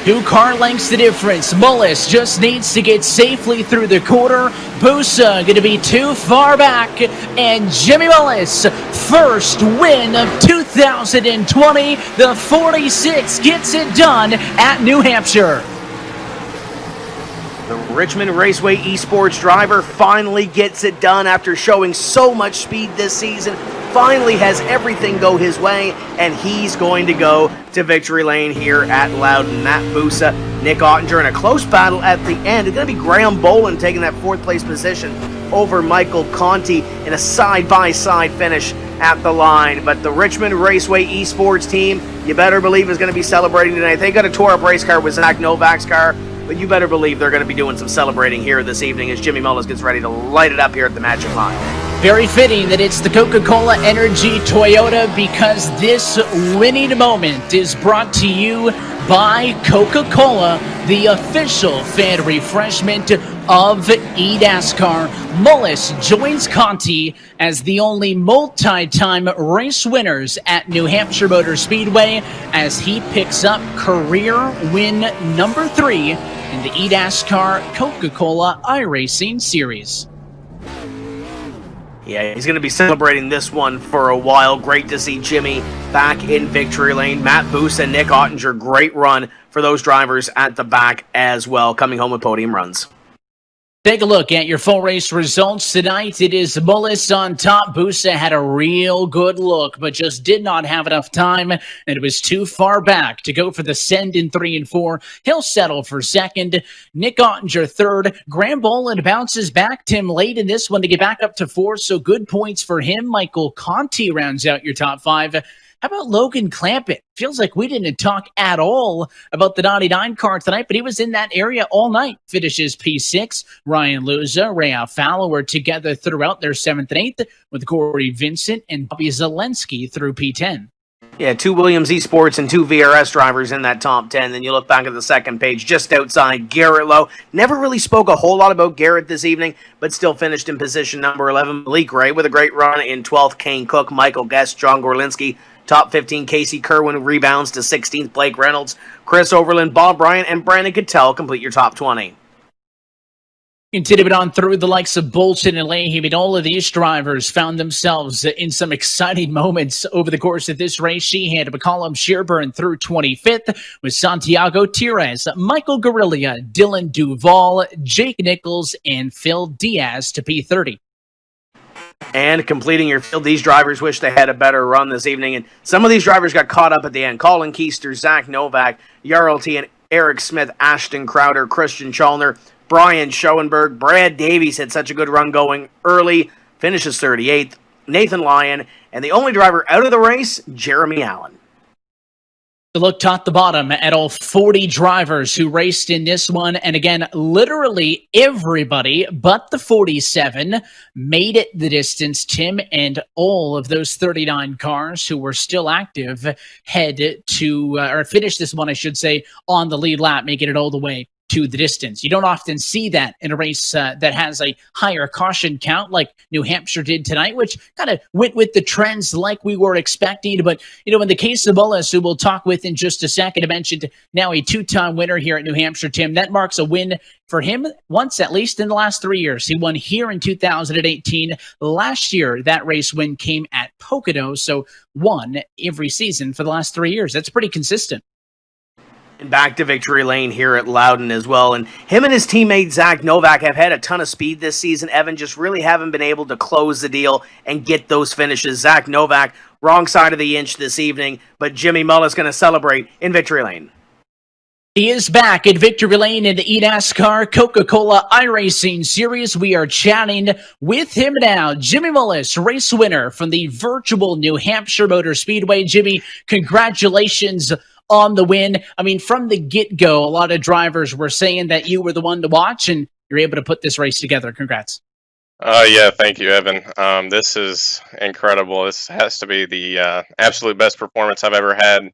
2 car lengths the difference. Mullis just needs to get safely through the quarter. Busa going to be too far back. And Jimmy Mullis, first win of 2020. The 46 gets it done at New Hampshire. The Richmond Raceway Esports driver finally gets it done after showing so much speed this season. Finally has everything go his way, and he's going to go to victory lane here at Loudon. Matt Busa, Nick Ottinger in a close battle at the end. It's going to be Graham Bolin taking that 4th place position over Michael Conti in a side-by-side finish at the line. But the Richmond Raceway Esports team, you better believe, is going to be celebrating tonight. They got a tore-up race car with Zach Novak's car, but you better believe they're going to be doing some celebrating here this evening as Jimmy Mullis gets ready to light it up here at the Magic Mile. Very fitting that it's the Coca-Cola Energy Toyota, because this winning moment is brought to you by Coca-Cola, the official fan refreshment of eNASCAR. Mullis joins Conti as the only multi-time race winners at New Hampshire Motor Speedway as he picks up career win number 3 in the eNASCAR Coca-Cola iRacing Series. Yeah, he's going to be celebrating this one for a while. Great to see Jimmy back in victory lane. Matt Busa and Nick Ottinger, great run for those drivers at the back as well, coming home with podium runs. Take a look at your full race results tonight. It is Mullis on top. Busa had a real good look, but just did not have enough time, and it was too far back to go for the send in 3 and 4. He'll settle for second. Nick Ottinger 3rd. Graham Bolin bounces back. Tim late in this one to get back up to 4, so good points for him. Michael Conti rounds out your top 5. How about Logan Clampett? Feels like we didn't talk at all about the 99 car tonight, but he was in that area all night. Finishes P6. Ryan Luza, Ray Alfalo were together throughout their 7th and 8th, with Corey Vincent and Bobby Zelensky through P10. Yeah, 2 Williams Esports and 2 VRS drivers in that top 10. Then you look back at the second page, just outside Garrett Lowe. Never really spoke a whole lot about Garrett this evening, but still finished in position number 11. Malik Ray with a great run in 12th. Kane Cook, Michael Guest, John Gorlinski. Top 15, Casey Kerwin rebounds to 16th. Blake Reynolds, Chris Overland, Bob Bryant, and Brandon Cattell complete your top 20. Continue it on through the likes of Bolton and Leahy, but all of these drivers found themselves in some exciting moments over the course of this race. Sheehan to McCollum Shearburn through 25th with Santiago Tires, Michael Guerrilla, Dylan Duval, Jake Nichols, and Phil Diaz to P30. And completing your field, these drivers wish they had a better run this evening, and some of these drivers got caught up at the end. Colin Keister, Zach Novak, Jarl T, and Eric Smith, Ashton Crowder, Christian Chalner, Brian Schoenberg. Brad Davies had such a good run going early, finishes 38th. Nathan Lyon, and the only driver out of the race, Jeremy Allen. To look top to bottom at all 40 drivers who raced in this one. And again, literally everybody but the 47 made it the distance. Tim and all of those 39 cars who were still active head to, or finish this one, I should say, on the lead lap, making it all the way to the distance. You don't often see that in a race that has a higher caution count like New Hampshire did tonight, which kind of went with the trends like we were expecting. But, in the case of Mullis, who we'll talk with in just a second, I mentioned now a two-time winner here at New Hampshire, Tim. That marks a win for him once, at least in the last 3 years. He won here in 2018. Last year, that race win came at Pocono, so won every season for the last 3 years. That's pretty consistent. And back to victory lane here at Loudon as well. And him and his teammate Zach Novak have had a ton of speed this season. Evan, just really haven't been able to close the deal and get those finishes. Zach Novak, wrong side of the inch this evening, but Jimmy Mullis going to celebrate in victory lane. He is back at Victory Lane in the eNASCAR Coca-Cola iRacing Series. We are chatting with him now. Jimmy Mullis, race winner from the virtual New Hampshire Motor Speedway. Jimmy, congratulations on the win. I mean, from the get-go, a lot of drivers were saying that you were the one to watch, and you're able to put this race together. Congrats. Yeah, thank you, Evan. This is incredible. This has to be the absolute best performance I've ever had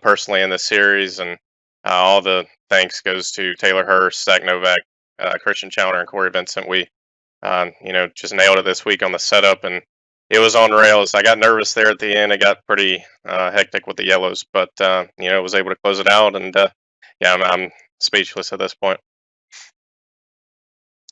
personally in this series, and all the thanks goes to Taylor Hurst, Zach Novak, Christian Challoner, and Corey Vincent. We, just nailed it this week on the setup, and it was on rails. I got nervous there at the end. It got pretty hectic with the yellows, but was able to close it out, and I'm speechless at this point.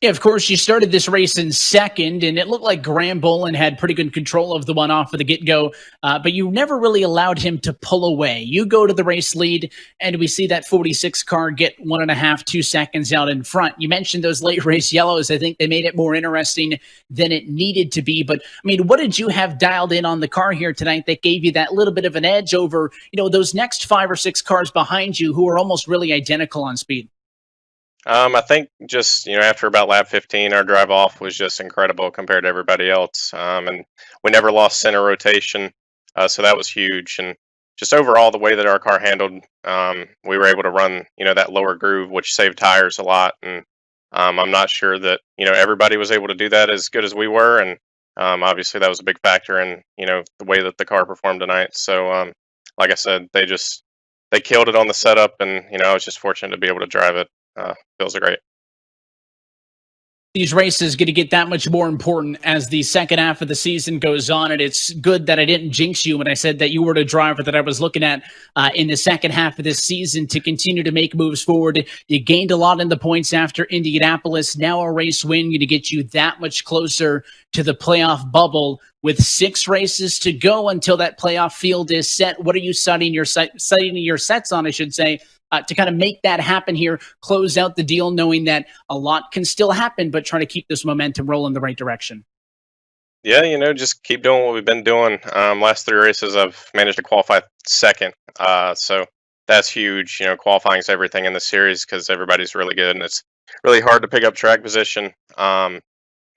Yeah, of course, you started this race in second, and it looked like Graham Bolin had pretty good control of the one off of the get-go, but you never really allowed him to pull away. You go to the race lead, and we see that 46 car get 1.5, 2 seconds out in front. You mentioned those late race yellows. I think they made it more interesting than it needed to be. But, I mean, what did you have dialed in on the car here tonight that gave you that little bit of an edge over, those next 5 or 6 cars behind you who are almost really identical on speed? I think just, after about lap 15, our drive off was just incredible compared to everybody else. And we never lost center rotation. So that was huge. And just overall, the way that our car handled, we were able to run, that lower groove, which saved tires a lot. And I'm not sure that, everybody was able to do that as good as we were. And obviously that was a big factor in, the way that the car performed tonight. So, like I said, they killed it on the setup. And, I was just fortunate to be able to drive it. Feels great. These races going to get that much more important as the second half of the season goes on, and it's good that I didn't jinx you when I said that you were the driver that I was looking at in the second half of this season to continue to make moves forward. You gained a lot in the points after Indianapolis. Now a race win going to get you that much closer to the playoff bubble with 6 races to go until that playoff field is set. What are you setting your sets on, I should say, to kind of make that happen here, close out the deal, knowing that a lot can still happen, but trying to keep this momentum rolling the right direction? Yeah, just keep doing what we've been doing. Last 3 races, I've managed to qualify second. So that's huge. Qualifying is everything in the series because everybody's really good, and it's really hard to pick up track position. And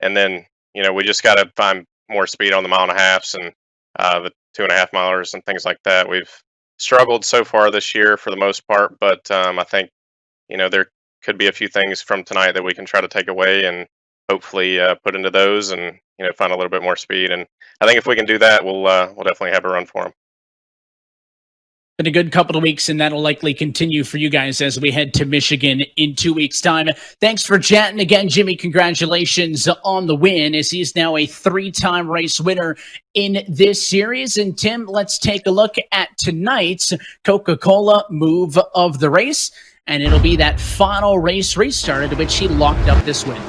then, we just got to find more speed on the 1.5 miles and the 2.5 milers and things like that. We've struggled so far this year for the most part, but I think there could be a few things from tonight that we can try to take away and hopefully put into those and find a little bit more speed. And I think if we can do that, we'll definitely have a run for them. Been a good couple of weeks, and that'll likely continue for you guys as we head to Michigan in 2 weeks' time. Thanks for chatting again, Jimmy. Congratulations on the win, as he's now a 3-time race winner in this series. And Tim, let's take a look at tonight's Coca-Cola move of the race, and it'll be that final race restart at which he locked up this win.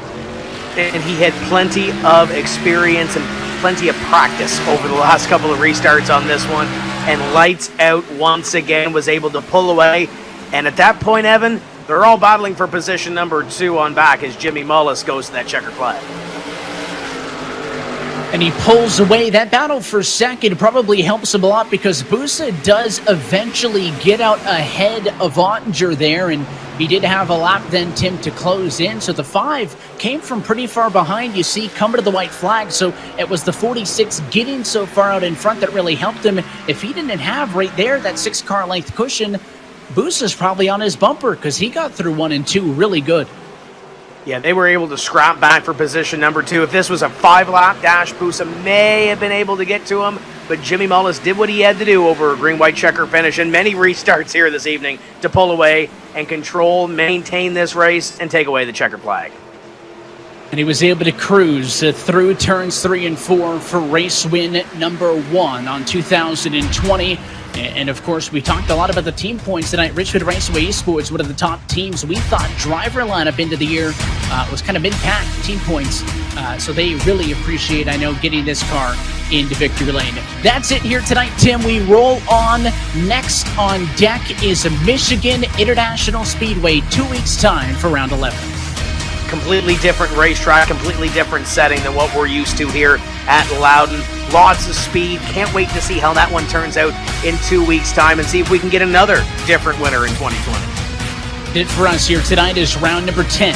And he had plenty of experience and plenty of practice over the last couple of restarts on this one. And lights out once again, was able to pull away. And at that point, Evan, they're all battling for position number 2 on back as Jimmy Mullis goes to that checker flag. And he pulls away. That battle for second probably helps him a lot because Busa does eventually get out ahead of Ottinger there, and he did have a lap then, Tim, to close in. So the 5 came from pretty far behind, you see, coming to the white flag. So it was the 46 getting so far out in front that really helped him. If he didn't have right there that 6-car length cushion, Busa's probably on his bumper because he got through 1 and 2 really good. Yeah, they were able to scrap back for position number 2. If this was a 5-lap dash, Busa may have been able to get to him, but Jimmy Mullis did what he had to do over a green-white checker finish and many restarts here this evening to pull away and control, maintain this race, and take away the checker flag. And he was able to cruise through turns 3 and 4 for race win number 1 on 2020. And of course, we talked a lot about the team points tonight. Richmond Raceway Esports, one of the top teams. We thought driver lineup into the year was kind of mid-pack team points. So they really appreciate, I know, getting this car into victory lane. That's it here tonight, Tim. We roll on. Next on deck is Michigan International Speedway, 2 weeks' time for round 11. Completely different racetrack, completely different setting than what we're used to here at Loudon. Lots of speed. Can't wait to see how that one turns out in 2 weeks' time and see if we can get another different winner in 2020. It for us here tonight is round number 10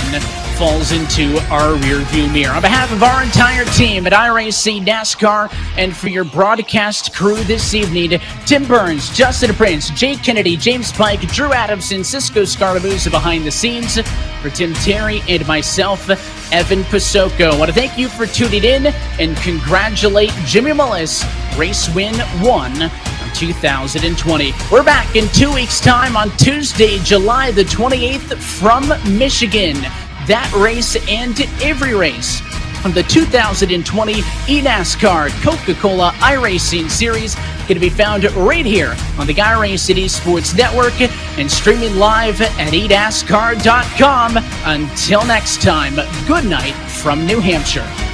falls into our rearview mirror. On behalf of our entire team at iRacing NASCAR and for your broadcast crew this evening, Tim Burns, Justin Prince, Jake Kennedy, James Pike, Drew Adamson, Cisco Scarabuzza behind the scenes. For Tim Terry and myself, Evan Pasoko. I want to thank you for tuning in and congratulate Jimmy Mullis, race win 1 of 2020. We're back in 2 weeks' time on Tuesday, July the 28th from Michigan. That race and every race from the 2020 eNASCAR Coca-Cola iRacing Series going to be found right here on the iRacing Esports Network and streaming live at eNASCAR.com. Until next time, good night from New Hampshire.